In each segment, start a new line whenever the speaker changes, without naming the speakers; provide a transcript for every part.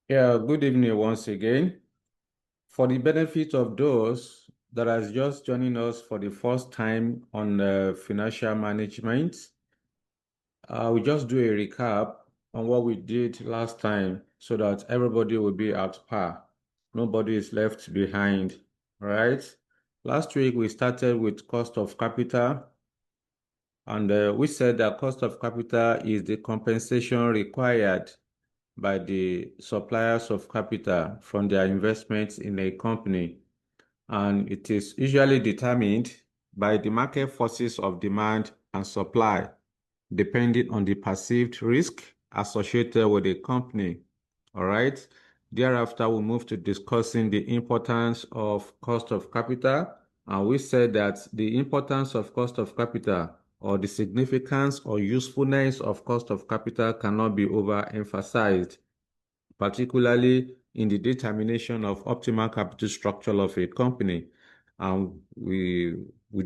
Yeah, good evening once again. For the benefit of those that are just joining us for the first time on financial management, we just do a recap on what we did last time so that everybody will be at par. Nobody is left behind, right? Last week we started with cost of capital, and we said that cost of capital is the compensation required by the suppliers of capital from their investments in a company, and it is usually determined by the market forces of demand and supply, depending on the perceived risk associated with a company. All right. Thereafter, we'll move to discussing the importance of cost of capital. And we said that the importance of cost of capital or the significance or usefulness of cost of capital cannot be overemphasized, particularly in the determination of optimal capital structure of a company. And we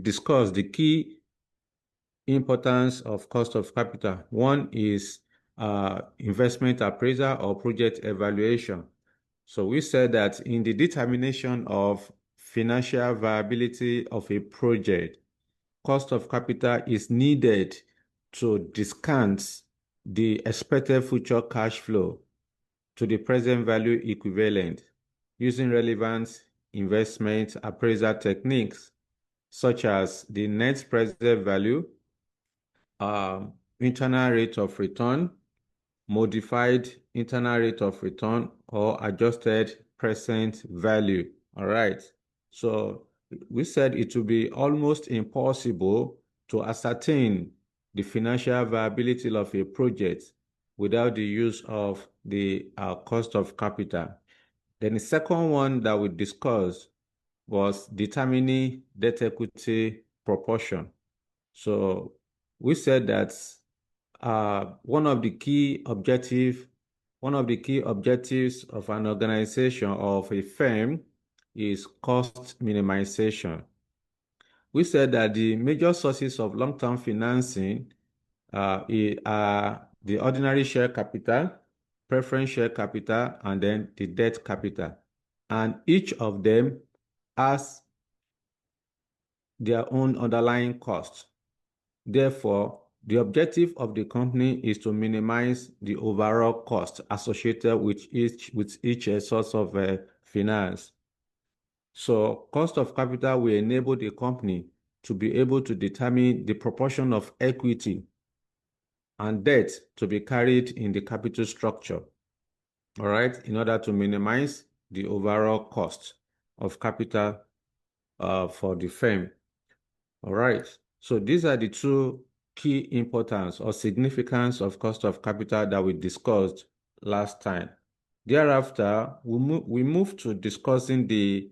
discussed the key importance of cost of capital. One is investment appraisal or project evaluation. So we said that in the determination of financial viability of a project, cost of capital is needed to discount the expected future cash flow to the present value equivalent using relevant investment appraisal techniques such as the net present value, internal rate of return, modified internal rate of return, or adjusted present value. All right. So we said it would be almost impossible to ascertain the financial viability of a project without the use of the cost of capital. Then the second one that we discussed was determining debt equity proportion. So we said that one of the key objectives of an organization or of a firm is cost minimization. We said that the major sources of long-term financing are the ordinary share capital, preference share capital, and then the debt capital. And each of them has their own underlying costs. Therefore, the objective of the company is to minimize the overall cost associated with each source of finance. So cost of capital will enable the company to be able to determine the proportion of equity and debt to be carried in the capital structure, all right, in order to minimize the overall cost of capital for the firm. All right. So these are the two key importance or significance of cost of capital that we discussed last time. Thereafter, we move to discussing the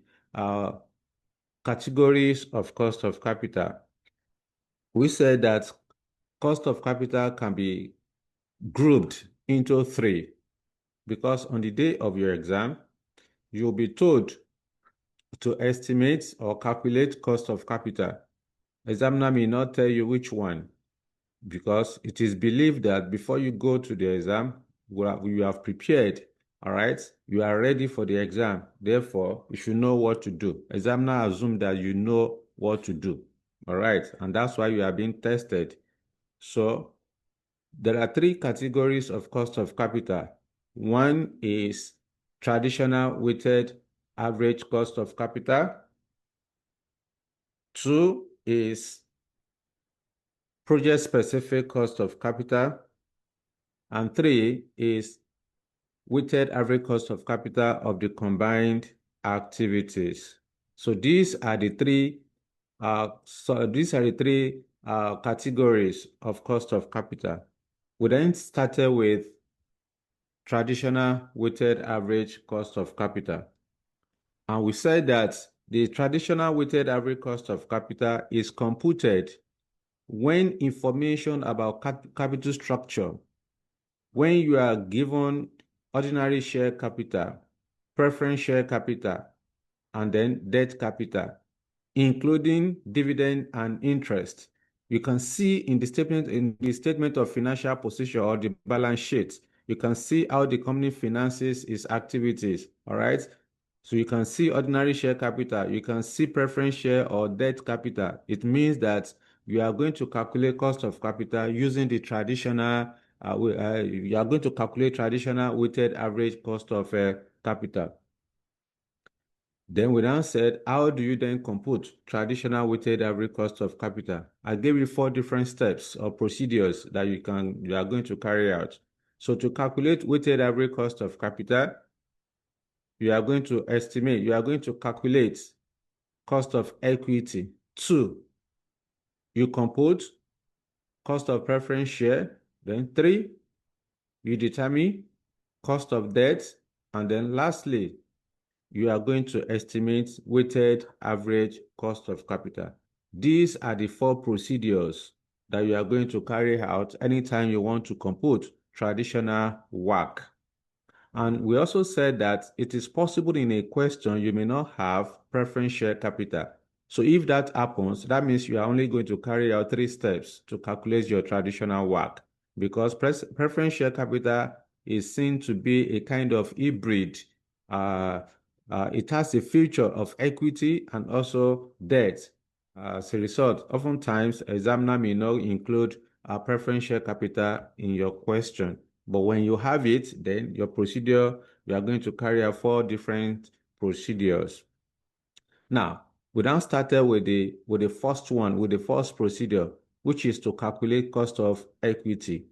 categories of cost of capital. We said that cost of capital can be grouped into three because on the day of your exam, you'll be told to estimate or calculate cost of capital. Examiner may not tell you which one, because it is believed that before you go to the exam, you have prepared, all right? You are ready for the exam. Therefore, you should know what to do. Examiner assume that you know what to do, all right? And that's why you are being tested. So there are three categories of cost of capital. One is traditional weighted average cost of capital. Two is project-specific cost of capital. And three is weighted average cost of capital of the combined activities. So these are the three categories of cost of capital. We then started with traditional weighted average cost of capital. And we said that the traditional weighted average cost of capital is computed when information about capital structure, when you are given ordinary share capital, preference share capital, and then debt capital, including dividend and interest. You can see in the statement of financial position or the balance sheet, you can see how the company finances its activities, all right? So you can see ordinary share capital, you can see preference share or debt capital. It means that you are going to calculate cost of capital using the traditional, you are going to calculate traditional weighted average cost of capital. Then we now said, how do you then compute traditional weighted average cost of capital? I gave you 4 different steps or procedures that you are going to carry out. So to calculate weighted average cost of capital, you are going to calculate cost of equity. 2, you compute cost of preference share. Then 3, you determine cost of debt. And then lastly, you are going to estimate weighted average cost of capital. These are the 4 procedures that you are going to carry out anytime you want to compute traditional WACC. And we also said that it is possible in a question you may not have preference share capital. So if that happens, that means you are only going to carry out 3 steps to calculate your traditional WACC, because preference share capital is seen to be a kind of hybrid. It has a feature of equity and also debt. As a result, oftentimes examiner may not include a preference share capital in your question. But when you have it, then your procedure, you are going to carry out 4 different procedures. Now, we now started with the first procedure, which is to calculate cost of equity.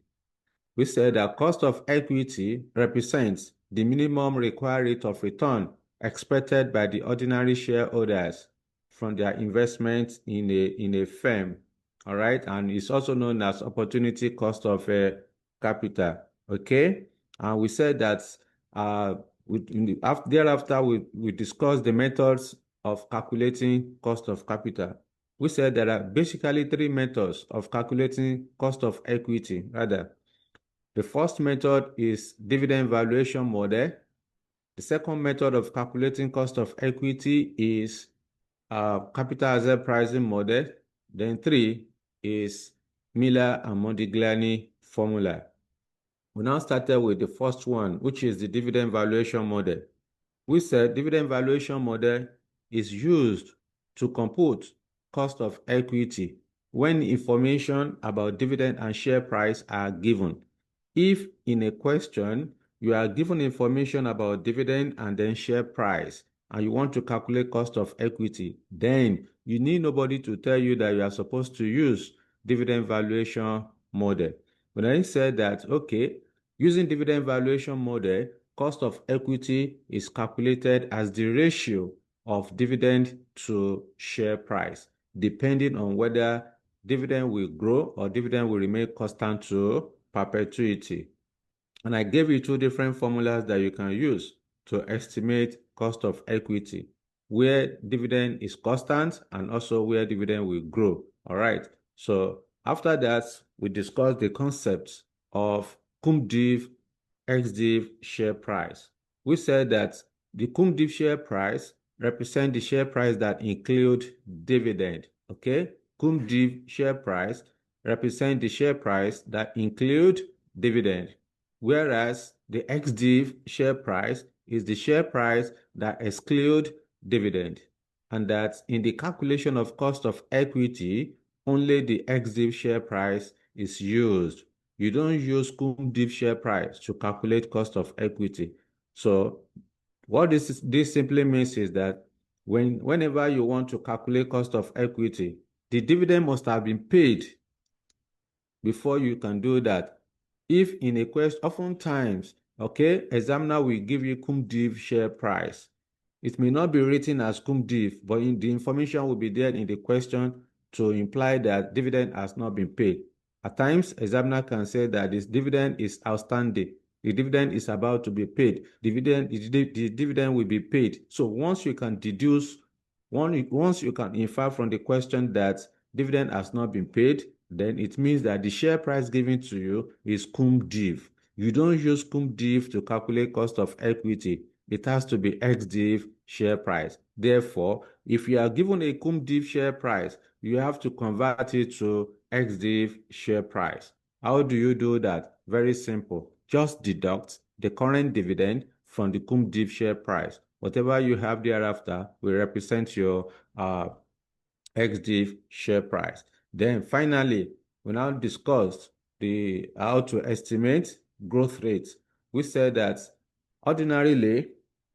We said that cost of equity represents the minimum required rate of return expected by the ordinary shareholders from their investment in a firm. All right, and it's also known as opportunity cost of capital. Okay, and we said that thereafter we discussed the methods of calculating cost of capital. We said there are basically 3 methods of calculating cost of equity. The first method is dividend valuation model. The second method of calculating cost of equity is capital asset pricing model. Then 3 is Miller and Modigliani formula. We now started with the first one, which is the dividend valuation model. We said dividend valuation model is used to compute cost of equity when information about dividend and share price are given. If in a question you are given information about dividend and then share price, and you want to calculate cost of equity, then you need nobody to tell you that you are supposed to use dividend valuation model. When I said that, okay, using dividend valuation model, cost of equity is calculated as the ratio of dividend to share price, depending on whether dividend will grow or dividend will remain constant to perpetuity. And I gave you 2 different formulas that you can use to estimate cost of equity, where dividend is constant and also where dividend will grow. All right. So after that, we discussed the concept of cum div, ex div share price. We said that the cum div share price represents the share price that include dividend. Okay. Cum div share price represents the share price that include dividend, whereas the ex-div share price is the share price that exclude dividend, and that in the calculation of cost of equity, only the ex-div share price is used. You don't use cum-div share price to calculate cost of equity. So what this simply means is that whenever you want to calculate cost of equity, the dividend must have been paid before you can do that. If in a question, oftentimes, okay, examiner will give you cum div share price. It may not be written as cum div, but the information will be there in the question to imply that dividend has not been paid. At times, examiner can say that this dividend is outstanding. The dividend is about to be paid. The dividend will be paid. So once you can infer from the question that dividend has not been paid, then it means that the share price given to you is cum div. You don't use cum div to calculate cost of equity. It has to be ex div share price. Therefore, if you are given a cum div share price, you have to convert it to ex div share price. How do you do that? Very simple. just deduct the current dividend from the cum div share price. Whatever you have thereafter will represent your XDIV share price. Then finally, we now discussed the how to estimate growth rates. We said that ordinarily,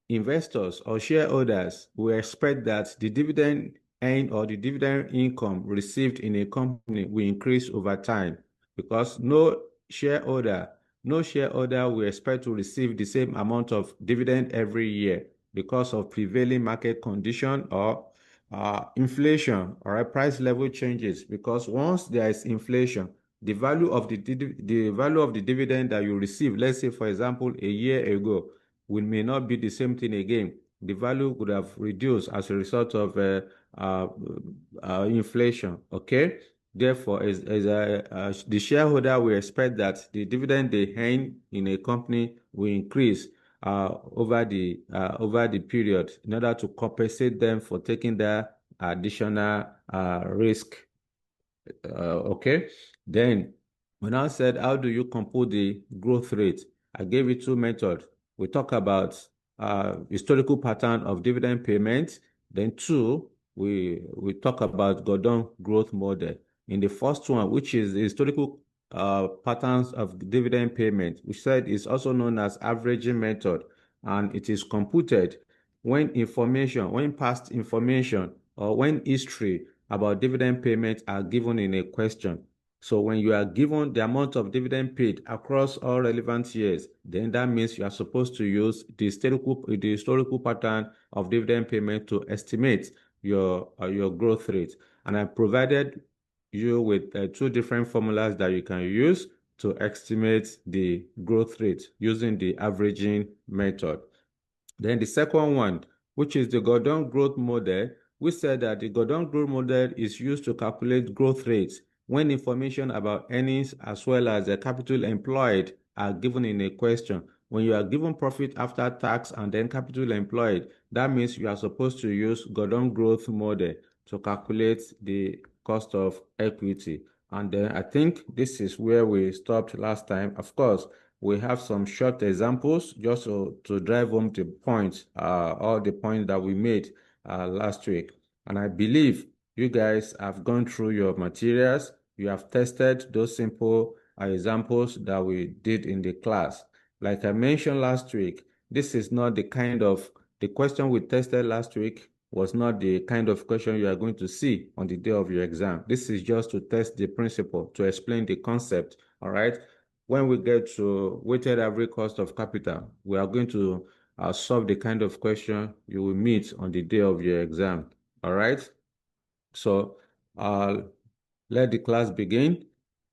investors or shareholders will expect that the dividend earned or the dividend income received in a company will increase over time because shareholder, no shareholder will expect to receive the same amount of dividend every year because of prevailing market condition or inflation or price level changes. Because once there is inflation, the value of the value of the dividend that you receive, let's say for example a year ago, will may not be the same thing again. The value would have reduced as a result of inflation. Okay. Therefore, the shareholder will expect that the dividend they earn in a company will increase over the period in order to compensate them for taking that additional risk. Okay. Then when I said, how do you compute the growth rate? I gave you two methods. We talk about historical pattern of dividend payment. Then two, we talk about Gordon growth model. In the first one, which is the historical patterns of dividend payment, which said is also known as averaging method, and it is computed when past information or when history about dividend payments are given in a question. So when you are given the amount of dividend paid across all relevant years, then that means you are supposed to use the historical pattern of dividend payment to estimate your growth rate. And I provided you with two different formulas that you can use to estimate the growth rate using the averaging method. Then the second one, which is the Gordon growth model, we said that the Gordon growth model is used to calculate growth rates when information about earnings as well as the capital employed are given in a question. When you are given profit after tax and then capital employed, that means you are supposed to use Gordon growth model to calculate the cost of equity. And then I think this is where we stopped last time. Of course, we have some short examples just to drive home the point, all the points that we made last week. And I believe you guys have gone through your materials. You have tested those simple examples that we did in the class. Like I mentioned last week, this is not the question we tested last week was not the kind of question you are going to see on the day of your exam. This is just to test the principle, to explain the concept, all right? When we get to weighted average cost of capital, we are going to solve the kind of question you will meet on the day of your exam, all right? So let the class begin.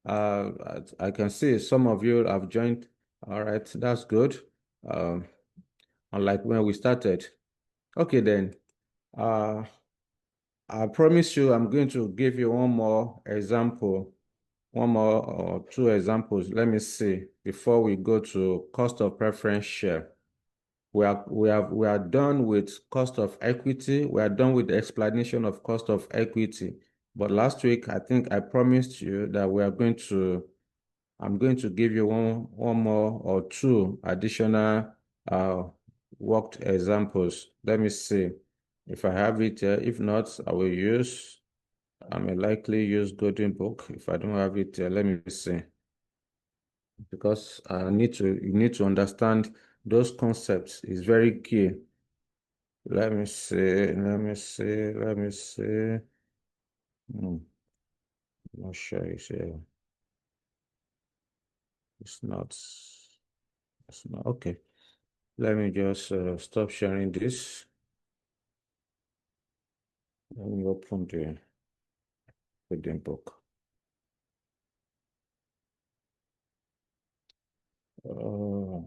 I can see some of you have joined. All right, that's good. Unlike when we started. Okay, then. I promise you I'm going to give you one more example, one more or two examples. Let me see before we go to cost of preference share. We are done with cost of equity. We are done with the explanation of cost of equity. But last week, I think I promised you that I'm going to give you one more or two additional worked examples. Let me see if I have it here. If not, I may likely use Golden Book. If I don't have it here, let me see. Because you need to understand those concepts. It's very key. Let me see. Hmm. I'm not sure it's here. It's not. It's not. Okay. Let me just stop sharing this. Let me open the Golden Book. Where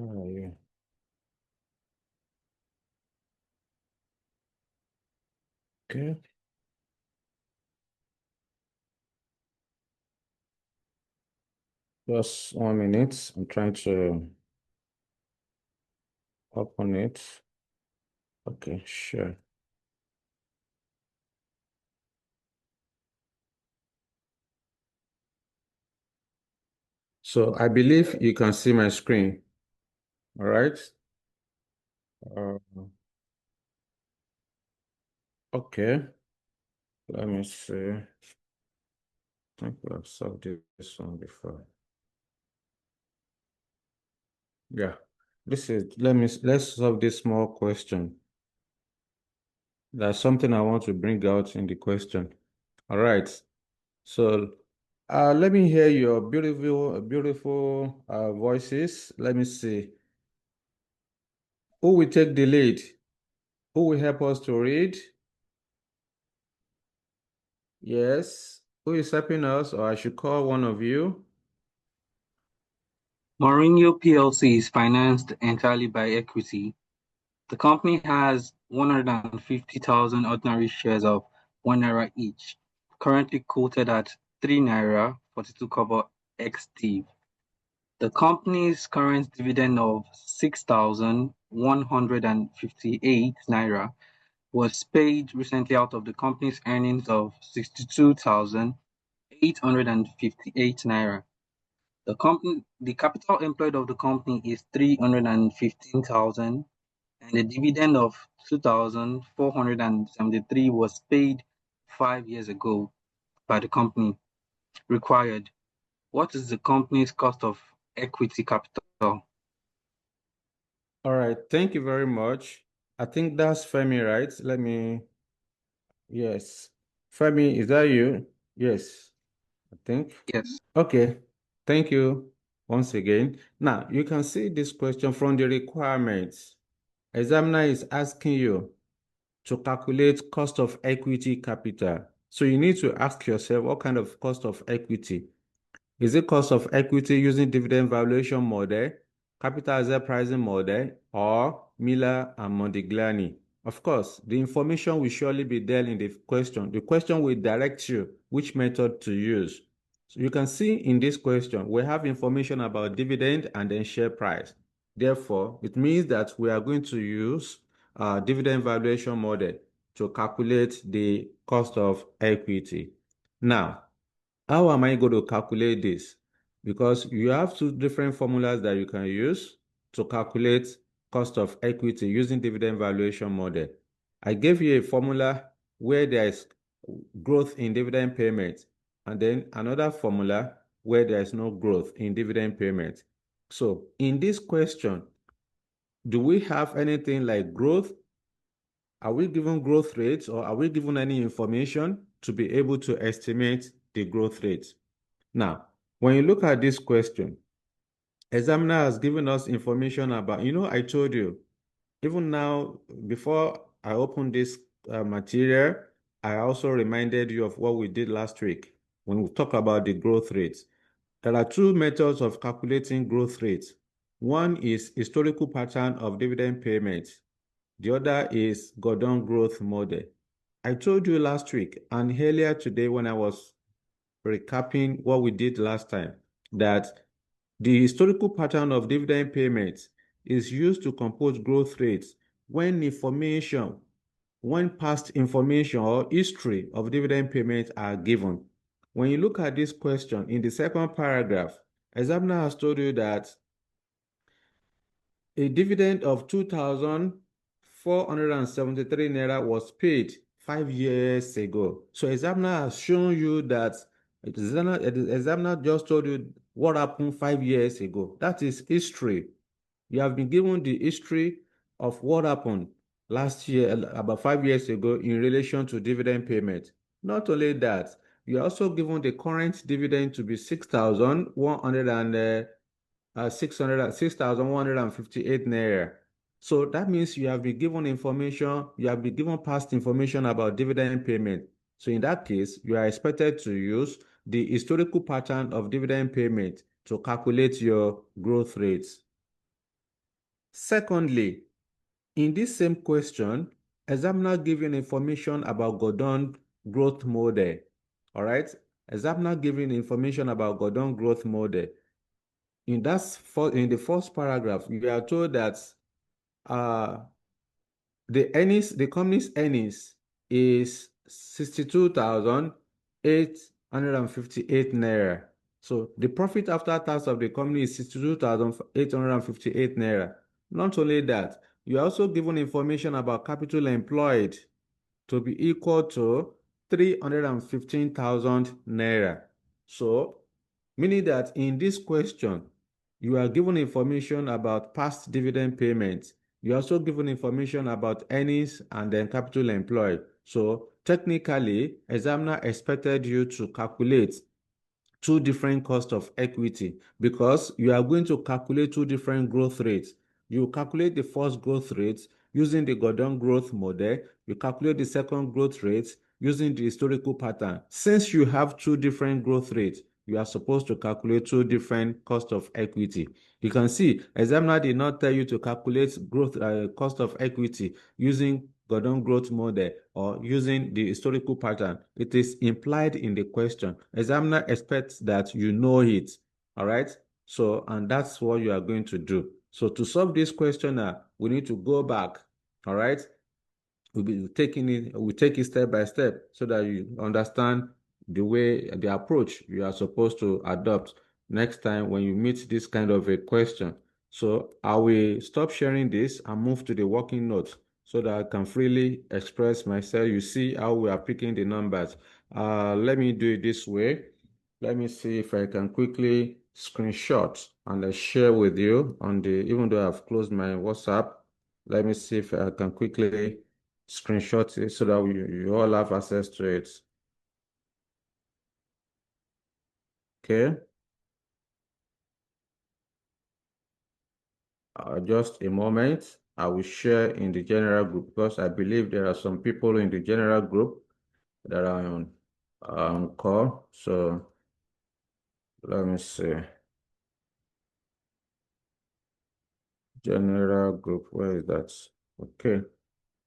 are you? Okay. Just 1 minute. I'm trying to open it. Okay, sure. So I believe you can see my screen. All right. Uh, okay. Let me see. I think we have solved this one before. Yeah. Let's solve this small question. That's something I want to bring out in the question. All right. So let me hear your beautiful voices. Let me see. Who will take the lead? Who will help us to read? Yes. Who is helping us? Or I should call one of you.
Mourinho plc is financed entirely by equity. The company has 150,000 ordinary shares of ₦1 each, currently quoted at ₦3 42 kobo ex-div. The company's current dividend of ₦6,158 was paid recently out of the company's earnings of ₦62,858. The capital employed of the company is 315,000, and the dividend of 2,473 was paid 5 years ago by the company. Required. What is the company's cost of equity capital?
All right. Thank you very much. I think that's Femi, right? Yes. Femi, is that you? Yes, I think.
Yes.
Okay. Thank you once again. Now, you can see this question from the requirements. Examiner is asking you to calculate cost of equity capital. So you need to ask yourself what kind of cost of equity. Is it cost of equity using dividend valuation model, capital asset pricing model, or Miller and Mondigliani? Of course, the information will surely be there in the question. The question will direct you which method to use. So you can see in this question, we have information about dividend and then share price. Therefore, it means that we are going to use dividend valuation model to calculate the cost of equity. Now, how am I going to calculate this? Because you have two different formulas that you can use to calculate cost of equity using dividend valuation model. I gave you a formula where there is growth in dividend payment, and then another formula where there is no growth in dividend payment. So in this question, do we have anything like growth? Are we given growth rates, or are we given any information to be able to estimate the growth rate? Now, when you look at this question, examiner has given us information about, I told you, even now, before I open this material, I also reminded you of what we did last week when we talked about the growth rates. There are two methods of calculating growth rates. One is historical pattern of dividend payments. The other is Gordon growth model. I told you last week and earlier today when I was recapping what we did last time, that the historical pattern of dividend payments is used to compute growth rates when past information or history of dividend payments are given. When you look at this question in the second paragraph, examiner has told you that a dividend of 2,473 naira was paid 5 years ago. So examiner has shown you that examiner just told you what happened 5 years ago. That is history. You have been given the history of what happened last year, about 5 years ago, in relation to dividend payment. Not only that, you are also given the current dividend to be 6,158 naira. So that means you have been given information, you have been given past information about dividend payment. So in that case, you are expected to use the historical pattern of dividend payment to calculate your growth rates. Secondly, in this same question, examiner giving information about Gordon growth model. All right, examiner giving information about Gordon growth model. In the first paragraph, you are told that uh, the company's earnings is 62,858 naira. So the profit after tax of the company is 62,858 naira. Not only that, you are also given information about capital employed to be equal to 315,000 naira. So, meaning that in this question, you are given information about past dividend payments. You are also given information about earnings and then capital employed. So, technically, examiner expected you to calculate two different costs of equity because you are going to calculate two different growth rates. You calculate the first growth rate using the Gordon growth model. You calculate the second growth rate using the historical pattern. Since you have two different growth rates, you are supposed to calculate two different cost of equity. You can see, examiner did not tell you to calculate growth cost of equity using Gordon growth model or using the historical pattern. It is implied in the question. Examiner expects that you know it. All right. So, and that's what you are going to do. So to solve this question, we need to go back. All right. We take it step by step so that you understand the approach you are supposed to adopt next time when you meet this kind of a question. So I will stop sharing this and move to the working notes so that I can freely express myself. You see how we are picking the numbers. Let me do it this way. Let me see if I can quickly screenshot and share with you on even though I've closed my WhatsApp, let me see if I can quickly screenshot it so that you all have access to it. Okay. Just a moment. I will share in the general group because I believe there are some people in the general group that are on call. So let me see. General group, where is that? Okay.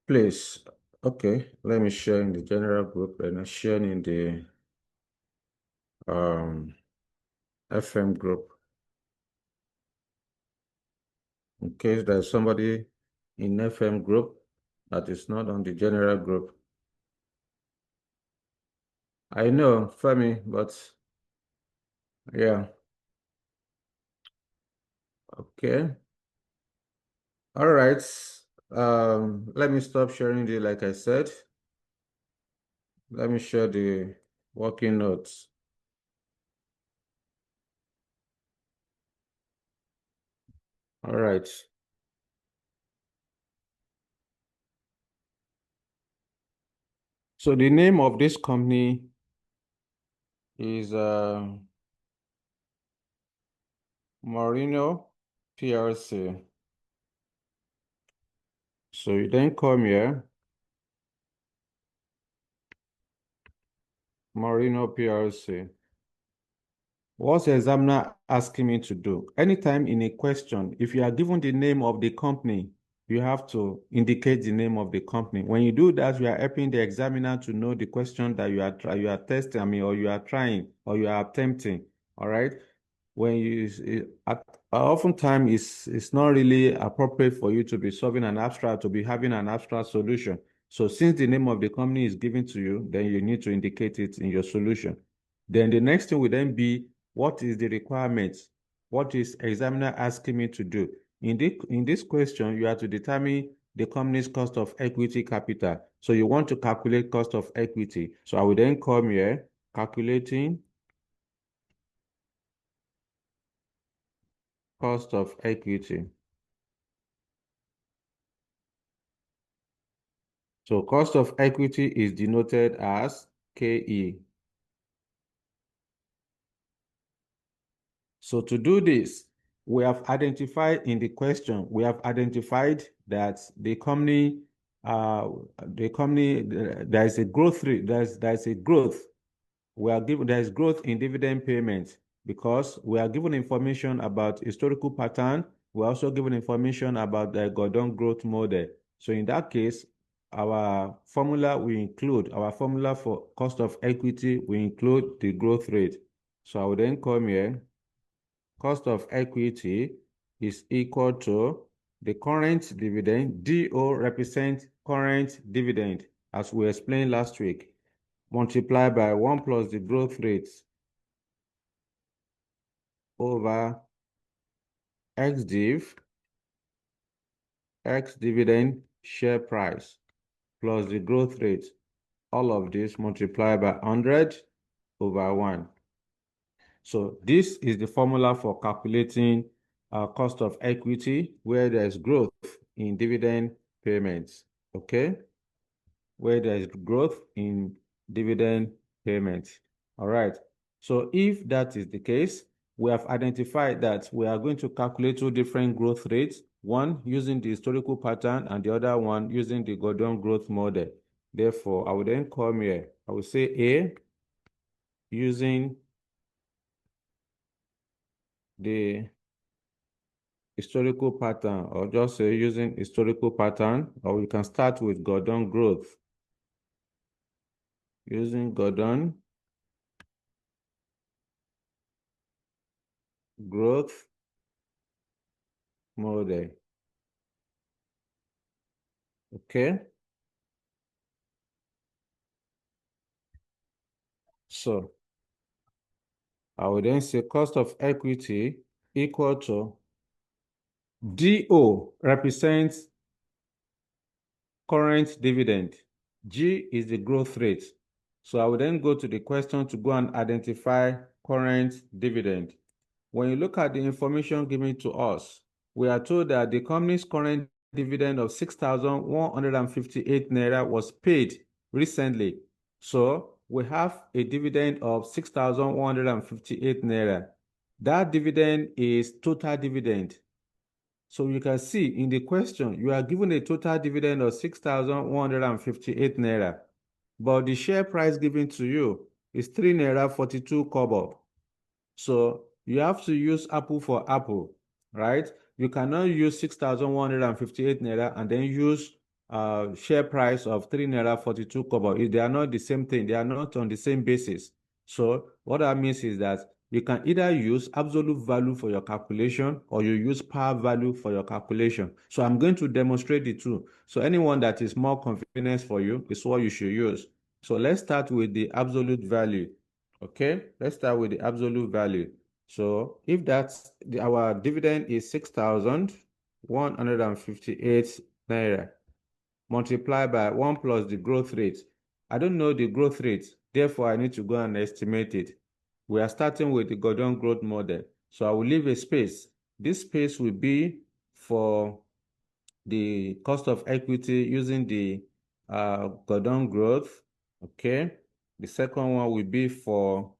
Please. Okay. Let me share in the general group and I share in the um FM group. In case there's somebody in FM group that is not on the general group. I know, Femi, but yeah. Okay. All right. Let me stop sharing the, like I said. Let me share the working notes. All right. So the name of this company is Marino PLC. So you then come here, Marino PLC. What's the examiner asking me to do? Anytime in a question, if you are given the name of the company, you have to indicate the name of the company. When you do that, you are helping the examiner to know the question that you are testing, or you are trying, or you are attempting. All right. When oftentimes it's not really appropriate for you to be solving an abstract, to be having an abstract solution. So since the name of the company is given to you, then you need to indicate it in your solution. Then the next thing will then be, what is the requirement? What is examiner asking me to do? In this question, you have to determine the company's cost of equity capital. So you want to calculate cost of equity. So I will then come here, calculating cost of equity. So cost of equity is denoted as KE. So to do this, we have identified in the question, we have identified that there is a growth rate, there's a growth. We are given, there is growth in dividend payment because we are given information about historical pattern. We're also given information about the Gordon growth model. So in that case, our formula for cost of equity, we include the growth rate. So I will then come here. Cost of equity is equal to the current dividend. DO represents current dividend, as we explained last week, multiplied by 1 plus the growth rate. over x dividend share price plus the growth rate. All of this multiplied by 100 over 1. So this is the formula for calculating cost of equity where there's growth in dividend payments, okay? Where there's growth in dividend payments. All right. So if that is the case, we have identified that we are going to calculate two different growth rates, one using the historical pattern and the other one using the Gordon growth model. Therefore, I will then come here. I will say A using the historical pattern, or just say using historical pattern, or we can start with Gordon growth. Using Gordon growth model. Okay. So I will then say cost of equity equal to DO represents current dividend. G is the growth rate. So I will then go to the question to go and identify current dividend. When you look at the information given to us, we are told that the company's current dividend of 6,158 naira was paid recently. So we have a dividend of 6,158 naira. That dividend is total dividend. So you can see in the question, you are given a total dividend of 6,158 naira, but the share price given to you is 3 naira 42 kobo. So you have to use apple for apple, right? You cannot use 6,158 naira and then use share price of 3 naira 42 kobo. They are not the same thing. They are not on the same basis. So what that means is that you can either use absolute value for your calculation or you use par value for your calculation. So I'm going to demonstrate the two. So anyone that is more convenient for you is what you should use. So let's start with the absolute value. Okay, let's start with the absolute value. So if that's our dividend is 6,158 naira multiplied by 1 plus the growth rate. I don't know the growth rate, therefore I need to go and estimate it. We are starting with the Gordon growth model. So I will leave a space. This space will be for the cost of equity using the Gordon growth. Okay. The second one will be for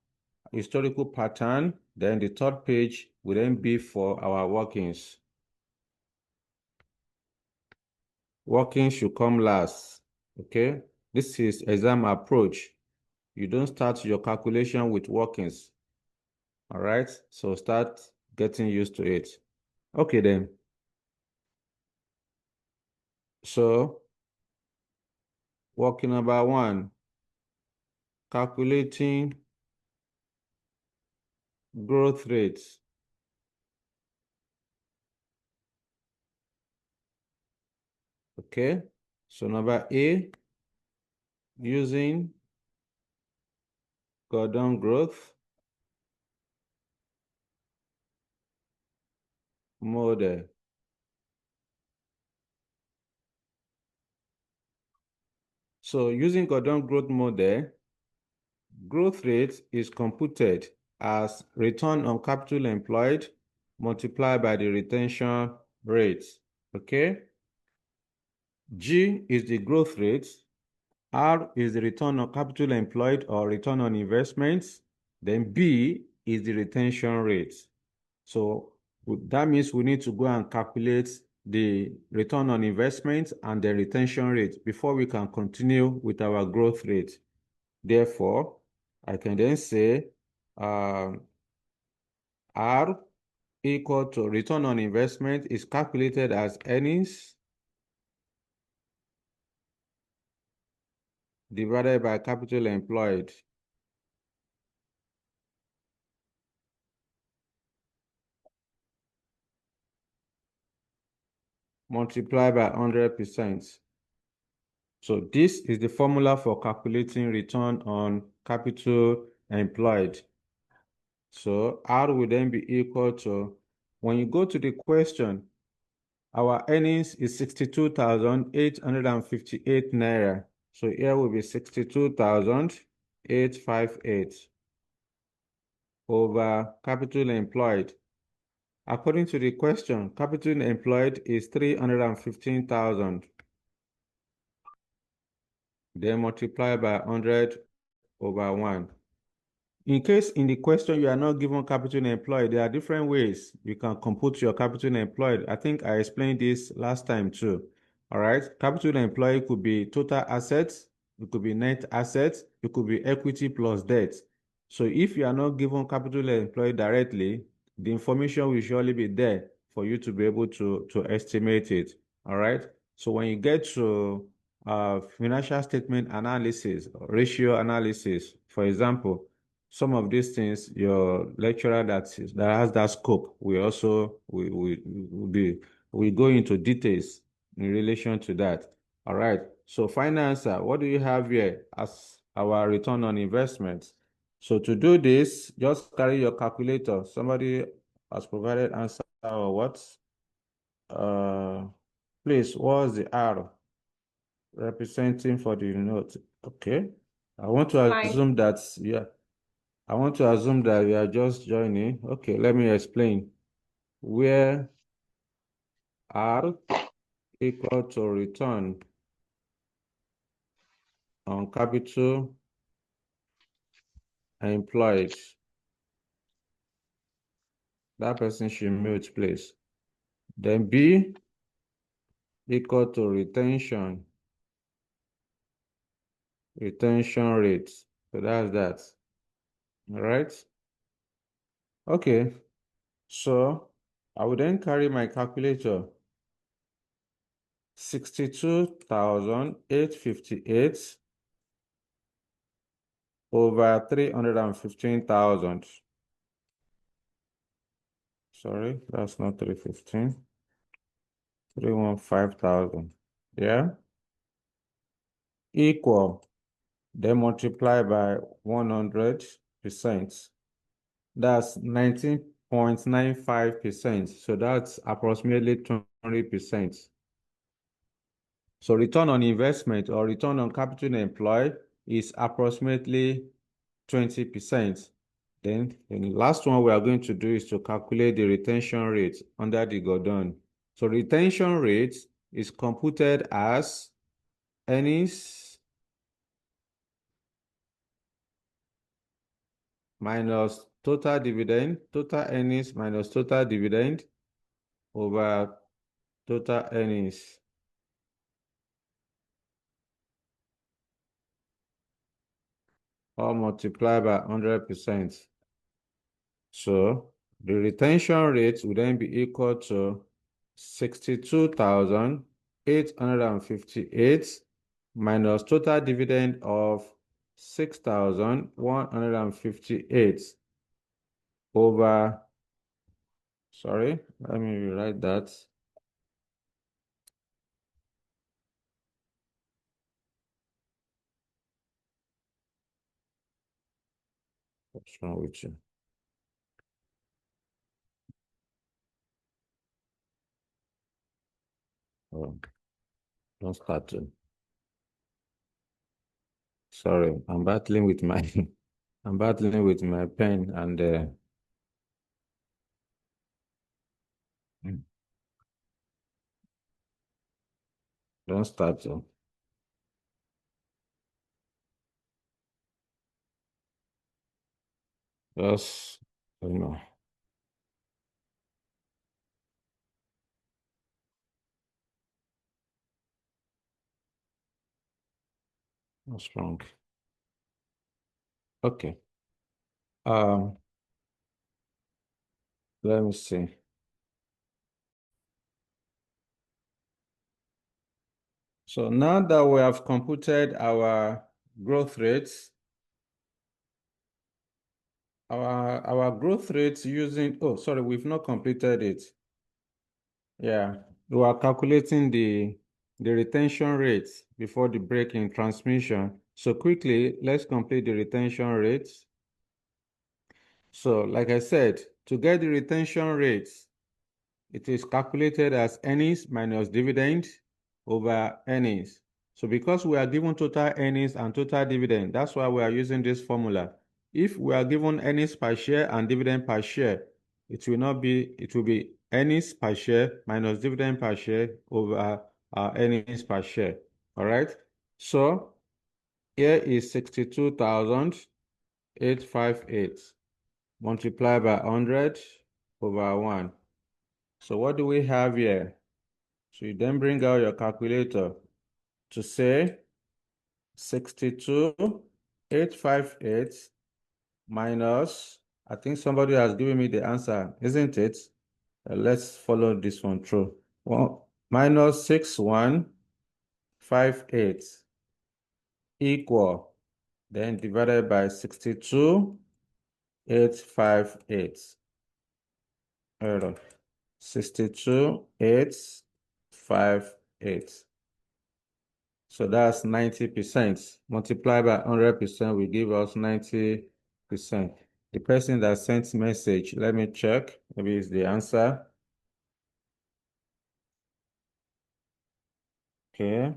historical pattern. Then the third page will then be for our workings. Workings should come last. Okay. This is exam approach. You don't start your calculation with workings. All right. So start getting used to it. Okay then. So working number 1, calculating growth rates. Okay, so number A, using Gordon growth model. So using Gordon growth model, growth rate is computed as return on capital employed multiplied by the retention rate. Okay, G is the growth rate, R is the return on capital employed or return on investments, then B is the retention rate. So that means we need to go and calculate the return on investment and the retention rate before we can continue with our growth rate. Therefore, I can then say R equal to return on investment is calculated as earnings divided by capital employed. Multiplied by 100%. So this is the formula for calculating return on capital employed. So R will then be equal to, when you go to the question, our earnings is 62,858 naira. So here will be 62,858 over capital employed. According to the question, capital employed is 315,000. Then multiply by 100 over 1. In case in the question you are not given capital employed, there are different ways you can compute your capital employed. I think I explained this last time too. All right. Capital employed could be total assets, it could be net assets, it could be equity plus debt. So if you are not given capital employed directly, the information will surely be there for you to be able to estimate it. All right. So when you get to financial statement analysis, ratio analysis, for example, some of these things your lecturer that has that scope we also we go into details in relation to that. All right, so financer, what do you have here as our return on investment? So to do this, just carry your calculator. Somebody has provided answer or what? uh Please, what's the R representing for the note? Okay, I want to
Fine.
assume that, yeah, I want to assume that we are just joining. Okay, let me explain. Where R equal to return on capital employed, that person should mute, please. Then B equal to retention rate. So that's that. All right. Okay. So I will then carry my calculator. 62,858 over 315,000. Sorry, that's not 315. 315,000. Yeah. Equal. Then multiply by 100%. That's 19.95%. So that's approximately 20%. So return on investment or return on capital employed is approximately 20%. Then the last one we are going to do is to calculate the retention rate under the Gordon. So retention rate is computed as earnings minus total dividend, total earnings minus total dividend over total earnings, all multiplied by 100%. So the retention rate would then be equal to 62,858 minus total dividend of 6,158 over, sorry, let me rewrite that. What's wrong with you? Oh, don't start to. Sorry, I'm battling with my I'm battling with my pen and don't start to. Just, you know, what's wrong? Okay. Um, let me see. So now that we have computed our growth rates, our growth rates using, oh, sorry, we've not completed it. Yeah, we are calculating the retention rates before the break in transmission. So quickly, let's complete the retention rates. So, like I said, to get the retention rates, it is calculated as earnings minus dividend over earnings. So because we are given total earnings and total dividend, that's why we are using this formula. If we are given earnings per share and dividend per share, it will be earnings per share minus dividend per share over earnings per share. All right. So here is 62,858 multiplied by 100 over 1. So what do we have here? So you then bring out your calculator to say 62,858 minus, I think somebody has given me the answer, isn't it? Let's follow this one through. Well, minus 6158 equal, then divided by 62,858. 62,858. So that's 90%. Multiplied by 100% will give us 90%. The person that sent message, let me check. Maybe it's the answer. Okay.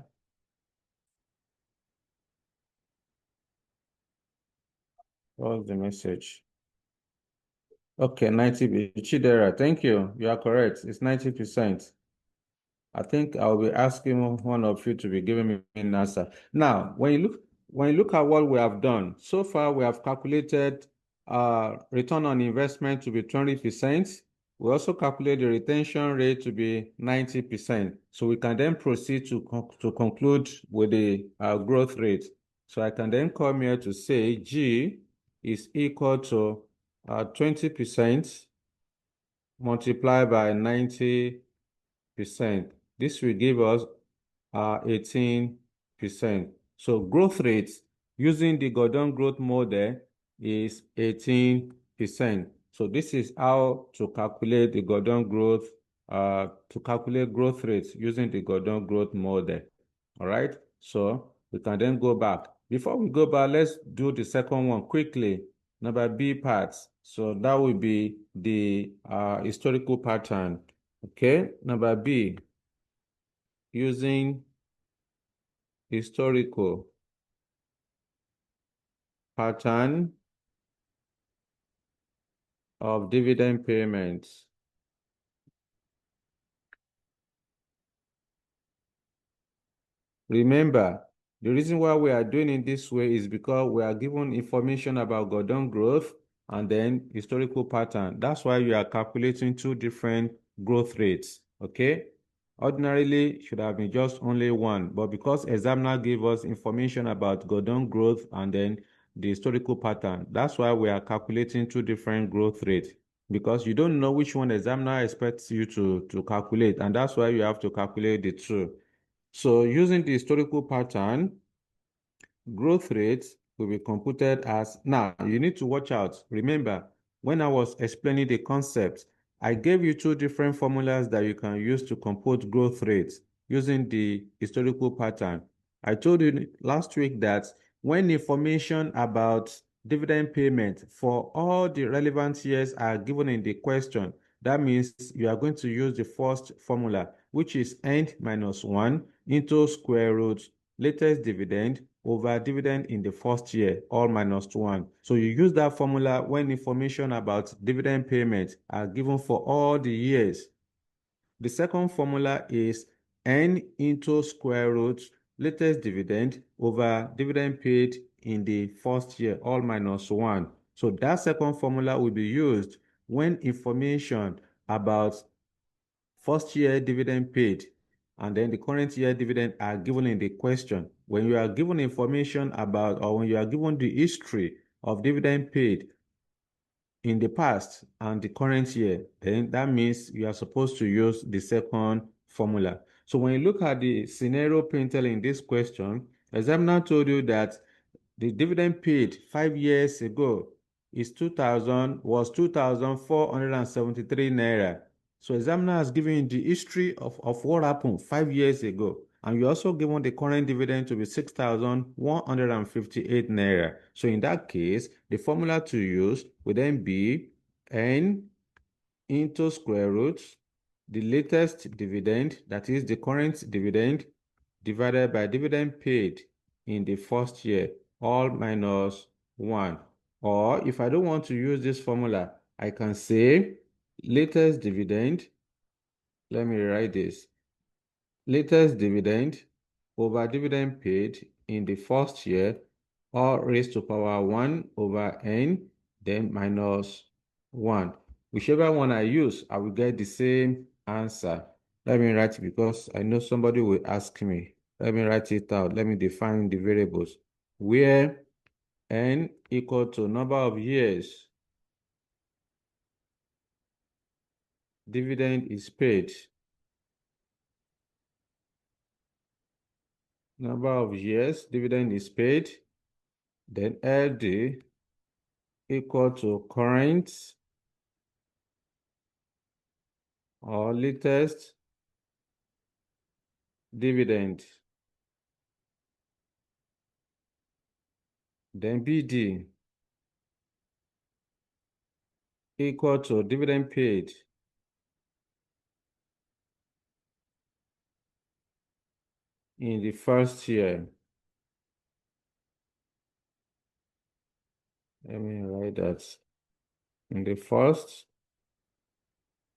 What's the message? Okay, 90. Chidera, thank you. You are correct. It's 90%. I think I'll be asking one of you to be giving me an answer. Now, when you look at what we have done, so far we have calculated return on investment to be 20%. We also calculate the retention rate to be 90%. So we can then proceed to conclude with the growth rate. So I can then come here to say G is equal to 20% multiplied by 90%. This will give us 18%. So growth rate using the Gordon growth model is 18%. So this is how to calculate the Gordon growth, to calculate growth rates using the Gordon growth model. All right. So we can then go back. Before we go back, let's do the second one quickly. Number B parts. So that will be the historical pattern. Okay. Number B, using historical pattern of dividend payments. Remember, the reason why we are doing it this way is because we are given information about Gordon growth and then historical pattern. That's why you are calculating two different growth rates, okay? Ordinarily, it should have been just only one, but because examiner gave us information about Gordon growth and then the historical pattern, that's why we are calculating two different growth rates because you don't know which one examiner expects you to calculate, and that's why you have to calculate the two. So using the historical pattern, growth rates will be computed as, now you need to watch out. Remember, when I was explaining the concept, I gave you two different formulas that you can use to compute growth rates using the historical pattern. I told you last week that when information about dividend payment for all the relevant years are given in the question, that means you are going to use the first formula, which is end minus 1 into square root latest dividend over dividend in the first year, all minus 1. So you use that formula when information about dividend payments are given for all the years. The second formula is n into square root latest dividend over dividend paid in the first year, all minus 1. So that second formula will be used when information about first year dividend paid and then the current year dividend are given in the question. When you are given information about, or when you are given the history of dividend paid in the past and the current year, then that means you are supposed to use the second formula. So when you look at the scenario painted in this question, examiner told you that the dividend paid 5 years ago was 2,473 naira. So examiner has given you the history of what happened 5 years ago. And you also given the current dividend to be 6,158 naira. So in that case, the formula to use would then be n into square root the latest dividend, that is the current dividend, divided by dividend paid in the first year, all minus 1. Or if I don't want to use this formula, I can say latest dividend, let me write this, latest dividend over dividend paid in the first year, all raised to power 1 over n, then minus 1. Whichever one I use, I will get the same answer. Let me write it because I know somebody will ask me. Let me write it out. Let me define the variables. Where n equal to number of years dividend is paid. Number of years dividend is paid. Then LD equal to current or latest dividend. Then BD equal to dividend paid in the first year. Let me write that. In the first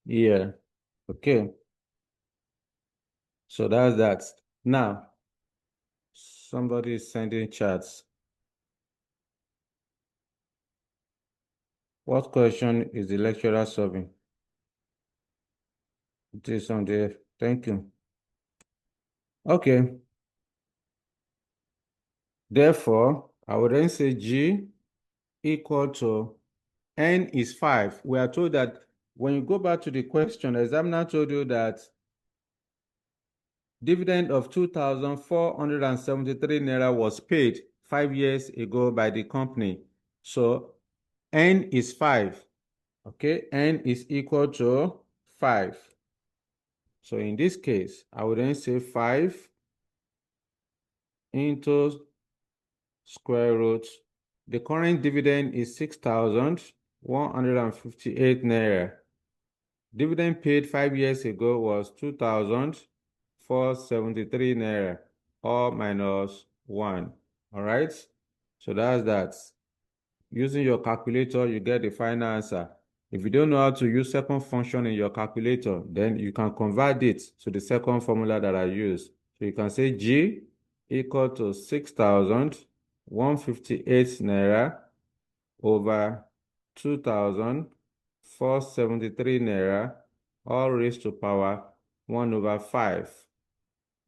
year. Okay. So that's that. Now, somebody is sending chats. What question is the lecturer solving? It is on there. Thank you. Okay. Therefore, I would then say G equal to n is 5. We are told that when you go back to the question, the examiner told you that dividend of 2,473 naira was paid 5 years ago by the company. So n is 5. Okay, n is equal to 5. So in this case, I would then say 5 into square root. The current dividend is 6,158 naira. Dividend paid 5 years ago was 2,473 naira, all minus 1. All right? So that's that. Using your calculator, you get the final answer. If you don't know how to use second function in your calculator, then you can convert it to the second formula that I use. So you can say G equal to 6,158 naira over 2,473 naira, all raised to power 1 over 5.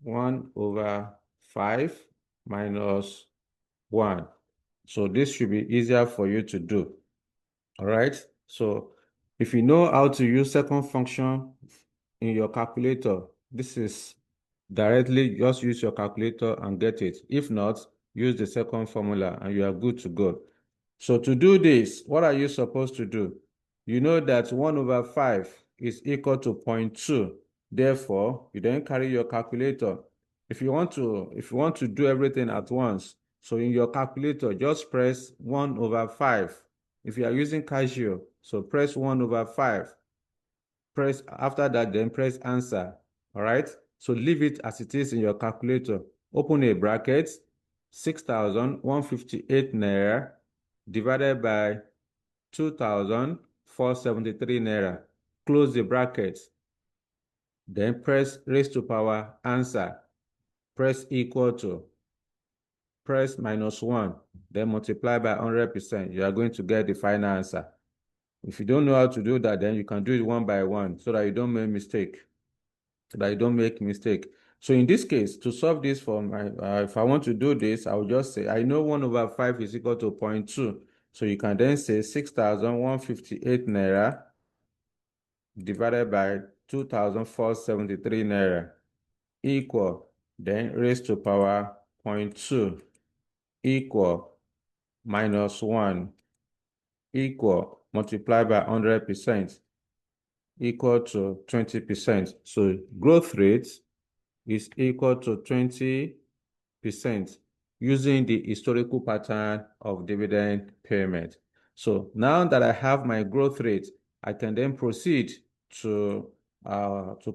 1 over 5 minus 1. So this should be easier for you to do. All right. So if you know how to use second function in your calculator, this is directly just use your calculator and get it. If not, use the second formula and you are good to go. So to do this, what are you supposed to do? You know that 1 over 5 is equal to 0.2. Therefore, you then carry your calculator. If you want to do everything at once, so in your calculator, just press 1 over 5. If you are using Casio, so press 1 over 5. Press after that, then press answer. All right. So leave it as it is in your calculator. Open a bracket, 6,158 naira divided by 2,473 naira. Close the bracket. Then press raised to power answer. Press equal to. Press minus 1. Then multiply by 100%. You are going to get the final answer. If you don't know how to do that, then you can do it one by one so that you don't make mistake. So in this case, to solve this for my, if I want to do this, I will just say, I know 1 over 5 is equal to 0.2. So you can then say 6,158 naira divided by 2,473 naira equal, then raised to power 0.2 equal minus 1 equal multiply by 100% equal to 20%. So growth rate is equal to 20% using the historical pattern of dividend payment. So now that I have my growth rate, I can then proceed to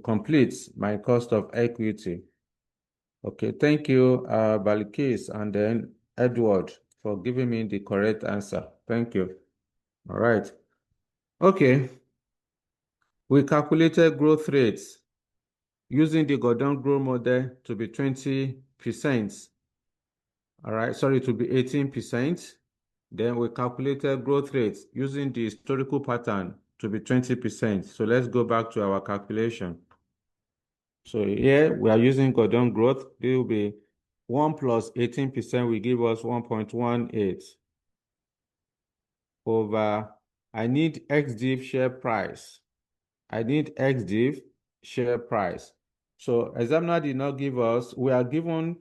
complete my cost of equity. Okay, thank you, Balikis, and then Edward for giving me the correct answer. Thank you. All right. Okay, we calculated growth rates using the Gordon growth model to be 20%. All right, sorry, to be 18%. Then we calculated growth rates using the historical pattern to be 20%. So let's go back to our calculation. So here we are using Gordon growth. It will be 1 plus 18% will give us 1.18 over, I need XDIV share price. I need XDIV share price. So examiner did not give us, we are given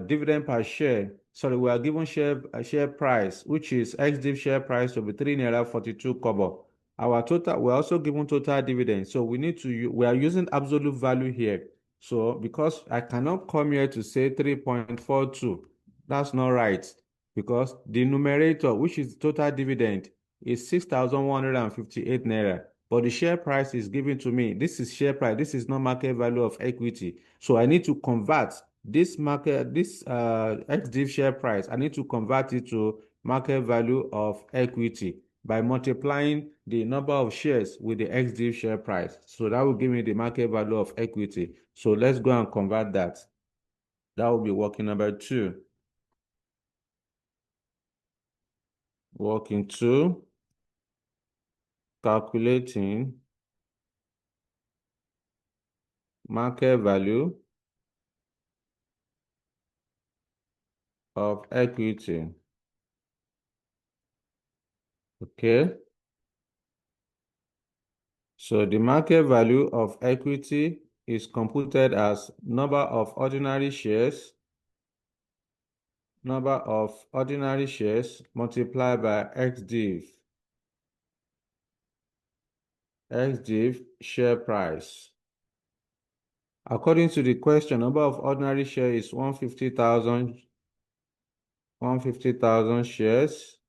dividend per share. Sorry, we are given share price, which is XDIV share price to be 3 naira 42 kobo. Our total, we're also given total dividend. So we need to, we are using absolute value here. So because I cannot come here to say 3.42, that's not right. Because the numerator, which is total dividend, is 6,158 naira. But the share price is given to me. This is share price. This is not market value of equity. So I need to convert this XDIV share price. I need to convert it to market value of equity by multiplying the number of shares with the XDIV share price. So that will give me the market value of equity. So let's go and convert that. That will be working number 2. Working 2, calculating market value of equity. Okay. So the market value of equity is computed as number of ordinary shares multiplied by XDIV share price. According to the question, number of ordinary shares is 150,000 shares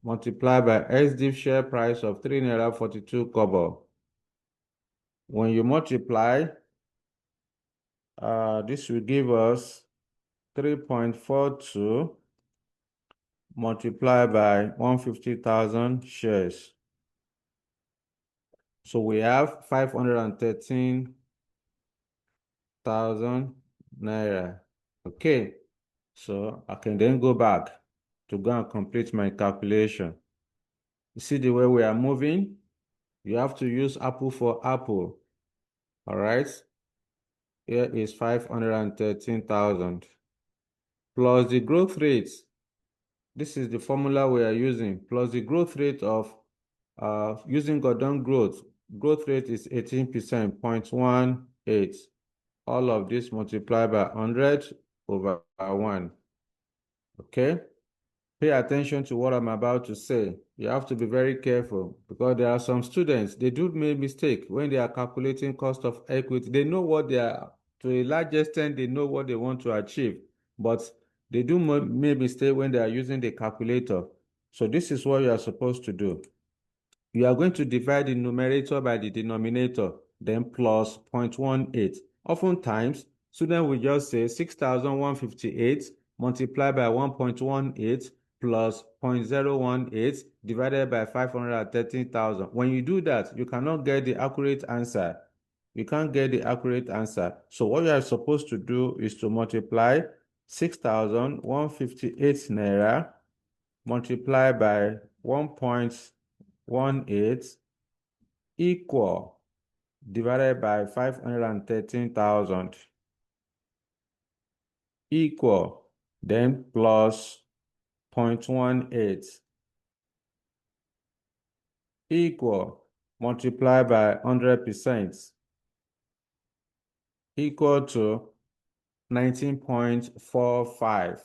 multiplied by XDIV share price of 3 naira 42 kobo. When you multiply, this will give us 3.42 multiplied by 150,000 shares. So we have 513,000 naira. Okay, so I can then go back to go and complete my calculation. You see the way we are moving? You have to use apple for apple. All right, here is 513,000 plus the growth rate. This is the formula we are using, plus the growth rate of using Gordon growth. Growth rate is 18%, 0.18. All of this multiplied by 100 over 1. Okay? Pay attention to what I'm about to say. You have to be very careful because there are some students, they do make mistake when they are calculating cost of equity. They know what they are, to a large extent, they know what they want to achieve, but they do make mistake when they are using the calculator. So this is what you are supposed to do. You are going to divide the numerator by the denominator, then plus 0.18. Oftentimes, students will just say 6,158 multiplied by 1.18 plus 0.018 divided by 513,000. When you do that, you cannot get the accurate answer. You can't get the accurate answer. So what you are supposed to do is to multiply 6,158 naira multiplied by 1.18 equal divided by 513,000 equal, then plus 0.18 equal multiply by 100% equal to 19.45.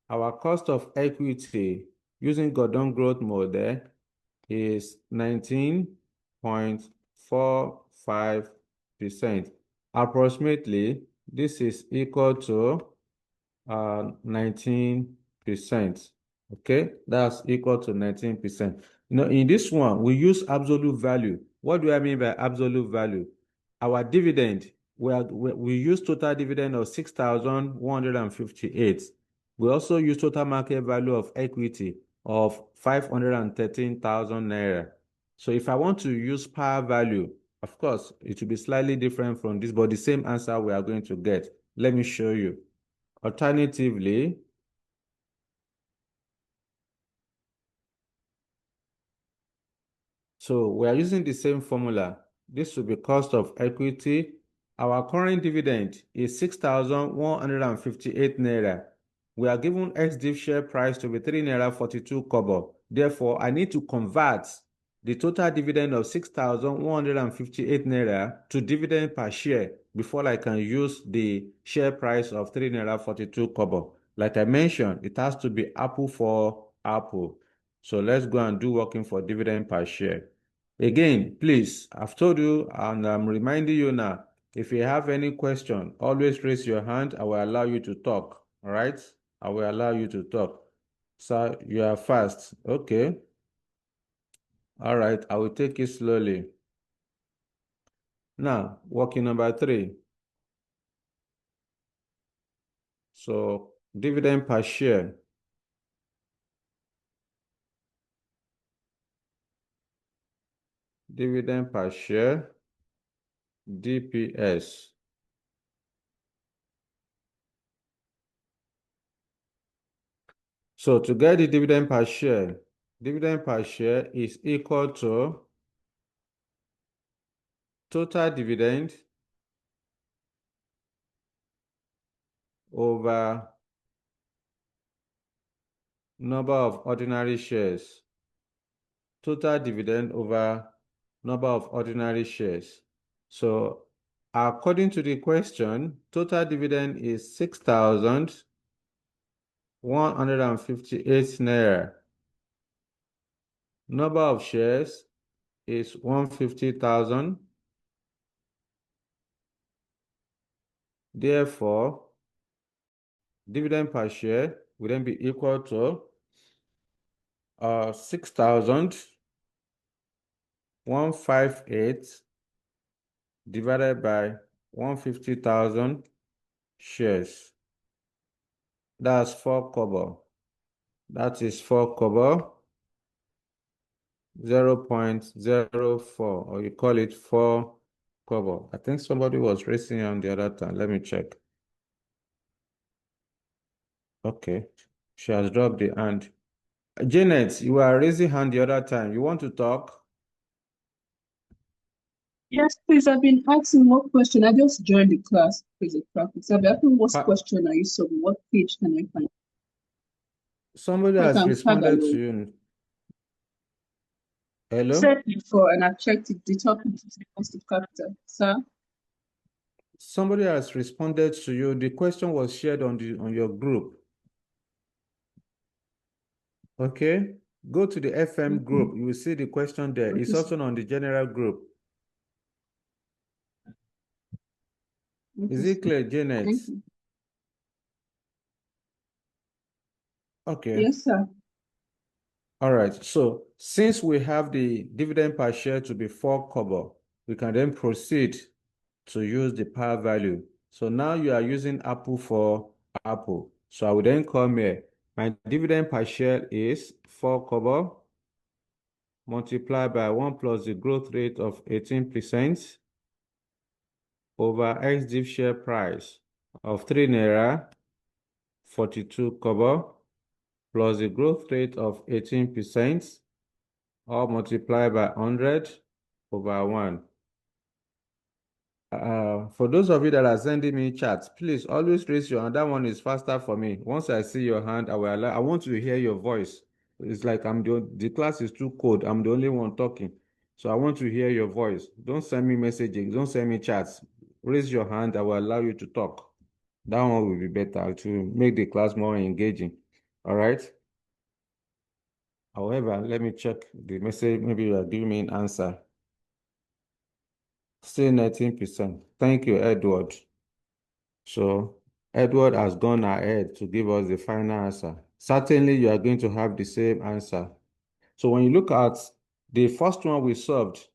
Our cost of equity using Gordon growth model is 19.45%. Approximately, This is equal to 19%. Okay, that's equal to 19%. In this one, we use absolute value. What do I mean by absolute value? Our dividend, we use total dividend of 6,158. We also use total market value of equity of 513,000 naira. So if I want to use par value, of course, it will be slightly different from this, but the same answer we are going to get. Let me show you. Alternatively, so we are using the same formula. This will be cost of equity. Our current dividend is 6,158 naira. We are given ex-div share price to be 3 naira 42 kobo. Therefore, I need to convert the total dividend of 6,158 naira to dividend per share before I can use the share price of 3 naira 42 kobo. Like I mentioned, it has to be apple for apple. So let's go and do working for dividend per share. Again, please, I've told you and I'm reminding you now, if you have any question, always raise your hand. I will allow you to talk. All right? I will allow you to talk. So you are fast. Okay. All right. I will take it slowly. Now, working number 3. So dividend per share. Dividend per share. DPS. So to get the dividend per share is equal to total dividend over number of ordinary shares. Total dividend over number of ordinary shares. So according to the question, total dividend is 6,158 naira. Number of shares is 150,000. Therefore, dividend per share will then be equal to 6,158 divided by 150,000 shares. That's 4 kobo. That is 4 kobo. 0.04, or you call it 4 kobo. I think somebody was raising on the other time. Let me check. Okay. She has dropped the hand. Janet, you were raising hand the other time. You want to talk?
Yes, please. I've been asking what question. I just joined the class, please. Practice. I've been asking what question are you solving? What page can I find?
Somebody
I
has
can tag
responded to
along.
you. Hello?
Said before, and I've checked it. The topic is cost of capital, sir.
Somebody has responded to you. The question was shared on your group. Okay? Go to the FM group. You will see the question there.
Okay,
It's also on the general group.
okay,
Is it clear, Janet?
thank you.
Okay.
Yes, sir.
All right. So since we have the dividend per share to be 4 kobo, we can then proceed to use the par value. So now you are using apple for apple. So I will then come here. My dividend per share is 4 kobo multiplied by 1 plus the growth rate of 18% over ex-div share price of 3 naira 42 kobo plus the growth rate of 18% or multiply by 100 over 1. For those of you that are sending me chats, please always raise your hand. That one is faster for me. Once I see your hand, I want to hear your voice. It's like the class is too cold. I'm the only one talking. So I want to hear your voice. Don't send me messaging. Don't send me chats. Raise your hand. I will allow you to talk. That one will be better to make the class more engaging. All right. However, let me check the message. Maybe you are giving me an answer. Still 19%. Thank you, Edward. So Edward has gone ahead to give us the final answer. Certainly, you are going to have the same answer. So when you look at the first one we solved,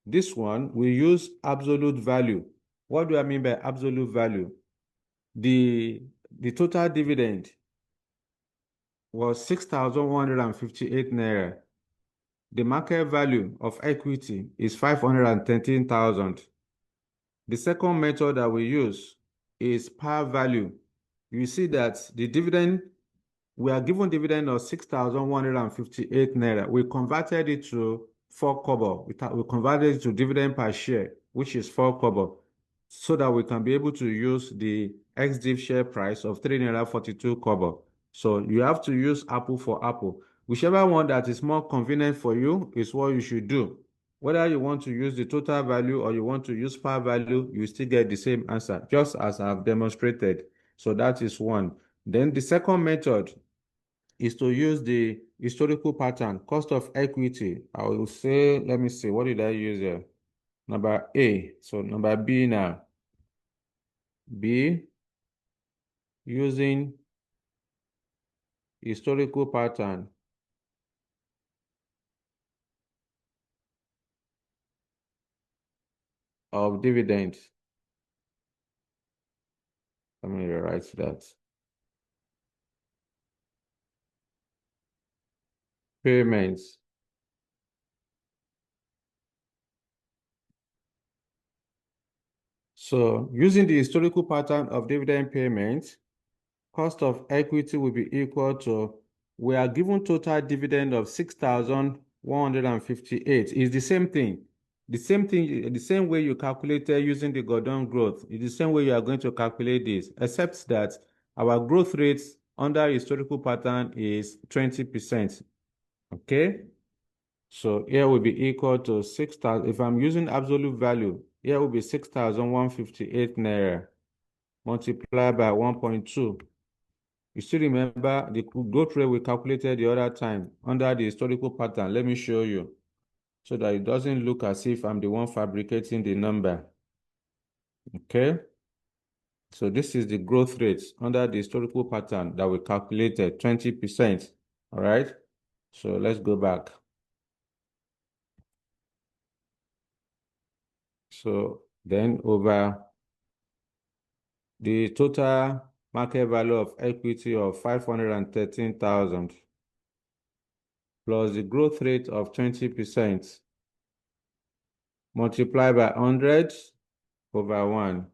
this one, we use absolute value. What do I mean by absolute value? The total dividend was 6,158 naira. The market value of equity is 513,000. The second method that we use is par value. You see that the dividend, we are given dividend of 6,158 naira. We converted it to 4 kobo. We converted it to dividend per share, which is 4 kobo, so that we can be able to use the ex-div share price of 3 naira 42 kobo. So you have to use apple for apple. Whichever one that is more convenient for you is what you should do. Whether you want to use the total value or you want to use par value, you still get the same answer, just as I've demonstrated. So that is one. Then the second method is to use the historical pattern, cost of equity. I will say, let me see, what did I use here? Number A. So number B now. B, using historical pattern of dividends. Let me rewrite that. Payments. So using the historical pattern of dividend payments, cost of equity will be equal to, we are given total dividend of 6,158. It's the same thing. The same way you calculated using the Gordon growth. It's the same way you are going to calculate this, except that our growth rates under historical pattern is 20%. Okay? So here will be equal to 6,000. If I'm using absolute value, here will be 6,158 naira multiplied by 1.2. You still remember the growth rate we calculated the other time under the historical pattern. Let me show you so that it doesn't look as if I'm the one fabricating the number. Okay. So this is the growth rate under the historical pattern that we calculated, 20%. All right. So let's go back. So then over the total market value of equity of 513,000 plus the growth rate of 20% multiplied by 100 over 1.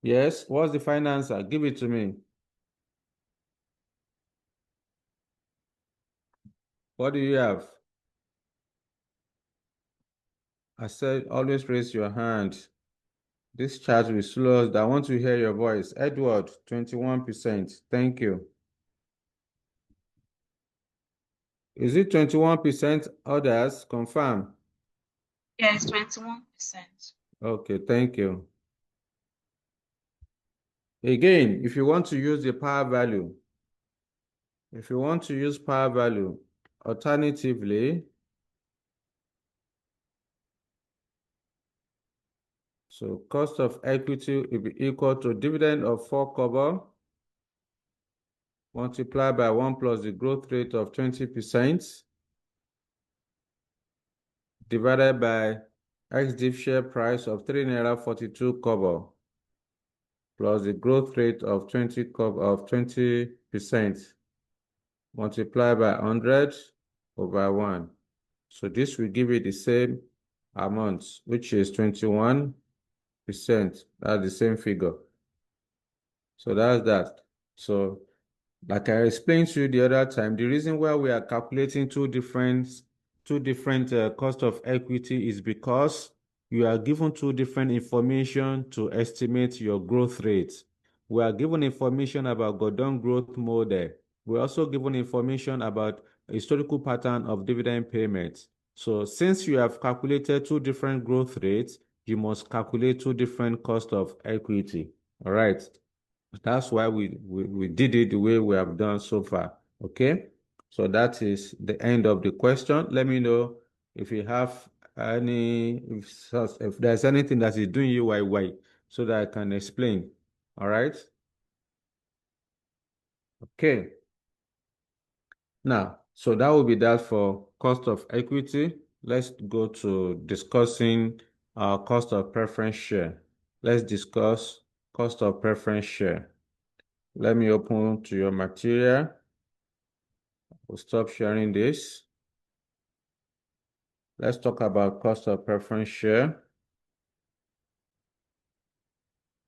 Yes, what's the final answer? Give it to me. What do you have? I said always raise your hand. This chat will slow us. I want to hear your voice. Edward, 21%. Thank you. Is it 21% others? Confirm.
Yes, 21%.
Okay, thank you. Again, if you want to use the power value, alternatively, so cost of equity will be equal to dividend of 4 kobo multiplied by 1 plus the growth rate of 20% divided by ex-div share price of 3 naira 42 kobo plus the growth rate of 20% multiplied by 100 over 1. So this will give you the same amount, which is 21%. That's the same figure. So that's that. So like I explained to you the other time, the reason why we are calculating two different cost of equity is because you are given two different information to estimate your growth rate. We are given information about Gordon growth model. We're also given information about historical pattern of dividend payments. So since you have calculated two different growth rates, you must calculate two different cost of equity. All right. That's why we did it the way we have done so far. Okay. So that is the end of the question. Let me know if you have if there's anything that is doing you why, so that I can explain. All right. Okay. Now, so that will be that for cost of equity. Let's go to discussing cost of preference share. Let's discuss cost of preference share. Let me open to your material. We'll stop sharing this. Let's talk about cost of preference share.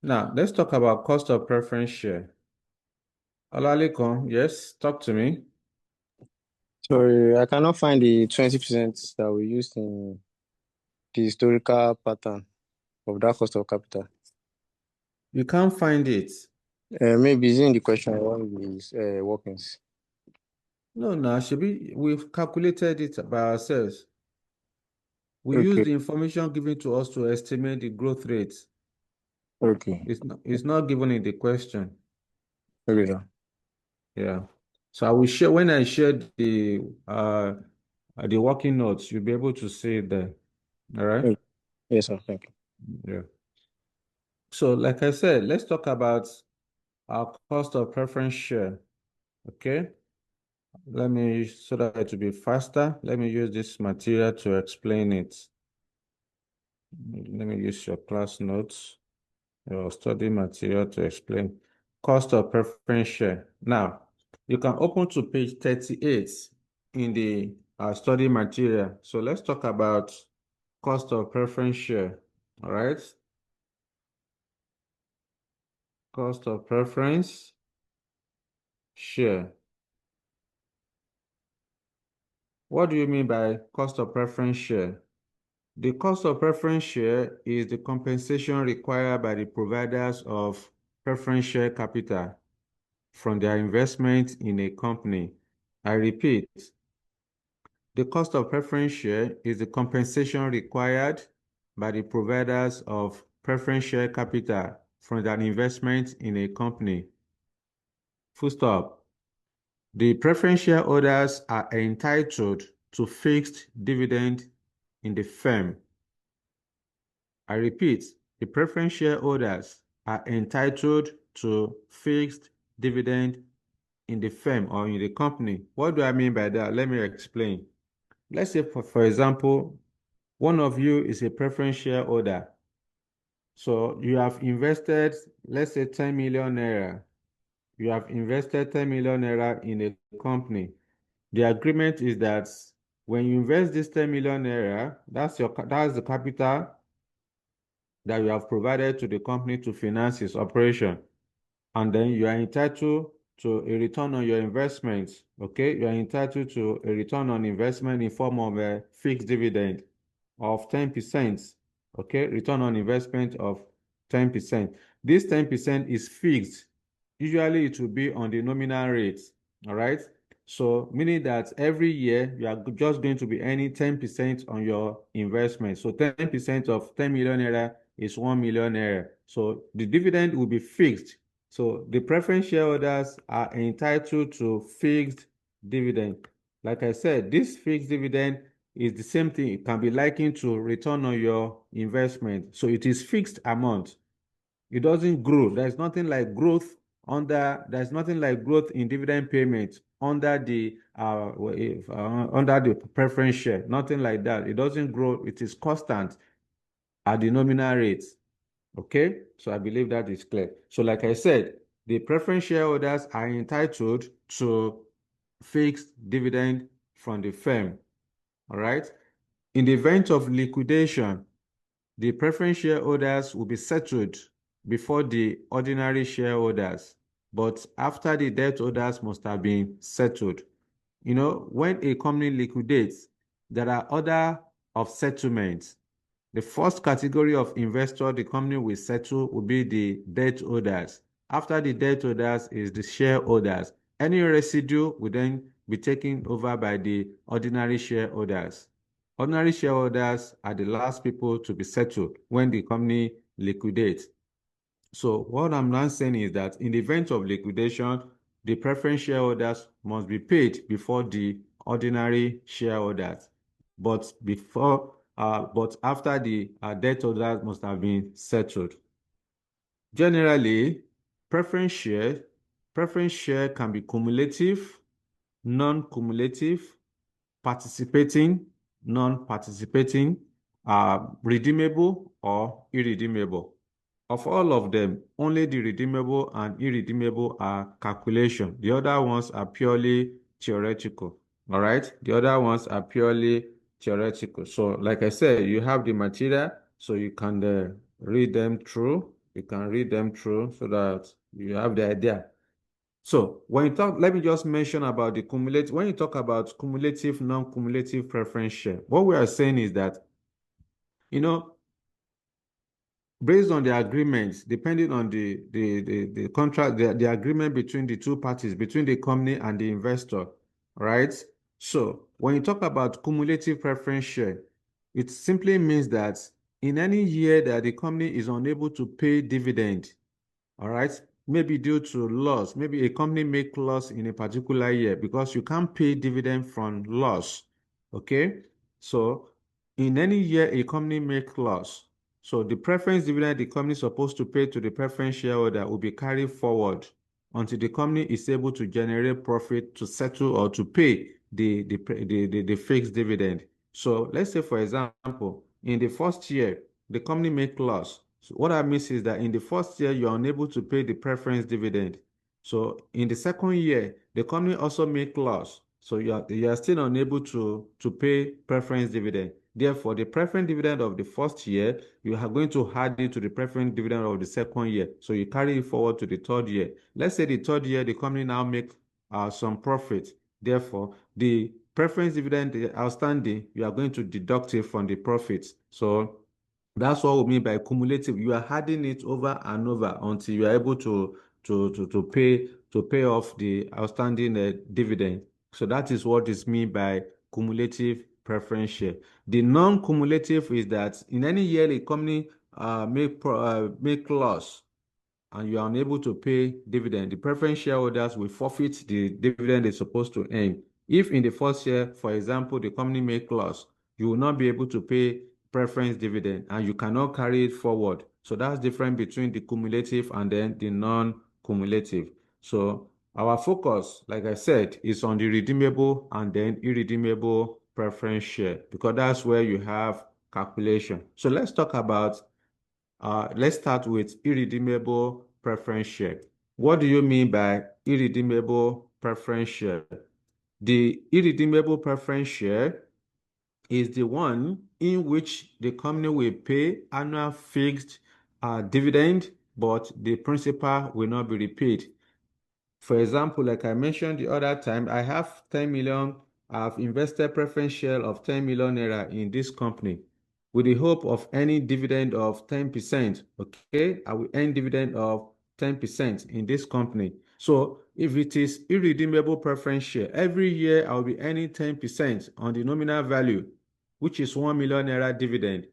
Now, let's talk about cost of preference share. Olalekan, yes, talk to me.
Sorry, I cannot find the 20% that we used in the historical pattern of that cost of capital.
You can't find it.
Maybe it's in the question on these workings.
No, we've calculated it by ourselves. We use
Okay.
the information given to us to estimate the growth rates.
Okay.
It's not given in the question.
Okay, sir.
Yeah. So I will share when I share the working notes, you'll be able to see it there. All right.
Okay. Yes, sir. Thank you.
Yeah. So like I said, let's talk about our cost of preference share. Okay. So that it will be faster, let me use this material to explain it. Let me use your class notes, your study material to explain cost of preference share. Now, you can open to page 38 in the study material. So let's talk about cost of preference share. All right. Cost of preference share. What do you mean by cost of preference share? The cost of preference share is the compensation required by the providers of preference share capital from their investment in a company. I repeat, the cost of preference share is the compensation required by the providers of preference share capital from their investment in a company. Full stop. The preference shareholders are entitled to fixed dividend in the firm. I repeat, the preference shareholders are entitled to fixed dividend in the firm or in the company. What do I mean by that? Let me explain. Let's say, for example, one of you is a preference shareholder. So you have invested, let's say 10 million naira. You have invested 10 million naira in a company. The agreement is that when you invest this 10 million naira, that's the capital that you have provided to the company to finance its operation. And then you are entitled to a return on your investment. Okay, you are entitled to a return on investment in form of a fixed dividend of 10%. Okay, return on investment of 10%. This 10% is fixed. Usually it will be on the nominal rate. All right. So meaning that every year you are just going to be earning 10% on your investment. So 10% of 10 million naira is 1 million naira. So the dividend will be fixed. So the preference shareholders are entitled to fixed dividend. Like I said, this fixed dividend is the same thing. It can be likened to return on your investment. So it is fixed amount. It doesn't grow. There's nothing like growth in dividend payment under the preference share. Nothing like that. It doesn't grow. It is constant at the nominal rate. Okay, so I believe that is clear. So like I said, the preference shareholders are entitled to fixed dividend from the firm. All right. In the event of liquidation, the preference shareholders will be settled before the ordinary shareholders, but after the debt holders must have been settled. You know, when a company liquidates, there are order of settlements. The first category of investor the company will settle will be the debt holders. After the debt holders is the shareholders. Any residue will then be taken over by the ordinary shareholders. Ordinary shareholders are the last people to be settled when the company liquidates. So what I'm now saying is that in the event of liquidation, the preference shareholders must be paid before the ordinary shareholders. But before but after the debt holders must have been settled. Generally, preference share can be cumulative, non-cumulative, participating, non-participating, redeemable or irredeemable. Of all of them, only the redeemable and irredeemable are calculation. The other ones are purely theoretical. All right? The other ones are purely theoretical. So, like I said, you have the material, so you can read them through. You can read them through so that you have the idea. So when you talk, let me just mention about the cumulative. When you talk about cumulative, non-cumulative preference share, what we are saying is that, based on the agreements, depending on the contract, the agreement between the two parties, between the company and the investor, right? So when you talk about cumulative preference share, it simply means that in any year that the company is unable to pay dividend, all right, maybe due to loss, maybe a company make loss in a particular year because you can't pay dividend from loss, okay? So in any year a company make loss, so the preference dividend the company is supposed to pay to the preference shareholder will be carried forward until the company is able to generate profit to settle or to pay the fixed dividend. So let's say, for example, in the first year, the company make loss. So what that means is that in the first year, you're unable to pay the preference dividend. So in the second year, the company also make loss. So you are still unable to pay preference dividend. Therefore, the preference dividend of the first year, you are going to add it to the preference dividend of the second year. So you carry it forward to the third year. Let's say the third year, the company now make some profit. Therefore, the preference dividend outstanding, you are going to deduct it from the profits. So that's what we mean by cumulative. You are adding it over and over until you are able to pay off the outstanding dividend. So that is what is meant by cumulative preference share. The non-cumulative is that in any year a company make loss and you are unable to pay dividend, the preference shareholders will forfeit the dividend they're supposed to earn. If in the first year, for example, the company make loss, you will not be able to pay preference dividend and you cannot carry it forward. So that's different between the cumulative and then the non-cumulative. So our focus, like I said, is on the redeemable and then irredeemable preference share because that's where you have calculation. So let's talk about let's start with irredeemable preference share. What do you mean by irredeemable preference share? The irredeemable preference share is the one in which the company will pay annual fixed dividend, but the principal will not be repaid. For example, like I mentioned the other time, I have 10 million, I've invested preference share of 10 million naira in this company with the hope of earning dividend of 10%. Okay, I will earn dividend of 10% in this company. So if it is irredeemable preference share, every year I will be earning 10% on the nominal value, which is 1 million naira dividend.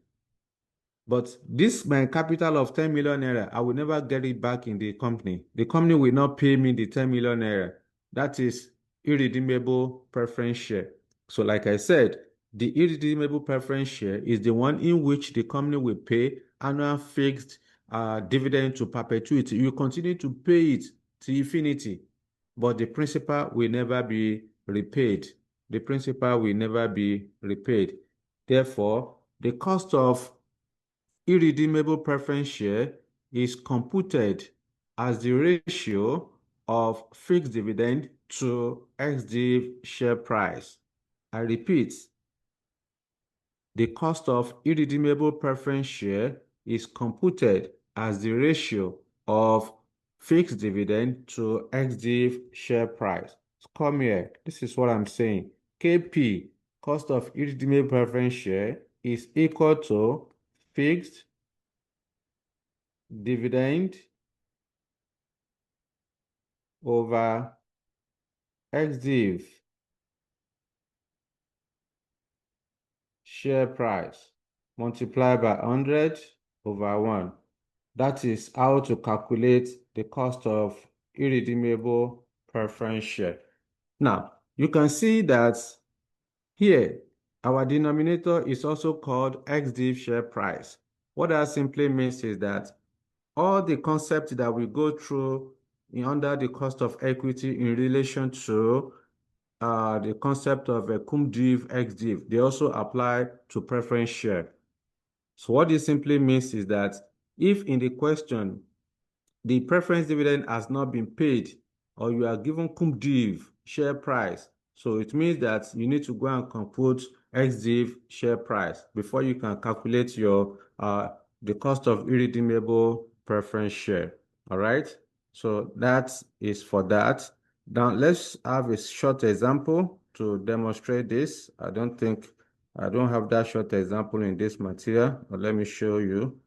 But this my capital of 10 million naira, I will never get it back in the company. The company will not pay me the 10 million naira. That is irredeemable preference share. So like I said, the irredeemable preference share is the one in which the company will pay annual fixed dividend to perpetuity. You continue to pay it to infinity, but the principal will never be repaid. The principal will never be repaid. Therefore, the cost of irredeemable preference share is computed as the ratio of fixed dividend to ex-div share price. I repeat, the cost of irredeemable preference share is computed as the ratio of fixed dividend to ex-div share price. Come here, this is what I'm saying. KP, cost of irredeemable preference share, is equal to fixed dividend over ex-div share price multiplied by 100 over 1. That is how to calculate the cost of irredeemable preference share. Now, you can see that here Our denominator is also called XDIV share price. What that simply means is that all the concepts that we go through under the cost of equity in relation to the concept of a cum div, ex div, they also apply to preference share. So what this simply means is that if in the question the preference dividend has not been paid or you are given cum div share price, so it means that you need to go and compute ex div share price before you can calculate your the cost of irredeemable preference share. All right, so that is for that. Now let's have a short example to demonstrate this. I don't have that short example in this material, but let me show you.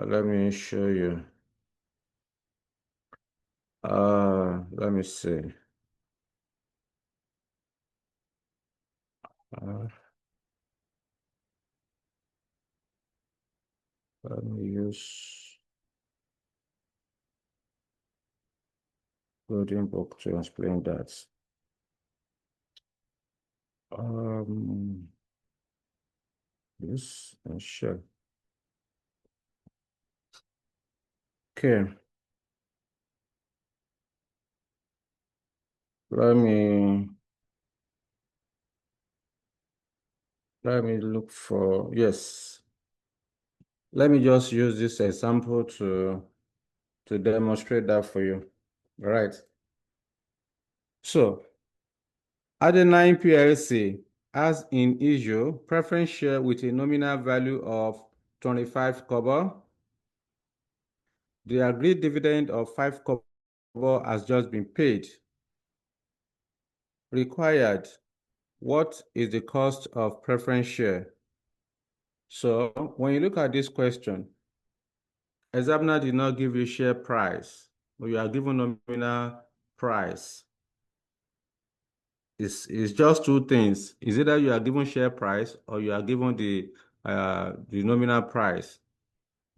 Let me show you. Let me see. Uh, Let me use Golden Book to explain that. Yes, sure. Okay. Let me look for, yes. Let me just use this example to demonstrate that for you. All right. So, Adenine PLC has in issue preference share with a nominal value of 25 kobo. The agreed dividend of 5 kobo has just been paid. Required, what is the cost of preference share? So when you look at this question, examiner did not give you share price, but you are given nominal price. It's just two things. Is either you are given share price or you are given the nominal price.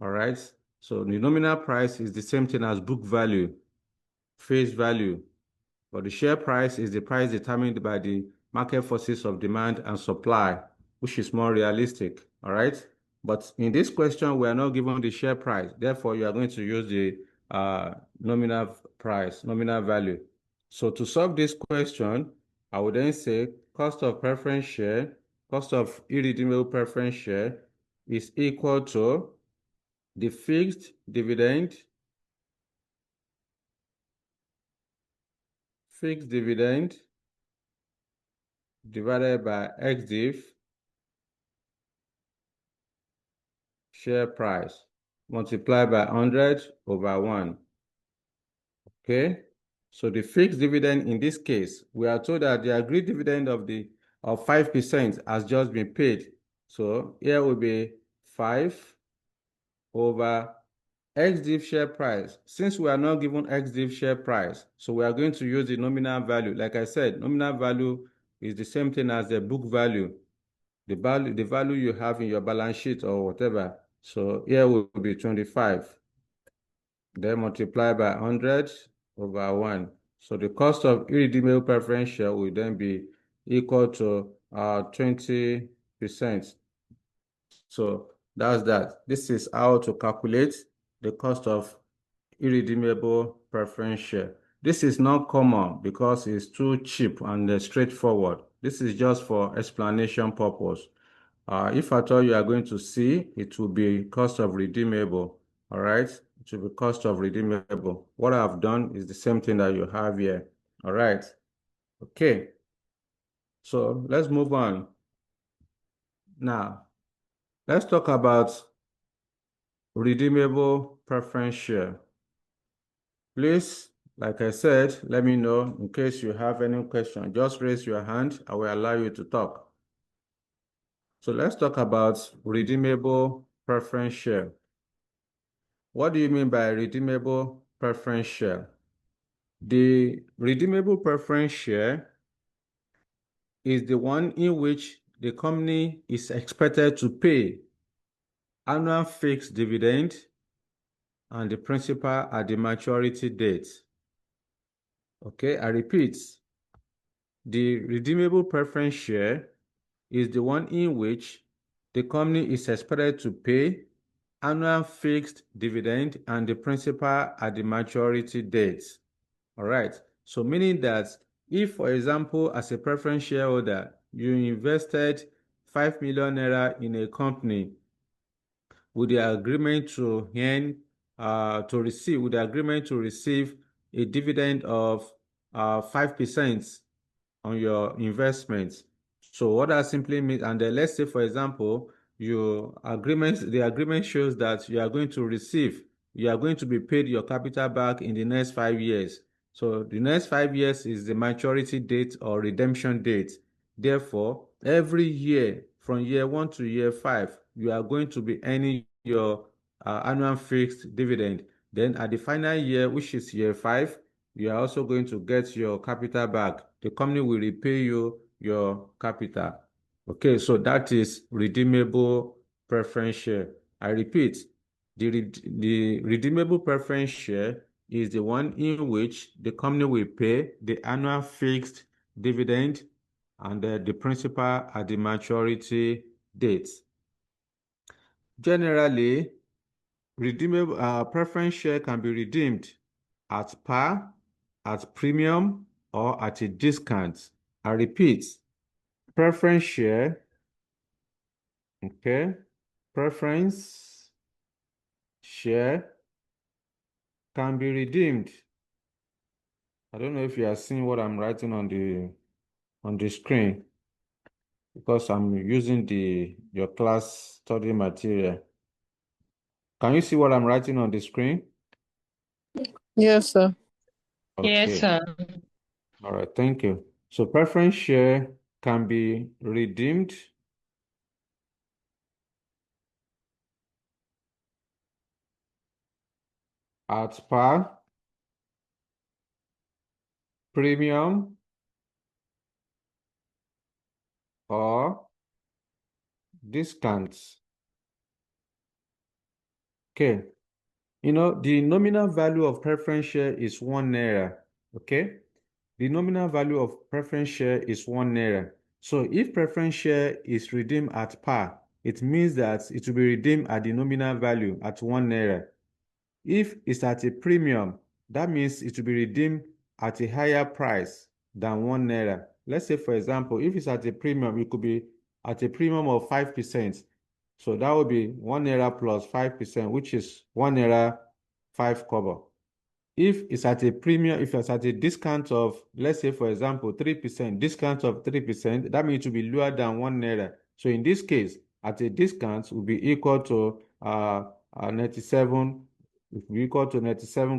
All right. So the nominal price is the same thing as book value, face value. But the share price is the price determined by the market forces of demand and supply, which is more realistic. All right. But in this question, we are not given the share price. Therefore, you are going to use the nominal price, nominal value. So to solve this question, I would then say cost of preference share, cost of irredeemable preference share is equal to the fixed dividend divided by XDIV share price multiplied by 100 over 1. Okay, so the fixed dividend in this case, we are told that the agreed dividend of 5% has just been paid. So here will be 5 over XDIV share price. Since we are not given XDIV share price, so we are going to use the nominal value. Like I said, nominal value is the same thing as the book value. The value you have in your balance sheet or whatever. So here will be 25. Then multiply by 100 over 1. So the cost of irredeemable preference share will then be equal to 20%. So that's that. This is how to calculate the cost of irredeemable preference share. This is not common because it's too cheap and straightforward. This is just for explanation purpose. If at all you are going to see, it will be cost of redeemable. All right, it will be cost of redeemable. What I've done is the same thing that you have here. All right, okay. So let's move on. Now, let's talk about redeemable preference share. Please, like I said, let me know in case you have any question. Just raise your hand. I will allow you to talk. So let's talk about redeemable preference share. What do you mean by redeemable preference share? The redeemable preference share is the one in which the company is expected to pay annual fixed dividend and the principal at the maturity date. Okay, I repeat, the redeemable preference share is the one in which the company is expected to pay annual fixed dividend and the principal at the maturity date. All right. So meaning that if, for example, as a preference shareholder, you invested 5 million naira in a company with the agreement to receive a dividend of 5% on your investments. So what that simply means, and then let's say, for example, the agreement shows that you are going to be paid your capital back in the next 5 years. So the next 5 years is the maturity date or redemption date. Therefore, every year from year 1 to year 5, you are going to be earning your annual fixed dividend. Then at the final year, which is year 5, you are also going to get your capital back. The company will repay you your capital. Okay, so that is redeemable preference share. I repeat, the redeemable preference share is the one in which the company will pay the annual fixed dividend and the principal at the maturity date. Generally, redeemable preference share can be redeemed at par, at premium, or at a discount. I repeat, preference share, okay, preference share can be redeemed. I don't know if you are seeing what I'm writing on the screen because I'm using your class study material. Can you see what I'm writing on the screen?
Yes, sir.
Okay.
Yes, sir.
All right, thank you. So preference share can be redeemed at par, premium, or discounts. Okay. The nominal value of preference share is 1 naira. Okay. The nominal value of preference share is 1 naira. So if preference share is redeemed at par, it means that it will be redeemed at the nominal value at 1 naira. If it's at a premium, that means it will be redeemed at a higher price than 1 naira. Let's say, for example, if it's at a premium, it could be at a premium of 5%. So that would be 1 naira plus 5%, which is 1 naira 5 kobo. If it's at a premium, if it's at a discount of, let's say, for example, 3%, discount of 3%, that means it will be lower than 1 naira. So in this case, at a discount will be equal to 97,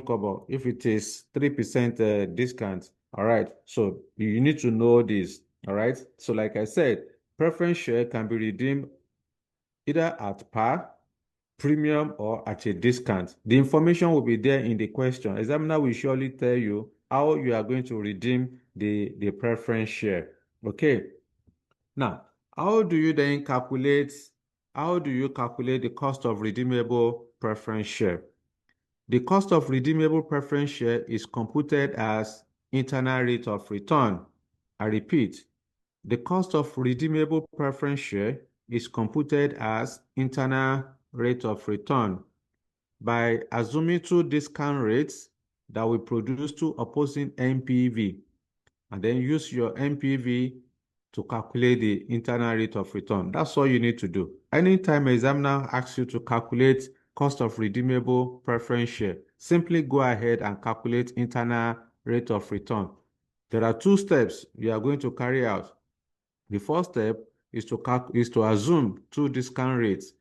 kobo if it is 3% discount. All right. So you need to know this. All right. So like I said, preference share can be redeemed either at par, premium, or at a discount. The information will be there in the question. Examiner will surely tell you how you are going to redeem the preference share. Okay. Now, how do you calculate the cost of redeemable preference share? The cost of redeemable preference share is computed as internal rate of return. I repeat, the cost of redeemable preference share is computed as internal rate of return by assuming two discount rates that will produce two opposing NPV, and then use your NPV to calculate the internal rate of return. That's all you need to do. Anytime examiner asks you to calculate cost of redeemable preference share, simply go ahead and calculate internal rate of return. There are two steps you are going to carry out. The first step is to assume two discount rates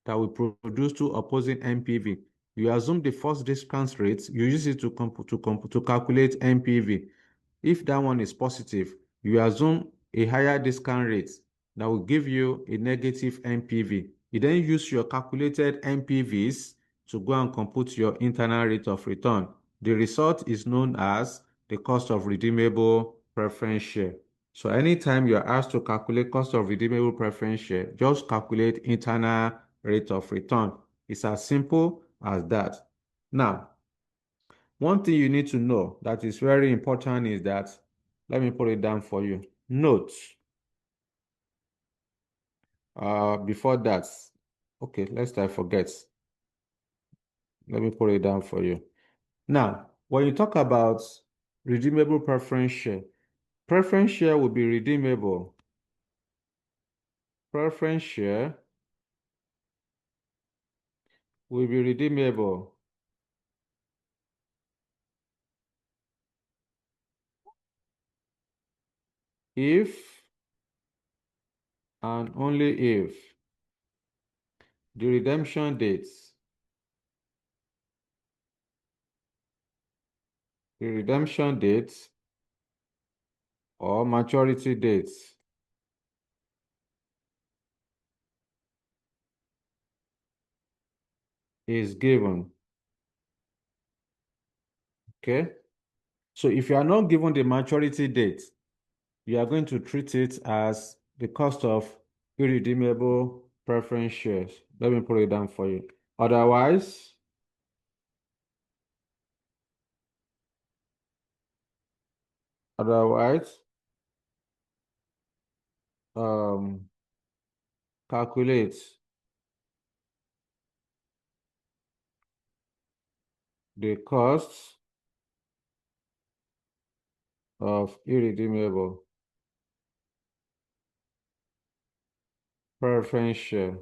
that will produce two opposing NPV. You assume the first discount rate, you use it to calculate NPV. If that one is positive, you assume a higher discount rate that will give you a negative NPV. You then use your calculated NPVs to go and compute your internal rate of return. The result is known as the cost of redeemable preference share. So anytime you are asked to calculate cost of redeemable preference share, just calculate internal rate of return. It's as simple as that. Now, one thing you need to know that is very important is that, let me put it down for you. Note, Before that, okay, lest I forget, let me put it down for you. Now, when you talk about redeemable preference share will be redeemable. Preference share will be redeemable if and only if the redemption dates or maturity dates is given. Okay, so if you are not given the maturity date, you are going to treat it as the cost of irredeemable preference shares. Let me put it down for you. Otherwise, um, calculate the cost of irredeemable preference share.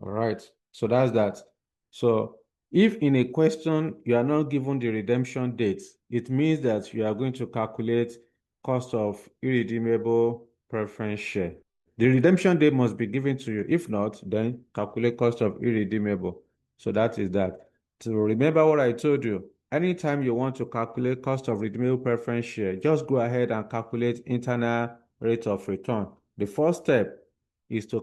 All right, so that's that. So if in a question you are not given the redemption date, it means that you are going to calculate cost of irredeemable preference share. The redemption date must be given to you. If not, then calculate cost of irredeemable. So that is that. So remember what I told you. Anytime you want to calculate cost of redeemable preference share, just go ahead and calculate internal rate of return. The first step is to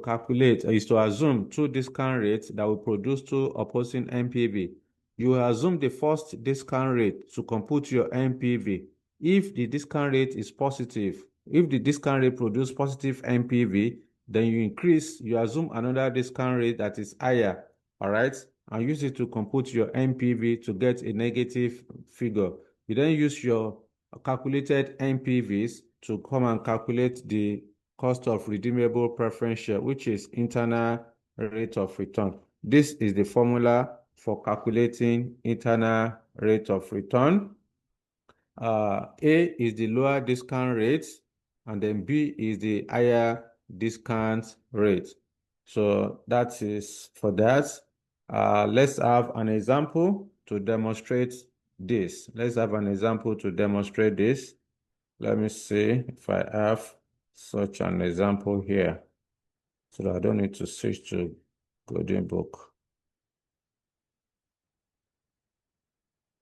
assume two discount rates that will produce two opposing NPV. You assume the first discount rate to compute your NPV. If the discount rate is positive, if the discount rate produces positive NPV, then you assume another discount rate that is higher, all right, and use it to compute your NPV to get a negative figure. You then use your calculated NPVs to come and calculate the cost of redeemable preference share, which is internal rate of return. This is the formula for calculating internal rate of return. A is the lower discount rate, and then B is the higher discount rate. So that is for that. Let's have an example to demonstrate this. Let's have an example to demonstrate this. Let me see if I have such an example here so that I don't need to switch to Golden Book.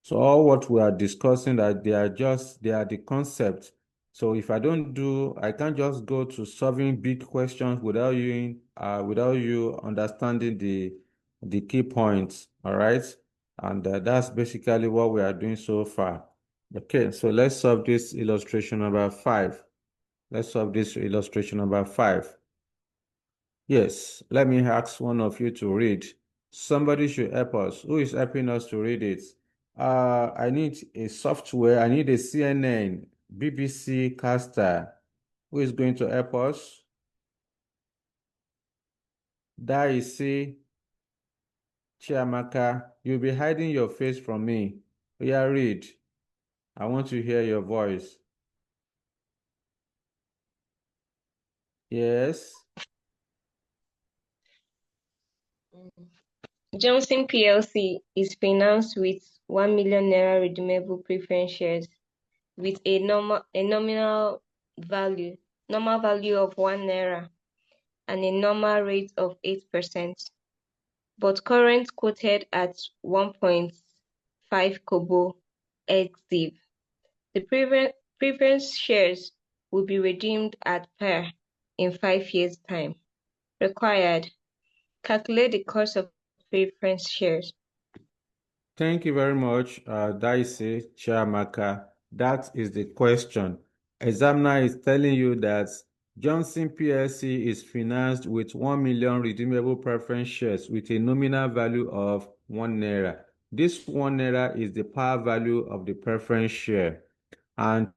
So all what we are discussing that they are the concepts. So if I can't just go to solving big questions without you understanding the key points. All right. And that's basically what we are doing so far. Okay, so let's solve this illustration number 5. Let's solve this illustration number 5. Yes, let me ask one of you to read. Somebody should help us. Who is helping us to read it? I need a software. I need a CNN, BBC caster. Who is going to help us? Daisy, Chiamaka, you'll be hiding your face from me. Yeah, read. I want to hear your voice. Yes.
Johnson plc is financed with 1 million naira redeemable preference shares with a nominal value of 1 naira and a normal rate of 8%, but current quoted at 1.5 kobo ex-div. The preference shares will be redeemed at par in 5 years' time. Required: calculate the cost of preference shares.
Thank you very much, Daisy Chiamaka. That is the question. Examiner is telling you that Johnson PLC is financed with 1 million redeemable preference shares with a nominal value of 1 naira. This 1 naira is the par value of the preference share. And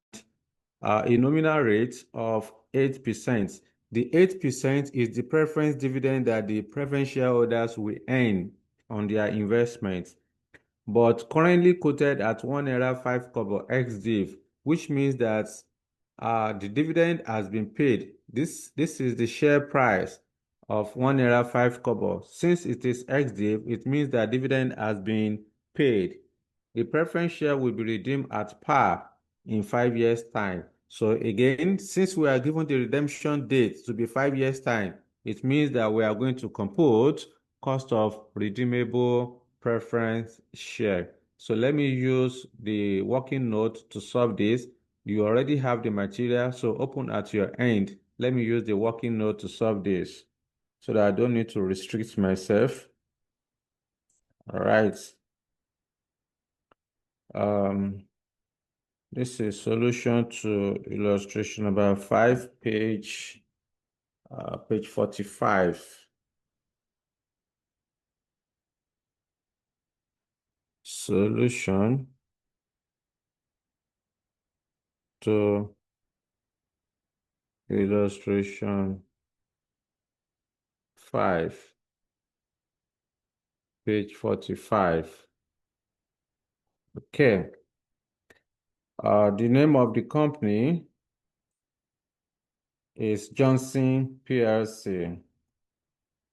a nominal rate of 8%. The 8% is the preference dividend that the preference shareholders will earn on their investments, but currently quoted at 1 naira 5 kobo ex-div, which means that the dividend has been paid. This is the share price of 1 naira 5 kobo. Since it is ex-div, it means that dividend has been paid. The preference share will be redeemed at par in 5 years' time. So again, since we are given the redemption date to be 5 years' time, it means that we are going to compute cost of redeemable preference share. So let me use the working note to solve this. You already have the material, so open at your end. Let me use the working note to solve this so that I don't need to restrict myself. All right. This is solution to illustration number 5, page 45. Solution to illustration 5, page 45. Okay. The name of the company is Johnson PLC.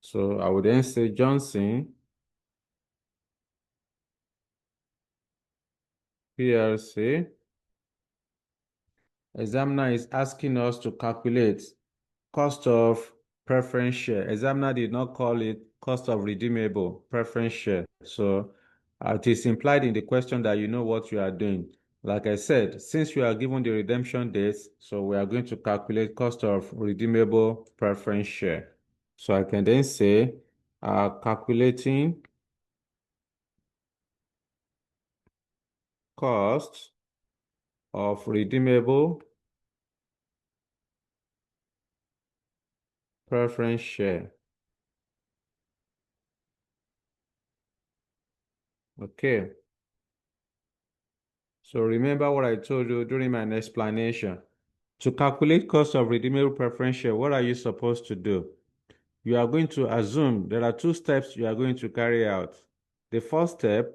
So I would then say Johnson PLC. Examiner is asking us to calculate cost of preference share. Examiner did not call it cost of redeemable preference share. So it is implied in the question that you know what you are doing. Like I said, since you are given the redemption dates, so we are going to calculate cost of redeemable preference share. So I can then say calculating cost of redeemable preference share. Okay. So remember what I told you during my explanation. To calculate cost of redeemable preference share, what are you supposed to do? You are going to assume there are 2 steps you are going to carry out. The first step,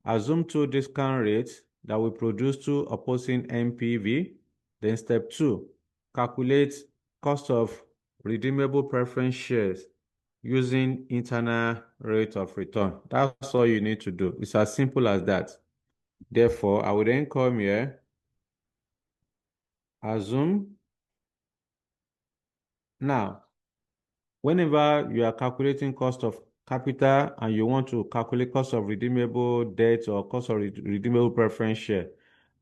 assume 2 discount rates that will produce 2 opposing NPV. Then step 2, calculate cost of redeemable preference shares using internal rate of return. That's all you need to do. It's as simple as that. Therefore, I will then come here, assume. Now, whenever you are calculating cost of capital and you want to calculate cost of redeemable debt or cost of redeemable preference share,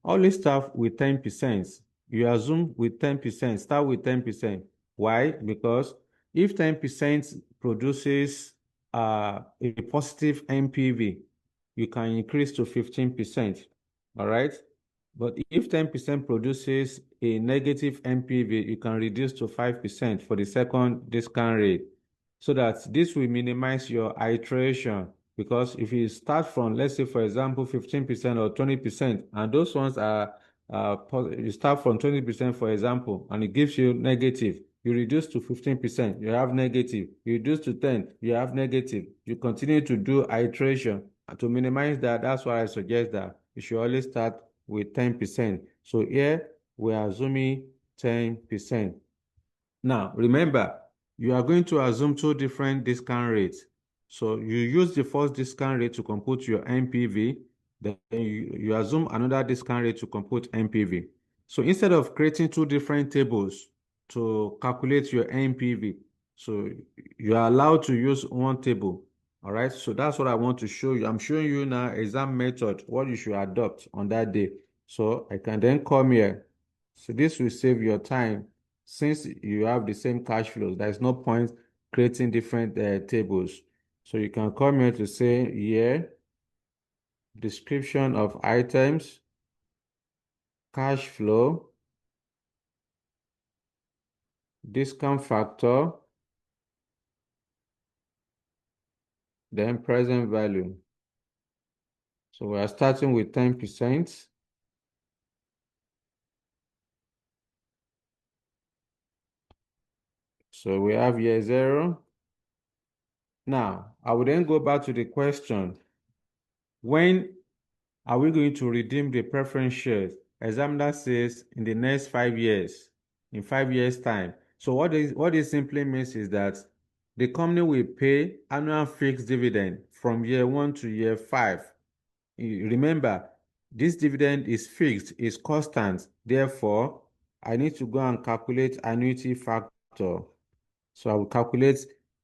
always start with 10%. You assume with 10%, start with 10%. Why? Because if 10% produces a positive NPV, you can increase to 15%. All right? But if 10% produces a negative NPV, you can reduce to 5% for the second discount rate, so that this will minimize your iteration. Because if you start from, let's say, for example, 15% or 20%, and those ones are, you start from 20%, for example, and it gives you negative, you reduce to 15%, you have negative, you reduce to 10, you have negative. You continue to do iteration. And to minimize that, that's why I suggest that you should always start with 10%. So here we are assuming 10%. Now, remember, you are going to assume 2 different discount rates. So you use the first discount rate to compute your NPV, then you assume another discount rate to compute NPV. So instead of creating 2 different tables to calculate your NPV, so you are allowed to use one table. All right, so that's what I want to show you. I'm showing you now exam method, what you should adopt on that day. So I can then come here. So this will save your time. Since you have the same cash flows, there's no point creating different tables. So you can come here to say year, description of items, cash flow, discount factor, then present value. So we are starting with 10%. So we have year 0. Now, I will then go back to the question, when are we going to redeem the preference shares? Examiner says in the next 5 years, in 5 years' time. So what it simply means is that the company will pay annual fixed dividend from year 1 to year 5. Remember, this dividend is fixed, is constant. Therefore, I need to go and calculate annuity factor. So I will calculate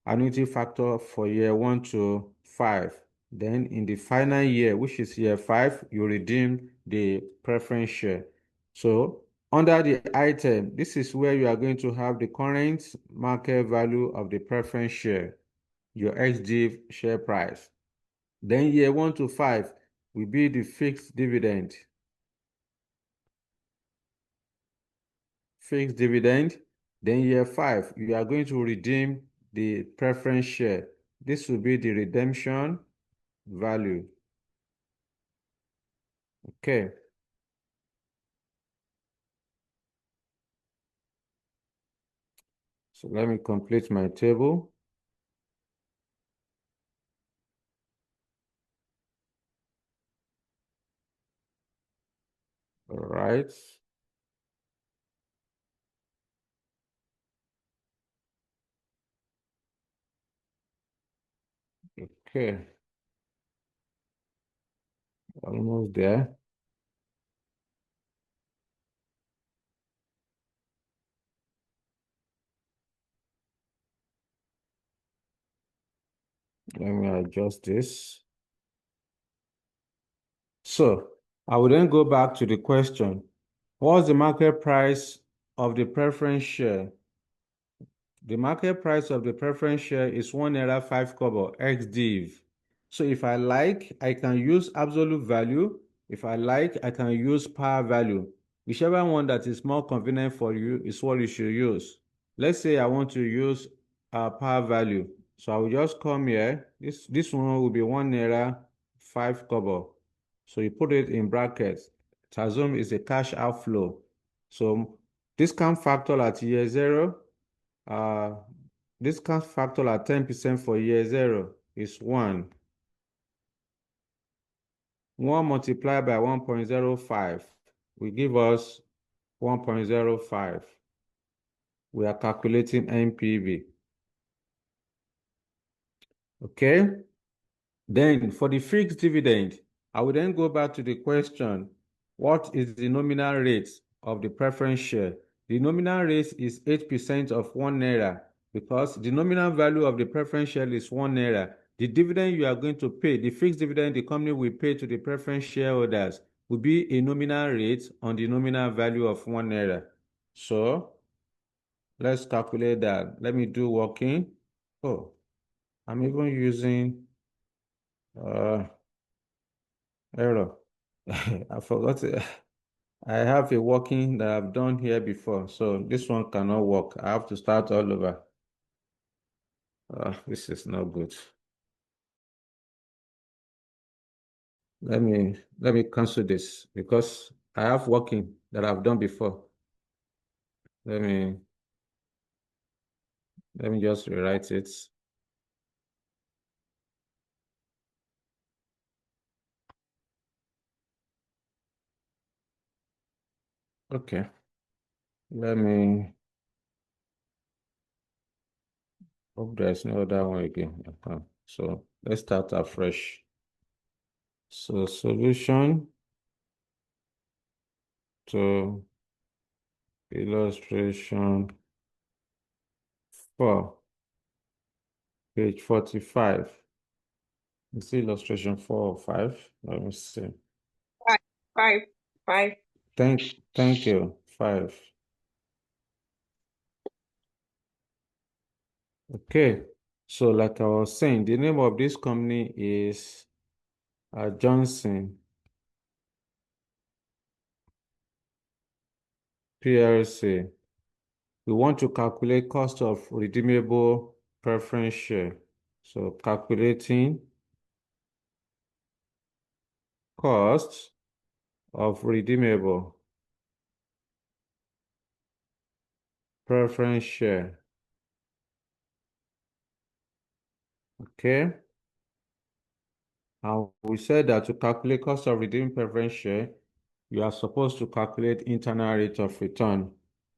annuity factor for year 1 to 5. Then in the final year, which is year 5, you redeem the preference share. So under the item, this is where you are going to have the current market value of the preference share, your ex-div share price. Then year 1 to 5 will be the fixed dividend. Fixed dividend. Then year 5, you are going to redeem the preference share. This will be the redemption value. Okay. So let me complete my table. All right. Okay. Almost there. Let me adjust this. So I will then go back to the question. What's the market price of the preference share? The market price of the preference share is 1 naira 5 kobo ex-div. So if I like, I can use absolute value. If I like, I can use par value. Whichever one that is more convenient for you is what you should use. Let's say I want to use par value. So I will just come here. This one will be 1 naira 5 kobo. So you put it in brackets. Assume is a cash outflow. So discount factor at year 0. Discount factor at 10% for year 0 is 1. 1 multiplied by 1.05 will give us 1.05. We are calculating NPV. Okay? Then for the fixed dividend, I will then go back to the question, what is the nominal rate of the preference share? The nominal rate is 8% of 1 naira because the nominal value of the preference share is 1 naira. The dividend you are going to pay, the fixed dividend the company will pay to the preference shareholders will be a nominal rate on the nominal value of 1 naira. So let's calculate that. Let me do working. Oh, I'm even using error. I forgot it. I have a working that I've done here before, so this one cannot work. I have to start all over. This is not good. Let me cancel this because I have working that I've done before. Let me just rewrite it. Okay. Let me hope there's no other one again. So let's start afresh. So solution to illustration 4, page 45. It's illustration 4 or 5. Let me see.
Five.
Thank you. 5. Okay. So like I was saying, the name of this company is Johnson PLC. We want to calculate cost of redeemable preference share. So calculating cost of redeemable preference share. Okay. And we said that to calculate cost of redeeming preference share, you are supposed to calculate internal rate of return.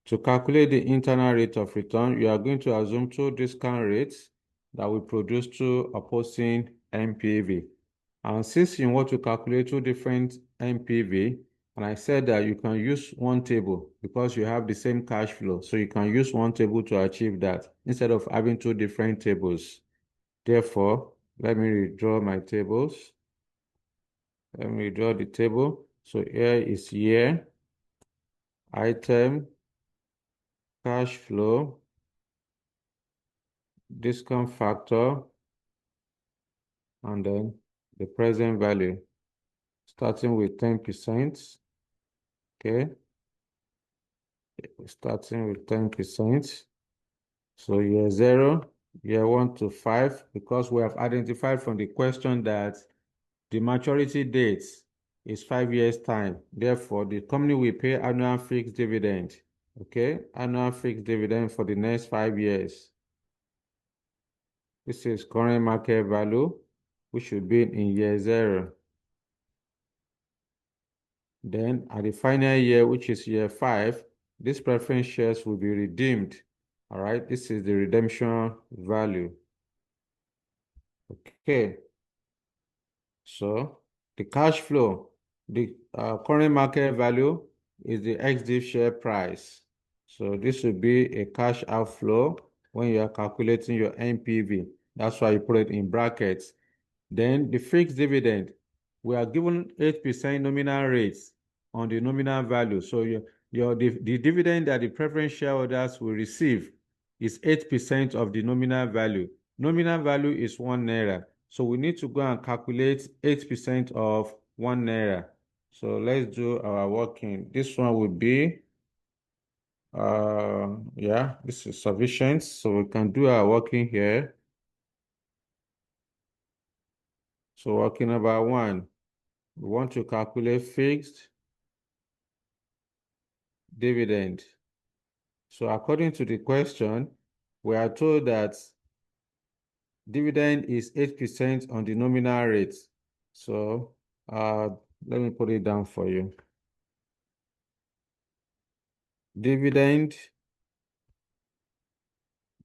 To calculate the internal rate of return, you are going to assume two discount rates that will produce two opposing NPV. And since you want to calculate two different NPV, and I said that you can use one table because you have the same cash flow. So you can use one table to achieve that instead of having two different tables. Therefore, let me redraw my tables. Let me draw the table. So here is year, item, cash flow, discount factor, and then the present value, starting with 10%. Okay, starting with 10%. So year 0, year 1 to 5, because we have identified from the question that the maturity date is 5 years' time. Therefore, the company will pay annual fixed dividend. Okay, annual fixed dividend for the next 5 years. This is current market value, which should be in year 0. Then at the final year, which is year 5, these preference shares will be redeemed. All right, this is the redemption value. Okay, so the cash flow, the current market value is the ex-div share price. So this will be a cash outflow when you are calculating your NPV. That's why you put it in brackets. Then the fixed dividend, we are given 8% nominal rates on the nominal value. So the dividend that the preference shareholders will receive is 8% of the nominal value. Nominal value is 1 naira. So we need to go and calculate 8% of 1 naira. So let's do our working. This one will be, yeah, this is sufficient. So we can do our working here. So working number 1, we want to calculate fixed dividend. So according to the question, we are told that dividend is 8% on the nominal rate. So let me put it down for you. Dividend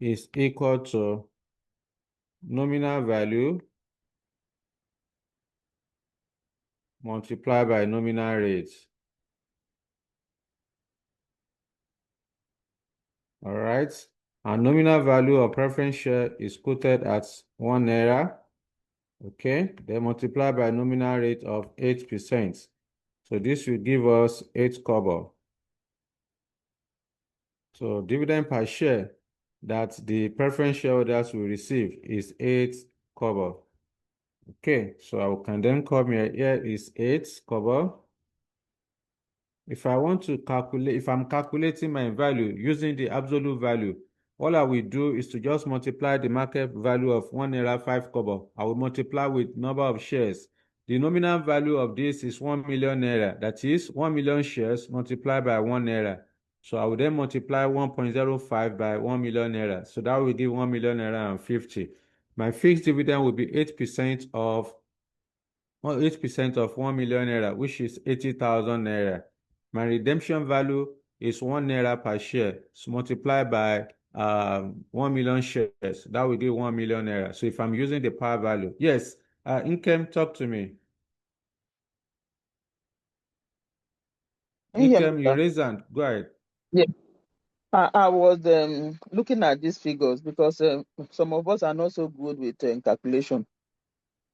is equal to nominal value multiplied by nominal rate. All right. And nominal value of preference share is quoted at 1 naira. Okay. Then multiply by nominal rate of 8%. So this will give us 8 kobo. So dividend per share that the preference shareholders will receive is 8 kobo. Okay, so I can then come here is 8 kobo. If I want to calculate, if I'm calculating my value using the absolute value, all I will do is to just multiply the market value of 1 naira 5 kobo. I will multiply with number of shares. The nominal value of this is 1 million naira. That is 1 million shares multiplied by 1 naira. So I will then multiply 1.05 by 1 million naira. So that will give 1 million naira and 50. My fixed dividend will be 8% of 8% of 1 million naira, which is 80,000 naira. My redemption value is 1 naira per share. So multiplied by 1 million shares, that will give 1 million naira. So if I'm using the par value, yes, Income, talk to me. Income, you raise hand. Go ahead.
Yeah, I was looking at these figures because some of us are not so good with calculation.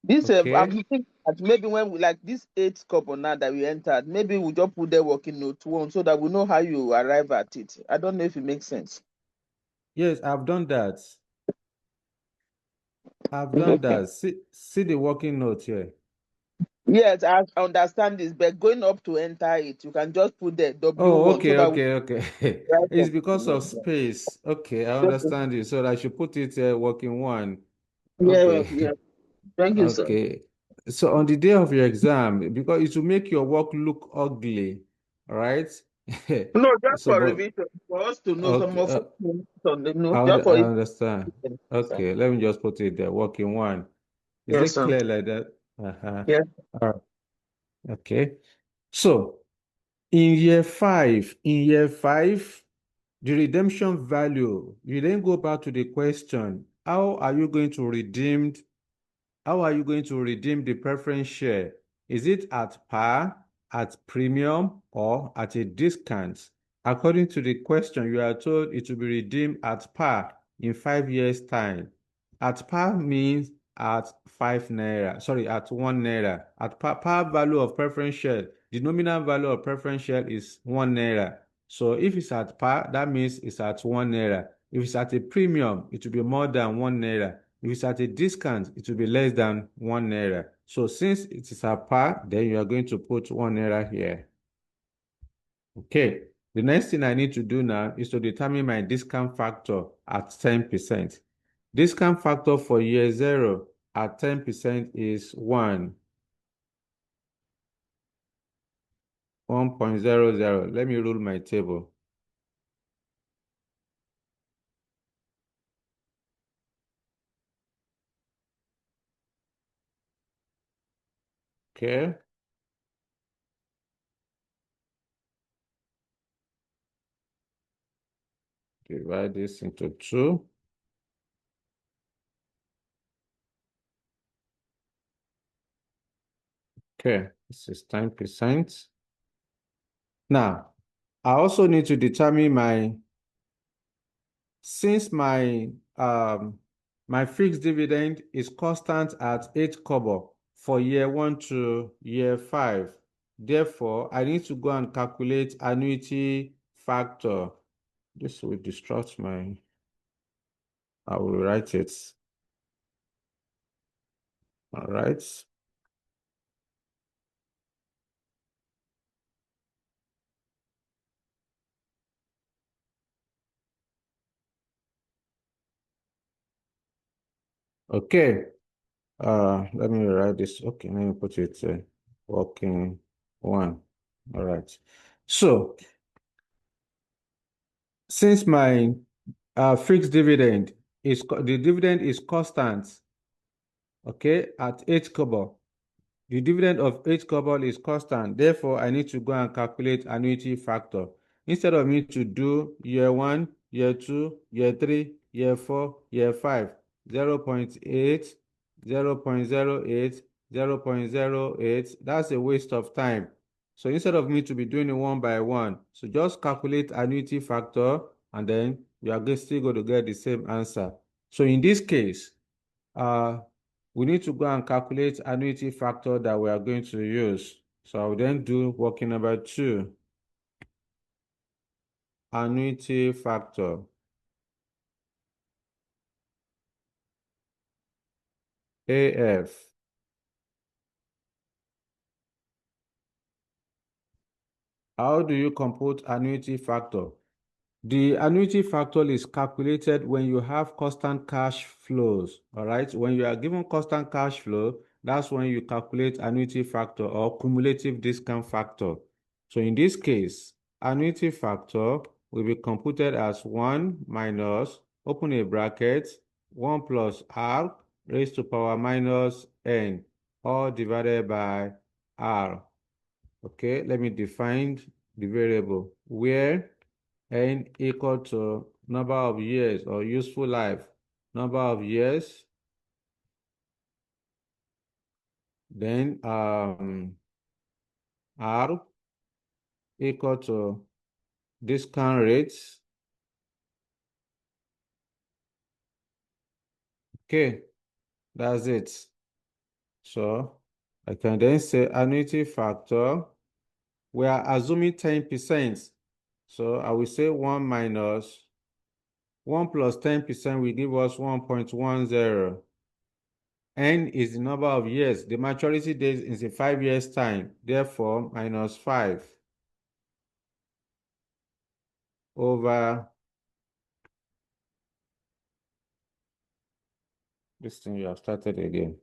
This
Okay.
I'm thinking that maybe when we like this 8 kobo now that we entered, maybe we just put the working note 1 so that we know how you arrive at it. I don't know if it makes sense.
Yes, I've done that. I've done that. See the working note here.
Yes, I understand this, but going up to enter it, you can just put the
Oh,
W1 so
okay,
that we
okay.
write
It's
it.
because of space. Okay, I understand you. So I should put it working 1.
Yeah, yeah.
Okay.
Thank you, sir.
Okay. So on the day of your exam, because it will make your work look ugly, all right?
No, just
So,
for
but
revision, for us to know some
okay,
of us on the note, just
I
for it.
understand. Okay, let me just put it there. Working one. Is
Yes,
it
sir.
clear like that? Uh-huh.
Yes.
All right. Okay. So in year five, the redemption value, you then go back to the question, how are you going to redeem the preference share? Is it at par, at premium, or at a discount? According to the question, you are told it will be redeemed at par in 5 years' time. At par means at 5 naira, sorry, at 1 naira. At par value of preference share, the nominal value of preference share is 1 naira. So if it's at par, that means it's at 1 naira. If it's at a premium, it will be more than 1 naira. If it's at a discount, it will be less than 1 naira. So since it is at par, then you are going to put 1 naira here. Okay. The next thing I need to do now is to determine my discount factor at 10%. Discount factor for year 0 at 10% is 1. 1.00. Let me rule my table. Okay. Divide this into 2. Okay, this is 10%. Now, I also need to determine since my fixed dividend is constant at 8 kobo for year 1 to year 5. Therefore, I need to go and calculate annuity factor. This will distract I will write it. All right. Okay. Let me write this. Okay, let me put it working one. All right. So since my fixed dividend the dividend is constant, okay, at 8 kobo. The dividend of 8 kobo is constant. Therefore, I need to go and calculate annuity factor. Instead of me to do year 1, year 2, year 3, year 4, year 5, 0 0.8, 0 0.08, 0 0.08, that's a waste of time. So instead of me to be doing it one by one, so just calculate annuity factor and then you are still going to get the same answer. So in this case, we need to go and calculate annuity factor that we are going to use. So I'll then do working number 2. Annuity factor. AF. How do you compute annuity factor? The annuity factor is calculated when you have constant cash flows, all right? When you are given constant cash flow, that's when you calculate annuity factor or cumulative discount factor. So in this case, annuity factor will be computed as 1 minus, open a bracket, 1 plus R raised to power minus N, all divided by R. Okay, let me define the variable where N equal to number of years or useful life, number of years, then R equal to discount rates. Okay, that's it. So I can then say annuity factor. We are assuming 10%. So I will say 1 minus 1 plus 10% will give us 1.10. N is the number of years. The maturity date is in 5 years' time. Therefore, minus 5 over this thing you have started again.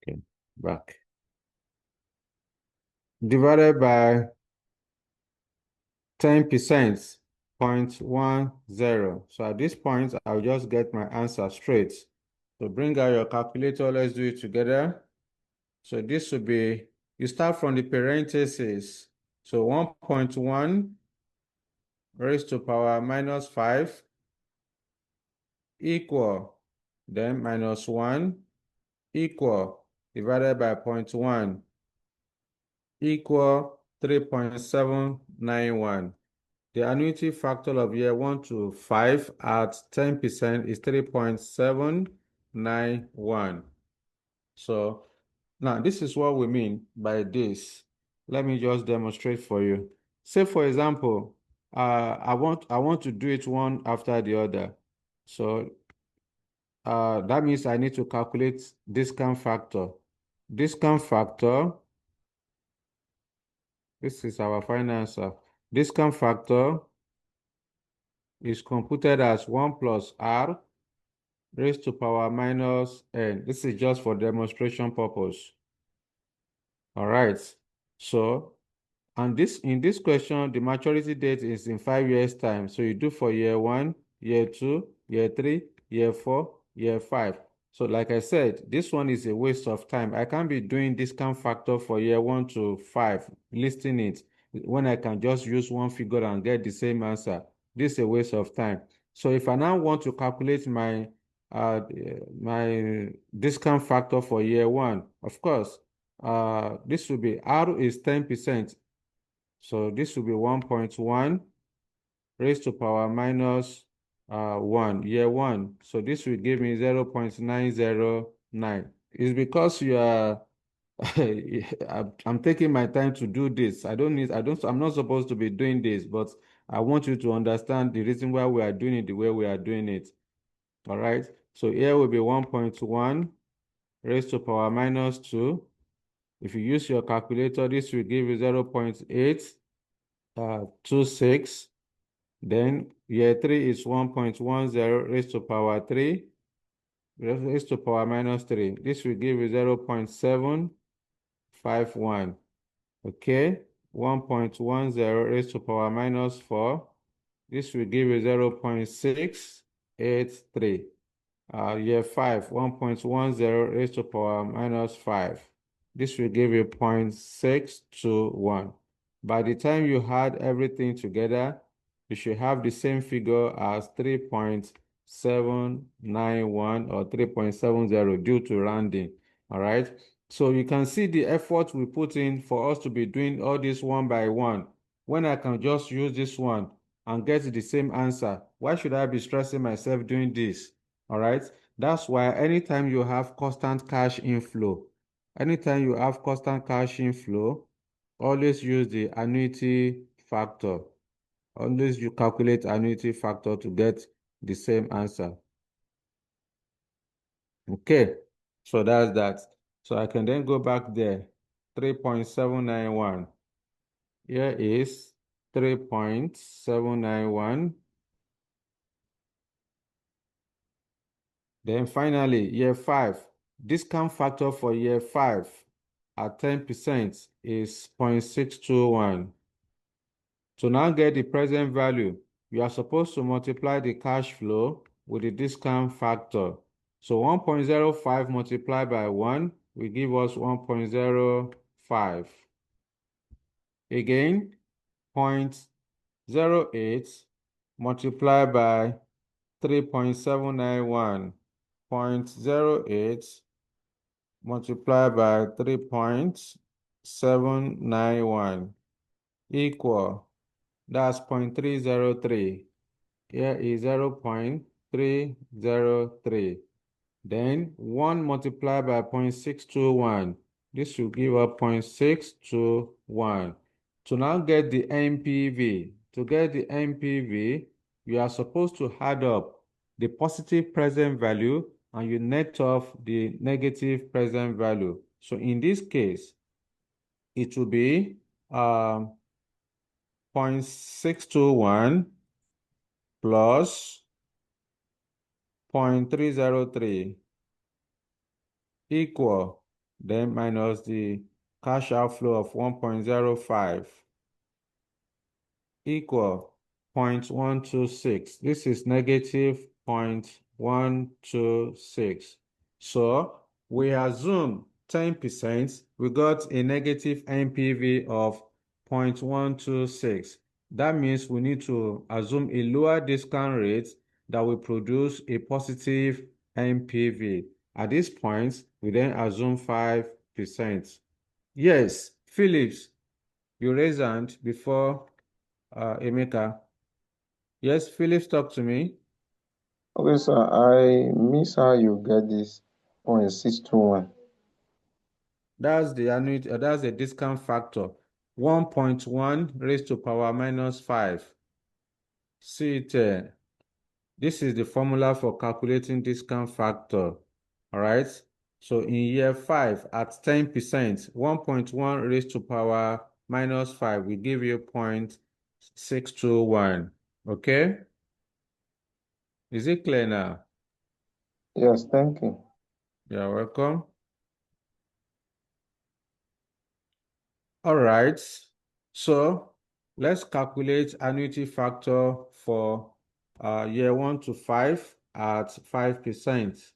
Okay, back. Divided by 10%, 0.10. So at this point, I'll just get my answer straight. So bring out your calculator, let's do it together. So this will be, you start from the parentheses. So 1.1 raised to power minus 5 equal, then minus 1 equal, divided by 0.1 equal 3.791. The annuity factor of year 1 to 5 at 10% is 3.791. So now this is what we mean by this. Let me just demonstrate for you. Say for example, I want to do it one after the other. So that means I need to calculate discount factor. Discount factor, this is our final answer. Discount factor is computed as 1 plus r raised to power minus n. This is just for demonstration purpose. All right. So, and in this question, the maturity date is in 5 years' time. So you do for year 1, year 2, year 3, year 4, year 5. So like I said, this one is a waste of time. I can't be doing discount factor for year 1 to 5, listing it, when I can just use one figure and get the same answer. This is a waste of time. So if I now want to calculate my discount factor for year 1, of course, this will be R is 10%. So this will be 1.1 raised to power minus 1, year 1. So this will give me 0.909. It's because you are I'm taking my time to do this. I'm not supposed to be doing this, but I want you to understand the reason why we are doing it the way we are doing it. All right. So here will be 1.1 raised to power minus 2. If you use your calculator, this will give you 0.826. Then year 3 is 1.10 raised to power 3, raised to power minus 3. This will give you 0.751. Okay, 1.10 raised to power minus 4. This will give you 0.683. Year 5, 1.10 raised to power minus 5. This will give you 0.621. By the time you add everything together, you should have the same figure as 3.791 or 3.70 due to rounding. All right. So you can see the effort we put in for us to be doing all this one by one. When I can just use this one and get the same answer, why should I be stressing myself doing this? All right. That's why anytime you have constant cash inflow, always use the annuity factor. Always you calculate annuity factor to get the same answer. Okay, so that's that. So I can then go back there, 3.791. Here is 3.791. Then finally, year 5. Discount factor for year 5 at 10% is 0.621. To now get the present value, you are supposed to multiply the cash flow with the discount factor. So 1.05 multiplied by 1 will give us 1.05. Again, 0.08 multiplied by 3.791. 0.08 multiplied by 3.791 equal, that's 0.303. Here is 0.303. Then 1 multiplied by 0.621. This will give us 0.621. To now get the NPV, you are supposed to add up the positive present value and you net off the negative present value. So in this case, it will be 0.621 plus 0.303 equal then minus the cash outflow of 1.05 equal 0.126. This is negative 0.126. So we assume 10%, we got a negative NPV of 0.126. That means we need to assume a lower discount rate that will produce a positive NPV. At this point, we then assume 5%. Yes, Phillips, you raised hand before Emeka. Yes, Phillips, talk to me.
Okay, sir, I miss how you get this 0.621.
That's the annuity, that's the discount factor. 1.1 raised to power minus 5. See it. This is the formula for calculating discount factor. All right. So in year 5 at 10%, 1.1 raised to power minus 5 will give you 0.621. Okay. Is it clear now?
Yes, thank you.
You're welcome. All right. So let's calculate annuity factor for year 1 to 5 at 5%.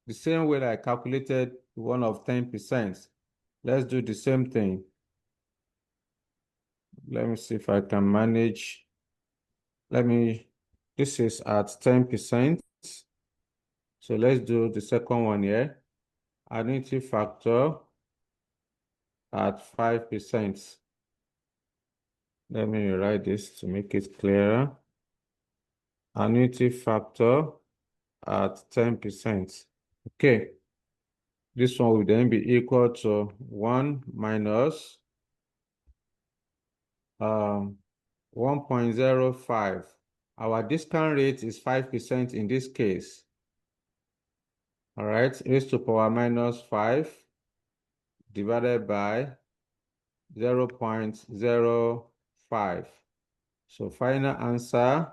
The same way that I calculated one of 10%. Let's do the same thing. Let me see if I can manage. This is at 10%. So let's do the second one here. Annuity factor at 5%. Let me write this to make it clearer. Annuity factor at 10%. Okay. This one will then be equal to 1 minus 1.05. Our discount rate is 5% in this case. All right, raised to power minus 5 divided by 0.05. So final answer,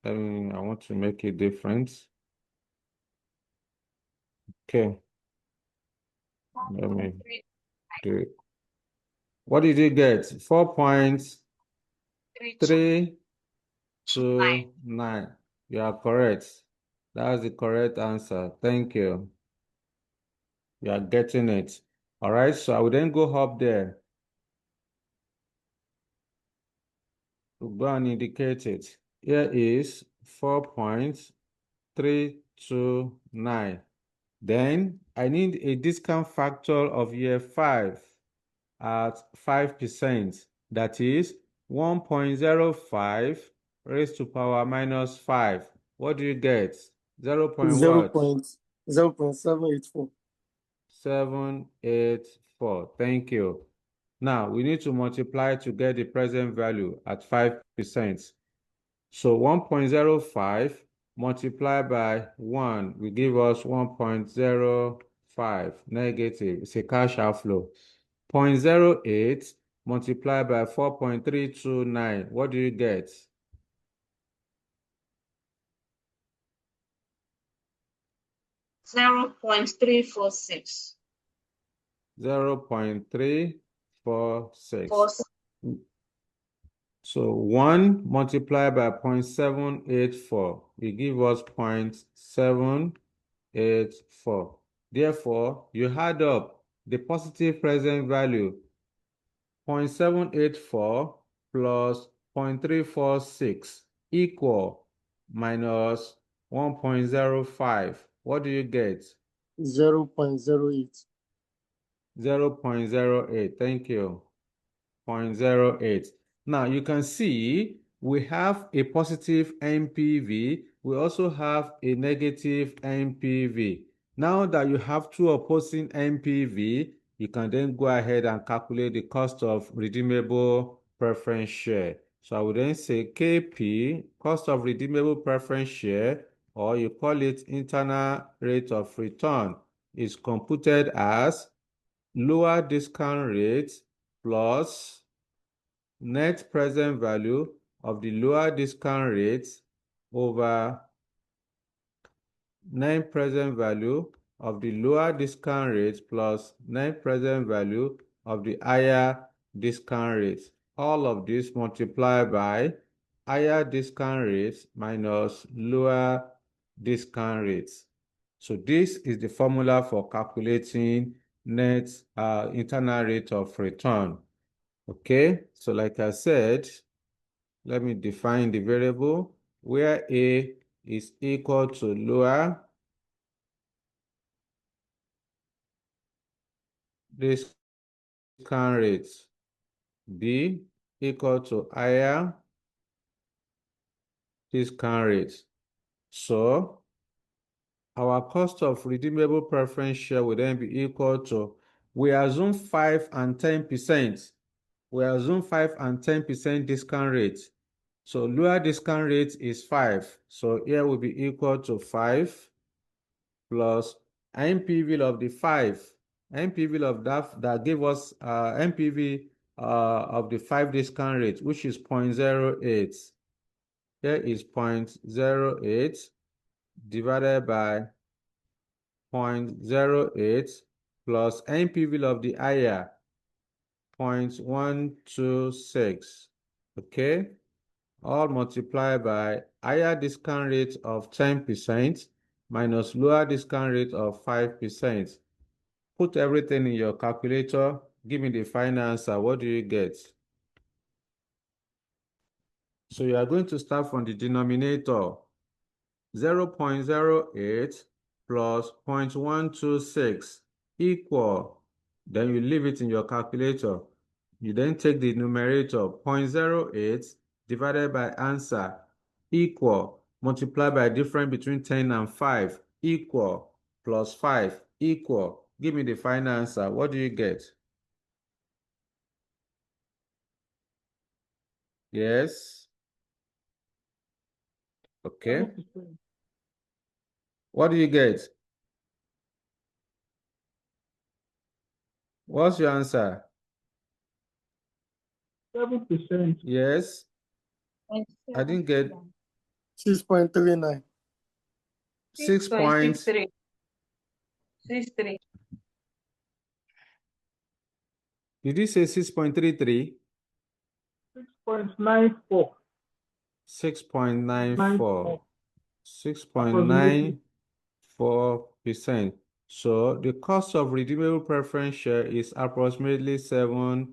I want to make it different. Okay. Let me do it. What did you get? 4.329. You are correct. That's the correct answer. Thank you. You are getting it. All right, so I will then go up there to go and indicate it. Here is 4.329. Then I need a discount factor of year 5 at 5%. That is 1.05 raised to power minus 5. What do you get? 0. what?
0.784.
784. Thank you. Now we need to multiply to get the present value at 5%. So 1.05 multiplied by 1 will give us 1.05 negative. It's a cash outflow. 0.08 multiplied by 4.329. What do you get?
$0.346.
0.346. So 1 multiplied by 0.784 will give us 0.784. Therefore, you add up the positive present value 0.784 plus 0.346 equal minus 1.05. What do you get?
0.08.
0.08. Thank you. 0.08. Now you can see we have a positive NPV. We also have a negative NPV. Now that you have two opposing NPV, you can then go ahead and calculate the cost of redeemable preference share. So I would then say KP, cost of redeemable preference share, or you call it internal rate of return, is computed as lower discount rate plus net present value of the lower discount rate over 9 present value of the lower discount rate plus 9 present value of the higher discount rate. All of this multiplied by higher discount rates minus lower discount rates. So this is the formula for calculating net internal rate of return. Okay, so like I said, let me define the variable where A is equal to lower discount rate, B equal to higher discount rate. So our cost of redeemable preference share will then be equal to, we assume 5 and 10%. We assume 5 and 10% discount rate. So lower discount rate is 5. So here will be equal to 5 plus NPV of the 5. NPV of that gave us NPV of the 5 discount rate, which is 0.08. Here is 0.08 divided by 0.08 plus NPV of the higher 0.126. Okay, all multiplied by higher discount rate of 10% minus lower discount rate of 5%. Put everything in your calculator. Give me the final answer. What do you get? So you are going to start from the denominator. 0.08 plus 0.126 equal. Then you leave it in your calculator. You then take the numerator 0.08 divided by answer equal, multiply by difference between 10 and 5 equal, plus 5 equal. Give me the final answer. What do you get? Yes. Okay. What do you get? What's your answer?
7%.
Yes. I didn't get
6.39.
6 points.
6.63. 63.
Did you say 6.33?
6.94.
6.94. 6.94%. So the cost of redeemable preference share is approximately 7%.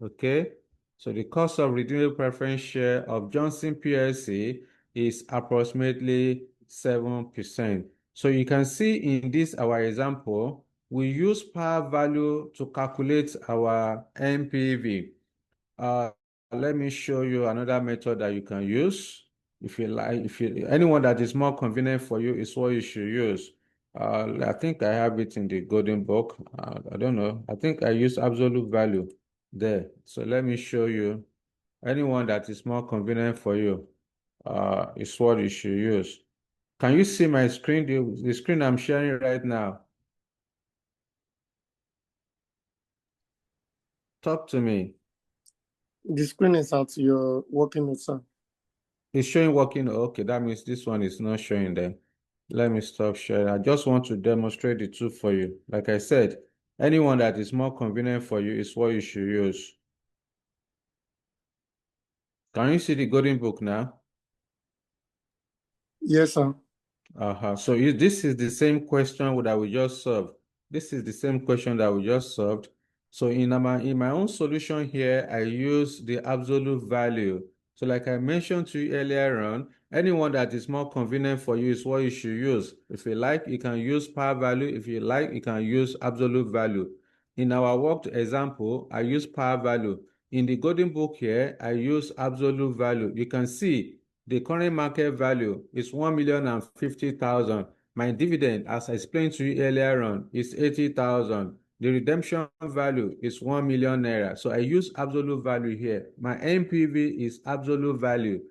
Okay. So the cost of redeemable preference share of Johnson PLC is approximately 7%. So you can see in this our example, we use par value to calculate our NPV. Let me show you another method that you can use. If you like, anyone that is more convenient for you is what you should use. I think I have it in the golden book. I don't know. I think I use absolute value there. So let me show you. Anyone that is more convenient for you is what you should use. Can you see my screen? The screen I'm sharing right now. Talk to me.
The screen is out. You're working with, sir.
It's showing working. Okay, that means this one is not showing then. Let me stop sharing. I just want to demonstrate the two for you. Like I said, anyone that is more convenient for you is what you should use. Can you see the golden book now?
Yes, sir.
So this is the same question that we just solved. This is the same question that we just solved. So in my own solution here, I use the absolute value. So like I mentioned to you earlier on, anyone that is more convenient for you is what you should use. If you like, you can use par value. If you like, you can use absolute value. In our worked example, I use par value. In the golden book here, I use absolute value. You can see the current market value is 1,050,000. My dividend, as I explained to you earlier on, is 80,000. The redemption value is 1 million naira. So I use absolute value here. My NPV is absolute value.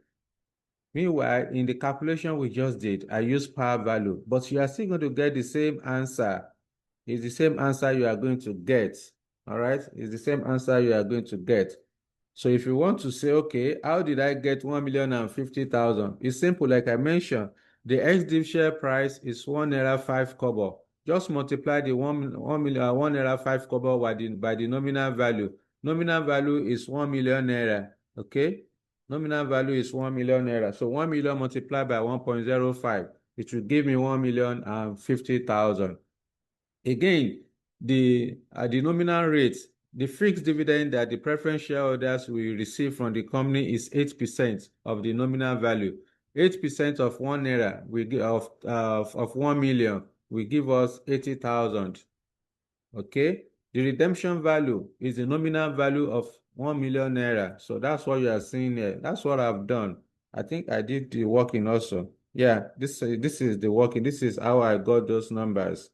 Meanwhile, in the calculation we just did, I use par value, but you are still going to get the same answer. It's the same answer you are going to get. All right? It's the same answer you are going to get. So if you want to say, okay, how did I get 1,050,000? It's simple, like I mentioned. The ex-div share price is 1 naira 5 kobo. Just multiply the 1 million 1 naira 5 kobo by the nominal value. Nominal value is 1 million naira. Okay? Nominal value is 1 million naira. So 1 million multiplied by 1.05, it will give me 1,050,000. Again, the nominal rate, the fixed dividend that the preference shareholders will receive from the company is 8% of the nominal value. 8% of 1 naira will give of 1 million will give us 80,000. Okay, the redemption value is the nominal value of 1 million naira. So that's what you are seeing here. That's what I've done. I think I did the working also. Yeah, this is the working. This is how I got those numbers.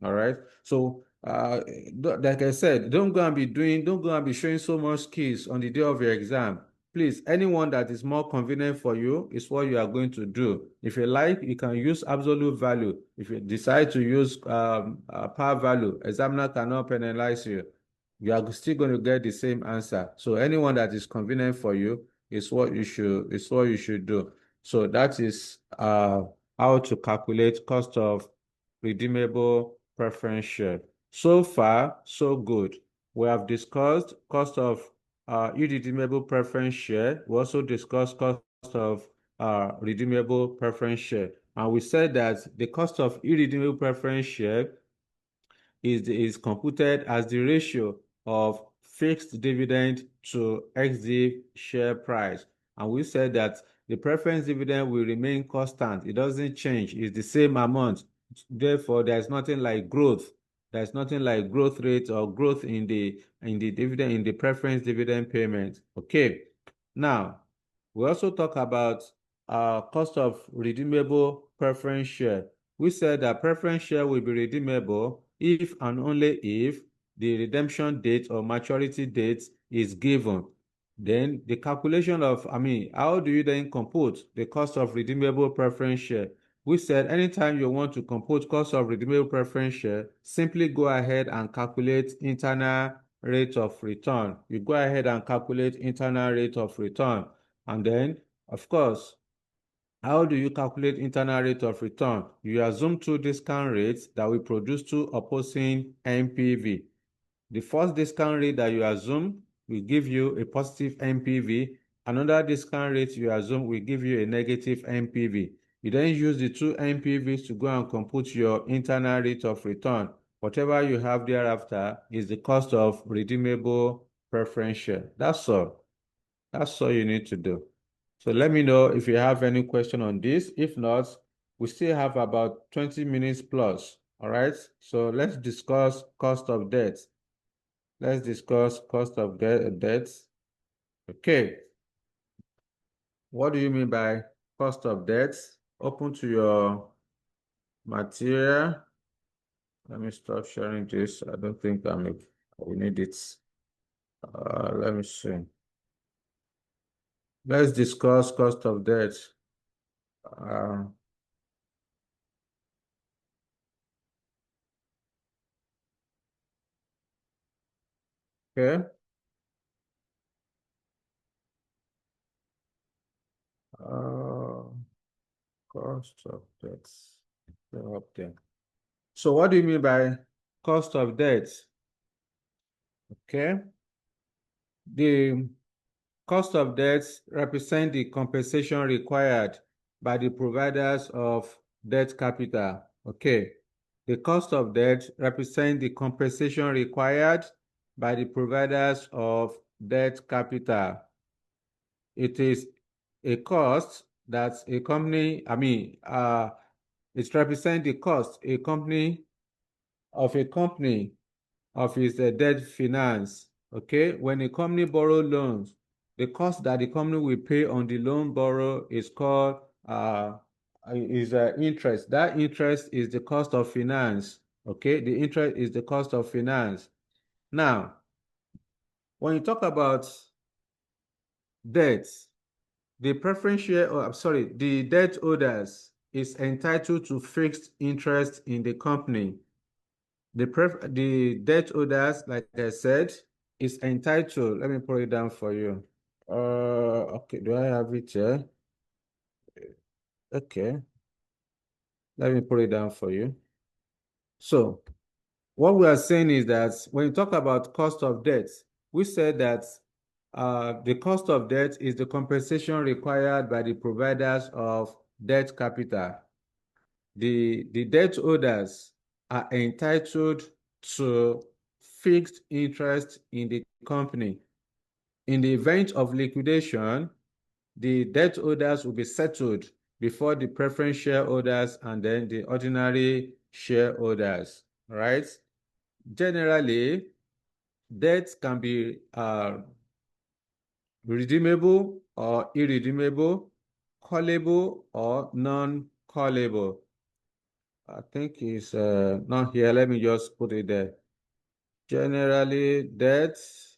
All right. So like I said, don't go and be showing so much skills on the day of your exam. Please, anyone that is more convenient for you is what you are going to do. If you like, you can use absolute value. If you decide to use power value, examiner cannot penalize you. You are still going to get the same answer. So anyone that is convenient for you is what you should do. So that is how to calculate cost of redeemable preference share. So far, so good. We have discussed cost of irredeemable preference share. We also discussed cost of redeemable preference share. And we said that the cost of irredeemable preference share is computed as the ratio of fixed dividend to ex-div share price. And we said that the preference dividend will remain constant. It doesn't change. It's the same amount. Therefore, there's nothing like growth. There's nothing like growth rate or growth in the dividend, in the preference dividend payment. Okay. Now, we also talk about cost of redeemable preference share. We said that preference share will be redeemable if and only if the redemption date or maturity date is given. Then the calculation of, how do you then compute the cost of redeemable preference share? We said anytime you want to compute cost of redeemable preference share, simply go ahead and calculate internal rate of return. You go ahead and calculate internal rate of return. And then, of course, how do you calculate internal rate of return? You assume two discount rates that will produce two opposing NPV. The first discount rate that you assume will give you a positive NPV. Another discount rate you assume will give you a negative NPV. You then use the two NPVs to go and compute your internal rate of return. Whatever you have thereafter is the cost of redeemable preference share. That's all. That's all you need to do. So let me know if you have any question on this. If not, we still have about 20 minutes plus. All right. So let's discuss cost of debt. Let's discuss cost of debt. Okay. What do you mean by cost of debt? Open to your material. Let me stop sharing this. I don't think I will need it. Let me see. Let's discuss cost of debt. Okay. Cost of debt. Up there. So what do you mean by cost of debt? Okay. The cost of debt represents the compensation required by the providers of debt capital. Okay. The cost of debt represents the compensation required by the providers of debt capital. It is a cost that a company, it represents the cost a company of its debt finance. Okay, when a company borrow loans, the cost that the company will pay on the loan borrow is called interest. That interest is the cost of finance. Okay, the interest is the cost of finance. Now, when you talk about debt, the preference share, the debt holders is entitled to fixed interest in the company. The debt holders, like I said, is entitled, let me put it down for you. Okay, do I have it here? Okay, let me put it down for you. So what we are saying is that when you talk about cost of debt, we said that the cost of debt is the compensation required by the providers of debt capital. The debt holders are entitled to fixed interest in the company. In the event of liquidation, the debt holders will be settled before the preference shareholders and then the ordinary shareholders, right? Generally, debts can be redeemable or irredeemable, callable or non-callable. I think it's not here. Let me just put it there. Generally, debts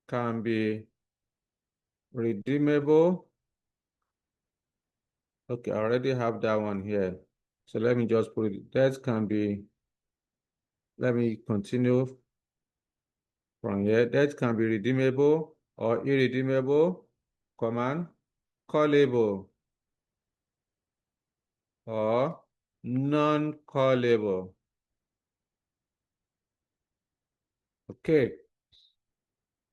can be redeemable. Okay, I already have that one here. So let me just put it. Debts can be, let me continue from here. Debts can be redeemable or irredeemable, command, callable or non-callable. Okay,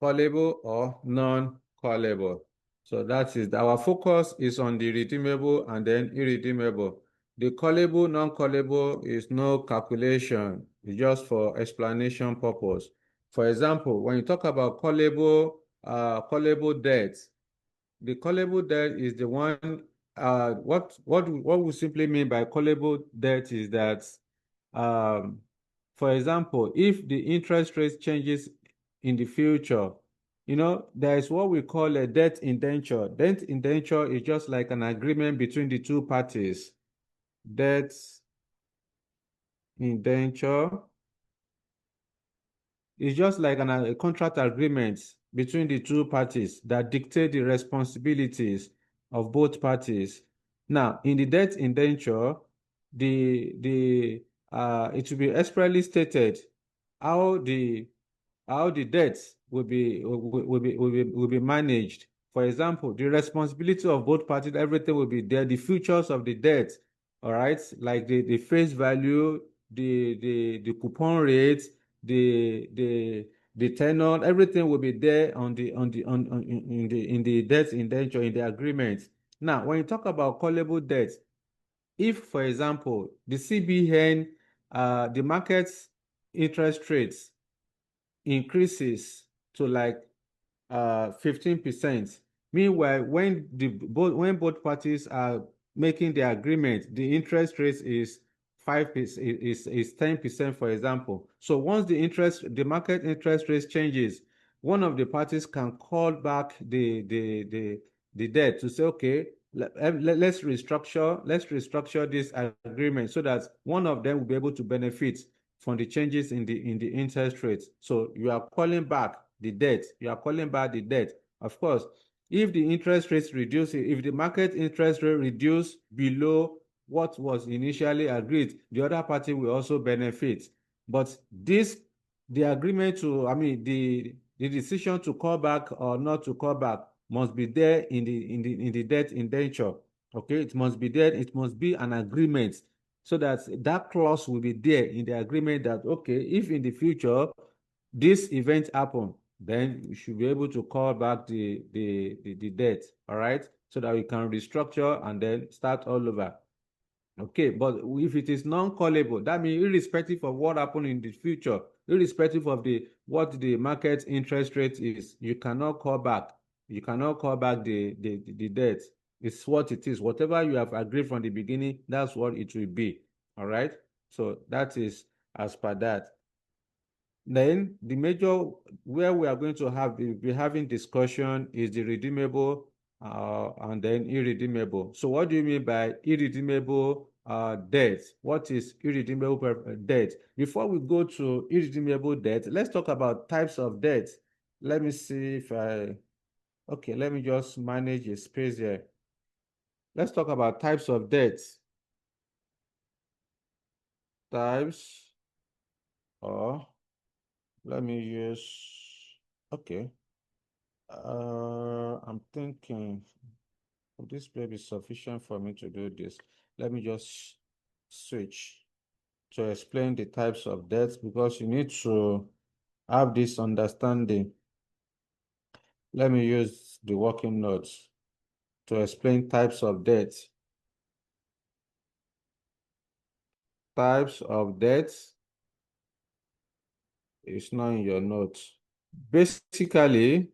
callable or non-callable. So that is, our focus is on the redeemable and then irredeemable. The callable, non-callable is no calculation. It's just for explanation purpose. For example, when you talk about callable debt, the callable debt is the one, what we simply mean by callable debt is that, um, for example, if the interest rate changes in the future, there is what we call a debt indenture. Debt indenture is just like an agreement between the two parties. Debt indenture is just like a contract agreement between the two parties that dictate the responsibilities of both parties. Now, in the debt indenture, it will be expressly stated how the debts will be managed. For example, the responsibility of both parties, everything will be there. The features of the debt, all right, like the face value, the coupon rate, the tenor, everything will be there in the debt indenture, in the agreement. Now, when you talk about callable debt, if, for example, the CBN, the market's interest rates increases to like 15%. Meanwhile, when both parties are making the agreement, the interest rate is 5% is 10%, for example. So once the market interest rate changes, one of the parties can call back the debt to say, okay, let's restructure this agreement so that one of them will be able to benefit from the changes in the interest rates. So you are calling back the debt. You are calling back the debt. Of course, if the interest rates reduce, if the market interest rate reduce below what was initially agreed, the other party will also benefit. But the agreement to, I mean, the decision to call back or not to call back must be there in the debt indenture. Okay, it must be there. It must be an agreement, so that that clause will be there in the agreement that, okay, if in the future this event happen, then you should be able to call back the debt, all right, so that we can restructure and then start all over. Okay, but if it is non-callable, that means irrespective of what happened in the future, irrespective of what the market interest rate is, you cannot call back. You cannot call back the debt. It's what it is. Whatever you have agreed from the beginning, that's what it will be. All right. So that is as per that. Then the major where we are going to be having discussion is the redeemable and then irredeemable. So what do you mean by irredeemable debt? What is irredeemable debt? Before we go to irredeemable debt, let's talk about types of debt. Let me see if okay, let me just manage a space here. Let's talk about types of debt. Types, or let me use, Okay. I'm thinking will this may be sufficient for me to do this. Let me just switch to explain the types of debts because you need to have this understanding. Let me use the working notes to explain types of debt. Types of debts is not in your notes. Basically,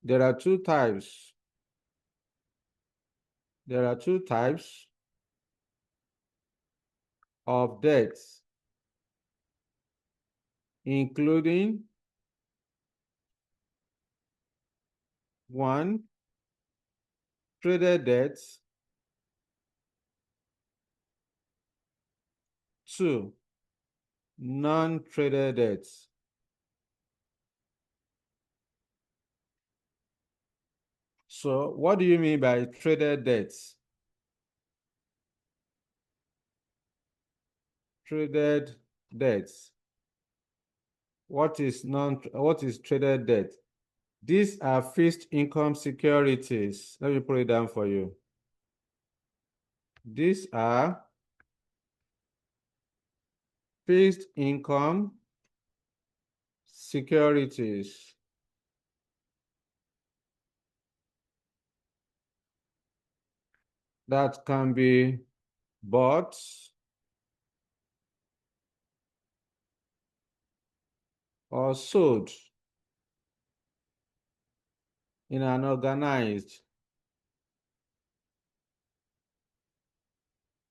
there are two types. There are two types of debts, including one, traded debts, two, non-traded debts. So what do you mean by traded debts? Traded debts. What is traded debt? These are fixed income securities. Let me put it down for you. These are fixed income securities. That can be bought or sold in an organized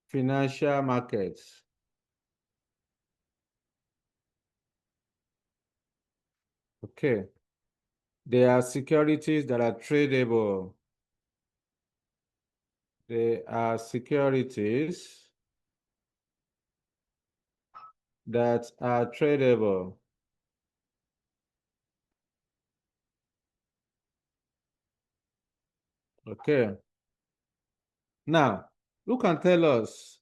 financial market. Okay. They are securities that are tradable. They are securities that are tradable. Okay. Now, who can tell us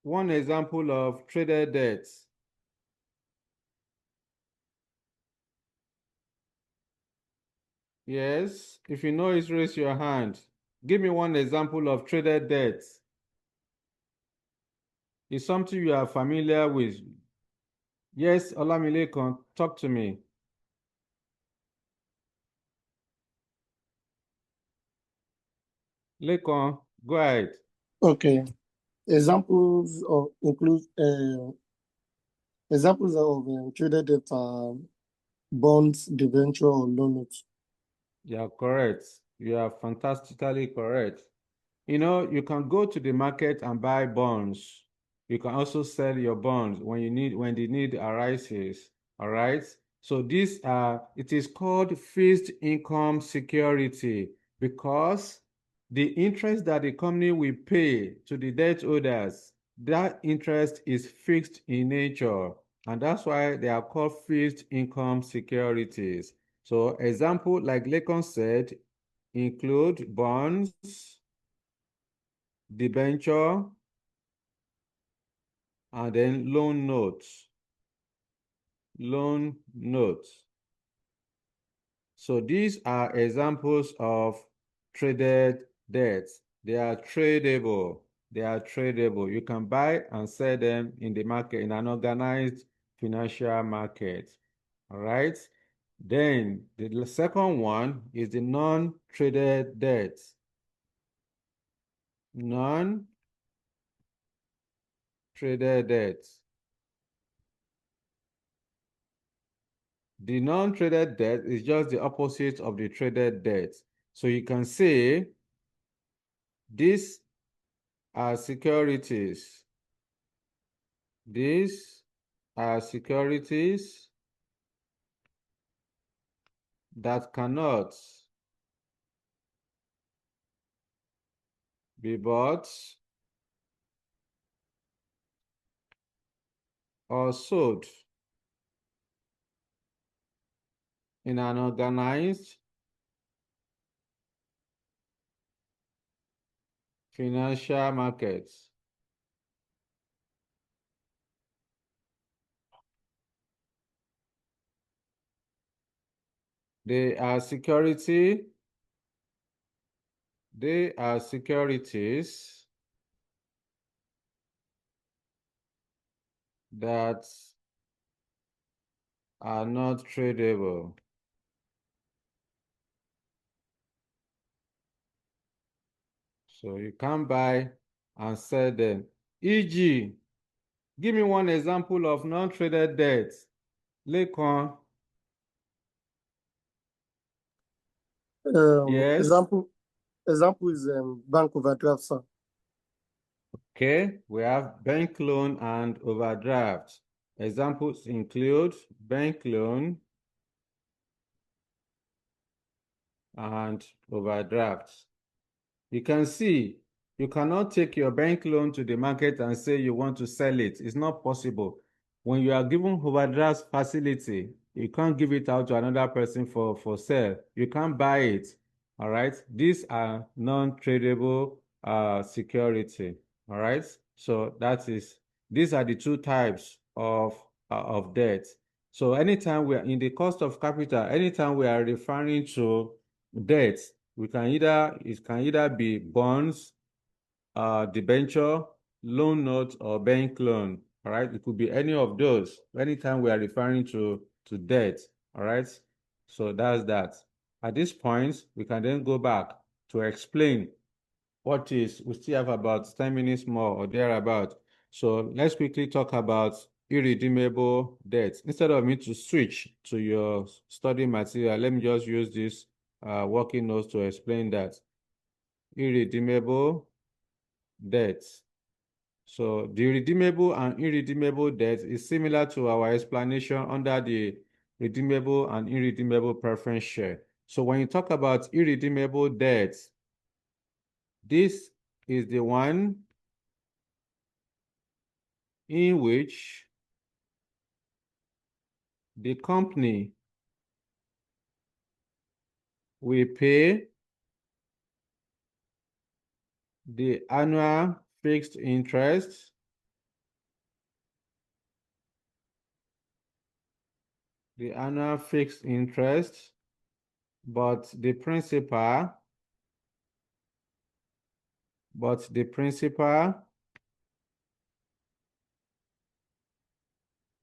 one example of traded debt? Yes, if you know it, raise your hand. Give me one example of traded debt. It's something you are familiar with. Yes, Olamilekan, talk to me. Lekan, go ahead.
Okay. Examples of include examples of traded debt are bonds, debenture, or loan notes.
You are correct. You are fantastically correct. You know, you can go to the market and buy bonds. You can also sell your bonds when the need arises. All right. So it is called fixed income security because the interest that the company will pay to the debt holders, that interest is fixed in nature. And that's why they are called fixed income securities. So example, like Lekon said, include bonds, debenture, and then loan notes. Loan notes. So these are examples of traded debts. They are tradable. They are tradable. You can buy and sell them in the market, in an organized financial market. All right. Then the second one is the non-traded debts. Non-traded debts. The non-traded debt is just the opposite of the traded debt. So you can say these are securities. These are securities that cannot be bought or sold in an organized financial market. They are securities that are not tradable. So you can buy and sell them. E.g., give me one example of non-traded debt. Lekon. Yes.
Example is bank overdraft, sir.
Okay, we have bank loan and overdraft. Examples include bank loan and overdraft. You can see you cannot take your bank loan to the market and say you want to sell it. It's not possible. When you are given overdraft facility, you can't give it out to another person for sale. You can't buy it. All right. These are non-tradable security. All right. So these are the two types of debt. So anytime we are in the cost of capital, anytime we are referring to debt, it can either be bonds, debenture, loan note, or bank loan. All right, it could be any of those. Anytime we are referring to debt. All right, so that's that. At this point, we can then go back to explain we still have about 10 minutes more or thereabout. So let's quickly talk about irredeemable debts. Instead of me to switch to your study material, let me just use this working notes to explain that. Irredeemable debts. So the redeemable and irredeemable debt is similar to our explanation under the redeemable and irredeemable preference share. So when you talk about irredeemable debts, this is the one in which the company will pay the annual fixed interest but the principal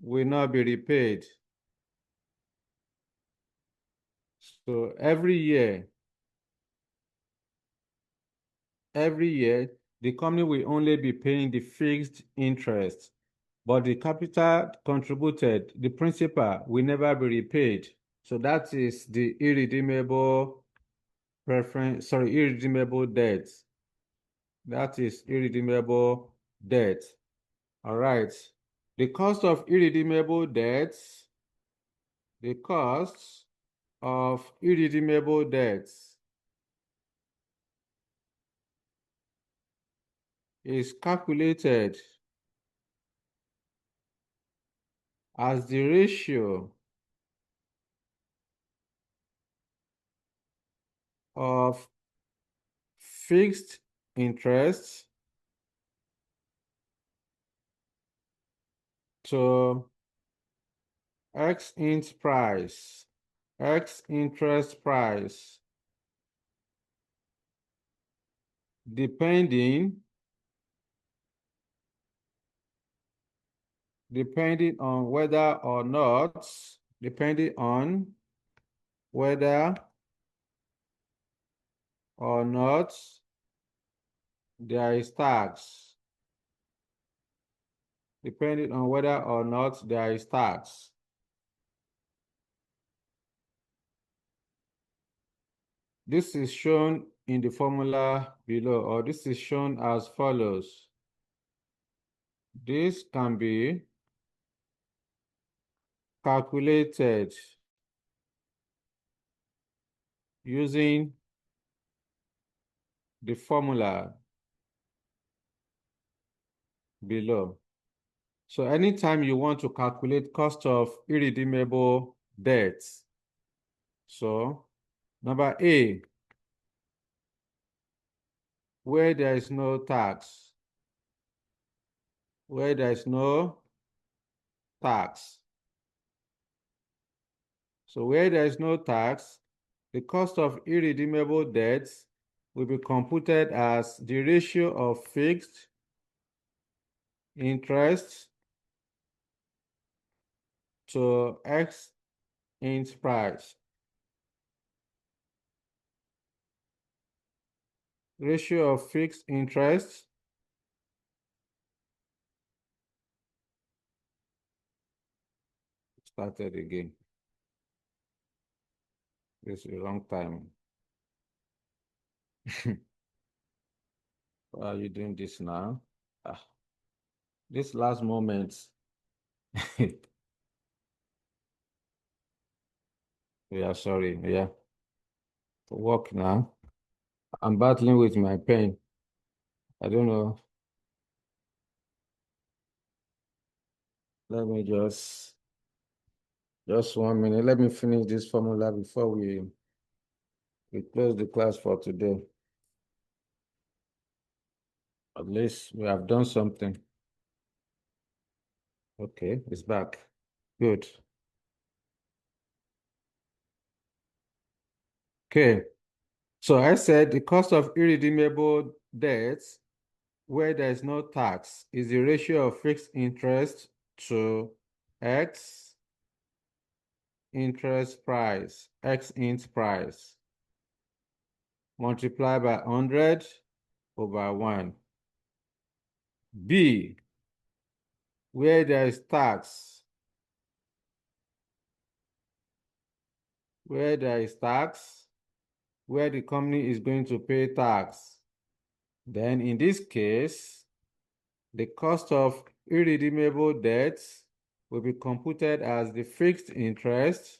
will not be repaid. So every year, the company will only be paying the fixed interest, but the capital contributed, the principal, will never be repaid. So that is the irredeemable debt. That is irredeemable debt. All right. The cost of irredeemable debts, is calculated as the ratio of fixed interest to X interest price, depending on whether or not there is tax. Depending on whether or not there is tax. This is shown in the formula below, or this is shown as follows. This can be calculated using the formula below. So anytime you want to calculate cost of irredeemable debts, so number A, where there is no tax, So where there is no tax, the cost of irredeemable debts will be computed as the ratio of fixed interest to X int price. Ratio of fixed interest started again. This is a long time. Why are you doing this now? This last moment. Yeah, sorry. Yeah. To work now. I'm battling with my pain. I don't know. Let me just 1 minute. Let me finish this formula before we close the class for today. At least we have done something. Okay, it's back. Good. Okay. So I said the cost of irredeemable debts where there is no tax is the ratio of fixed interest to X interest price, X int price, multiplied by 100 over 1. B, where there is tax, where the company is going to pay tax, then in this case, the cost of irredeemable debts will be computed as the fixed interest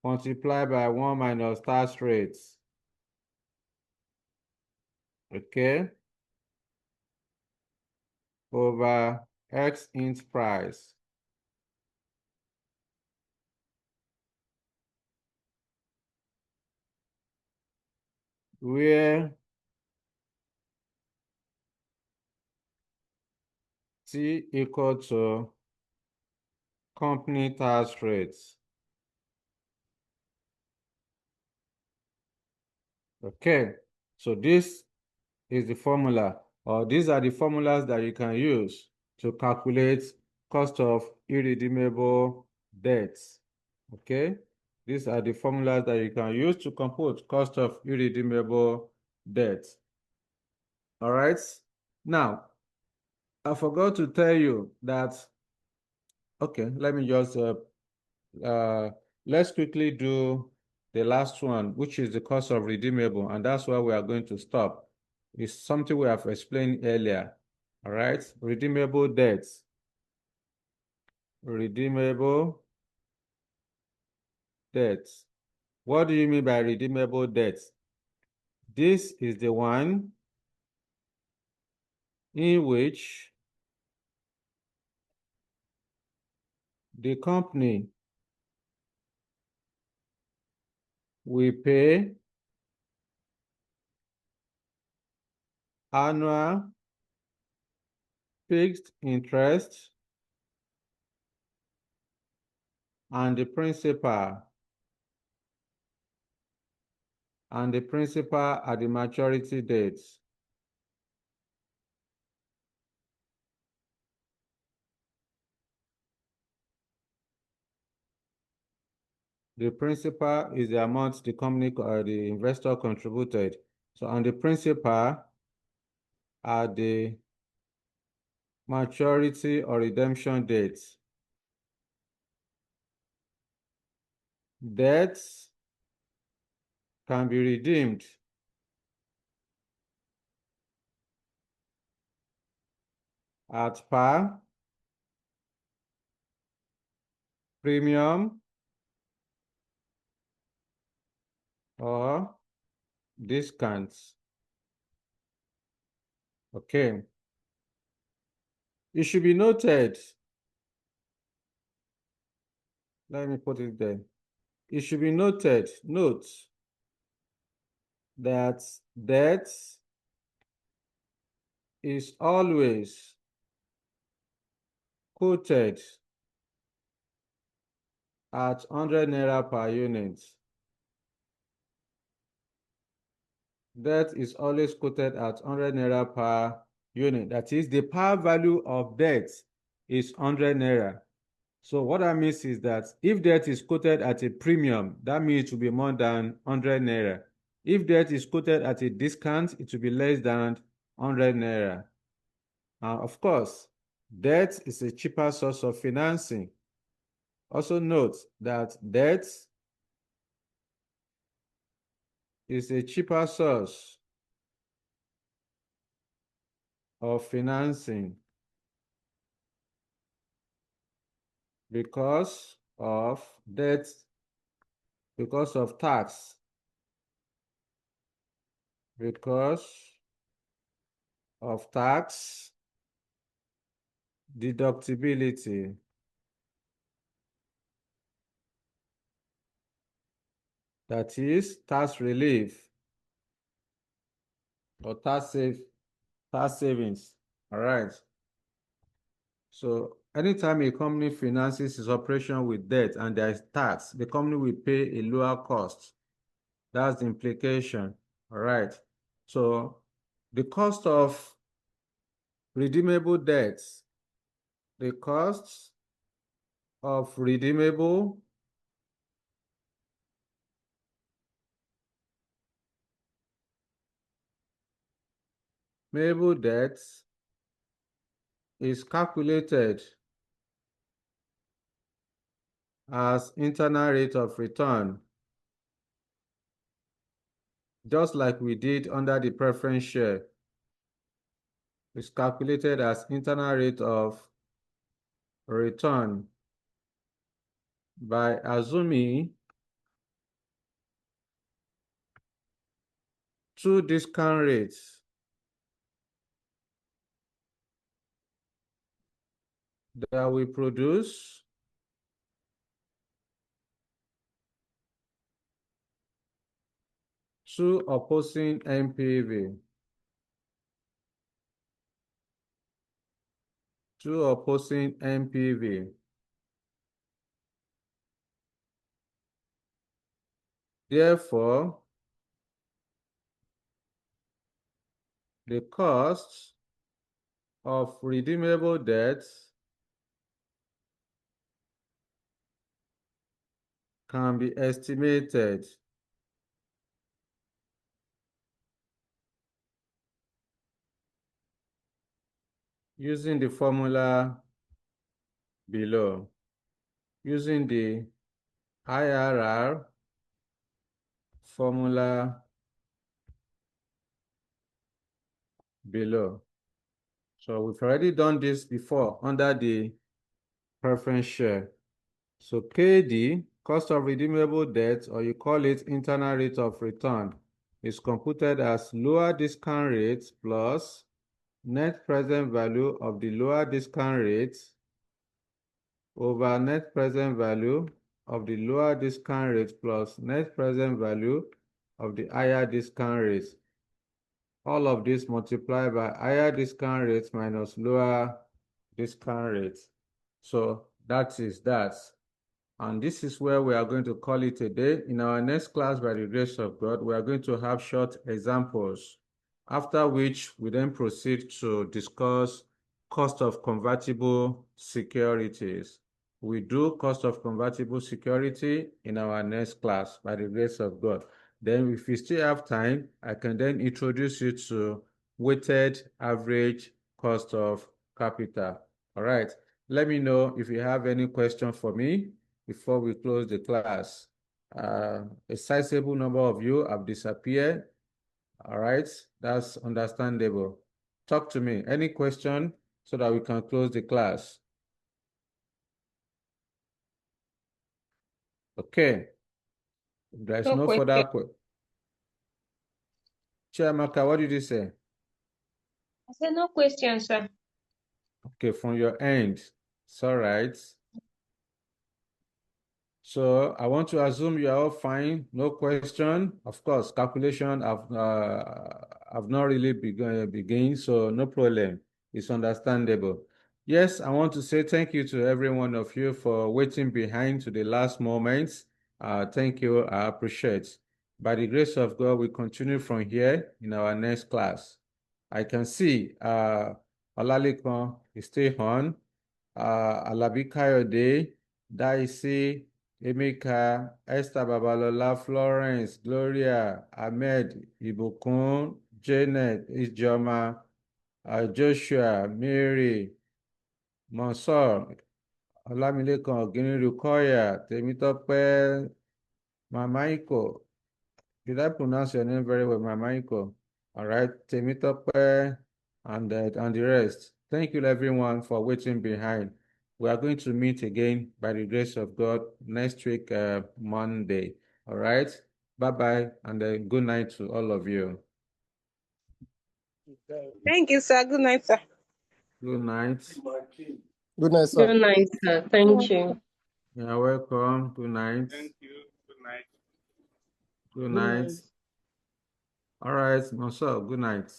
multiplied by 1 minus tax rates. Okay? Over X int price. Where T equal to company tax rates. Okay, so this is the formula, or these are the formulas that you can use to calculate cost of irredeemable debts. Okay, these are the formulas that you can use to compute cost of irredeemable debts. All right, now I forgot to tell you that. Okay, let me just let's quickly do the last one, which is the cost of redeemable, and that's where we are going to stop. It's something we have explained earlier. All right, redeemable debts. Redeemable debts. What do you mean by redeemable debts? This is the one in which the company will pay annual fixed interest and the principal at the maturity dates. The principal is the amount the company or the investor contributed. So, and the principal are the maturity or redemption dates. Debts can be redeemed at par, premium, or discounts. Okay. It should be noted. Let me put it there. It should be noted, note that debt is always quoted at 100 naira per unit. Debt is always quoted at 100 naira per unit. That is, the par value of debt is 100 naira. So what that means is that if debt is quoted at a premium, that means it will be more than 100 naira. If debt is quoted at a discount, it will be less than 100 naira. Of course, debt is a cheaper source of financing. Also note that debt is a cheaper source of financing because of debt, because of tax, because of tax deductibility. That is tax relief or tax savings. All right. So anytime a company finances its operation with debt and there is tax, the company will pay a lower cost. That's the implication. All right. So the cost of redeemable debts, the cost of redeemable debts is calculated as internal rate of return, just like we did under the preference share. It's calculated as internal rate of return by assuming two discount rates that will produce two opposing NPV. Two opposing NPV. Therefore, the cost of redeemable debts can be estimated using the formula below, using the IRR formula below. So we've already done this before under the preference share. So KD, cost of redeemable debt, or you call it internal rate of return, is computed as lower discount rate plus net present value of the lower discount rate over net present value of the lower discount rate plus net present value of the higher discount rate. All of this multiplied by higher discount rates minus lower discount rates. So that is that. And this is where we are going to call it a day. In our next class, by the grace of God, we are going to have short examples, after which we then proceed to discuss cost of convertible securities. We do cost of convertible security in our next class, by the grace of God. Then if we still have time, I can then introduce you to weighted average cost of capital. All right. Let me know if you have any question for me before we close the class. A sizable number of you have disappeared. All right, that's understandable. Talk to me. Any question so that we can close the class? Okay. If there's
No
no
question.
further question. Chiamaka, what did you say?
I said no question, sir.
Okay, from your end. It's all right. So I want to assume you are all fine, no question. Of course, calculation have not really begin, so no problem. It's understandable. Yes, I want to say thank you to every one of you for waiting behind to the last moments. Thank you. I appreciate. By the grace of God, we continue from here in our next class. I can see Olalekan is still on. Alabi Kayode, Daisy, Emeka, Esther Babalola, Florence, Gloria, Ahmed, Ibukun, Janet, Ijoma, Joshua, Mary, Monsor, Olamilekan, Ogini Rukoya, Temitope, Mama Iko. Did I pronounce your name very well, Mama Iko? All right, Temitope, and the rest. Thank you, everyone, for waiting behind. We are going to meet again by the grace of God next week, Monday. All right, bye-bye, and good night to all of you.
Thank you, sir. Good night, sir.
Good night.
Good night, sir.
Good night, sir. Thank you.
You're welcome. Good night.
Thank you. Good night.
Good night. All right, Marcel, good night.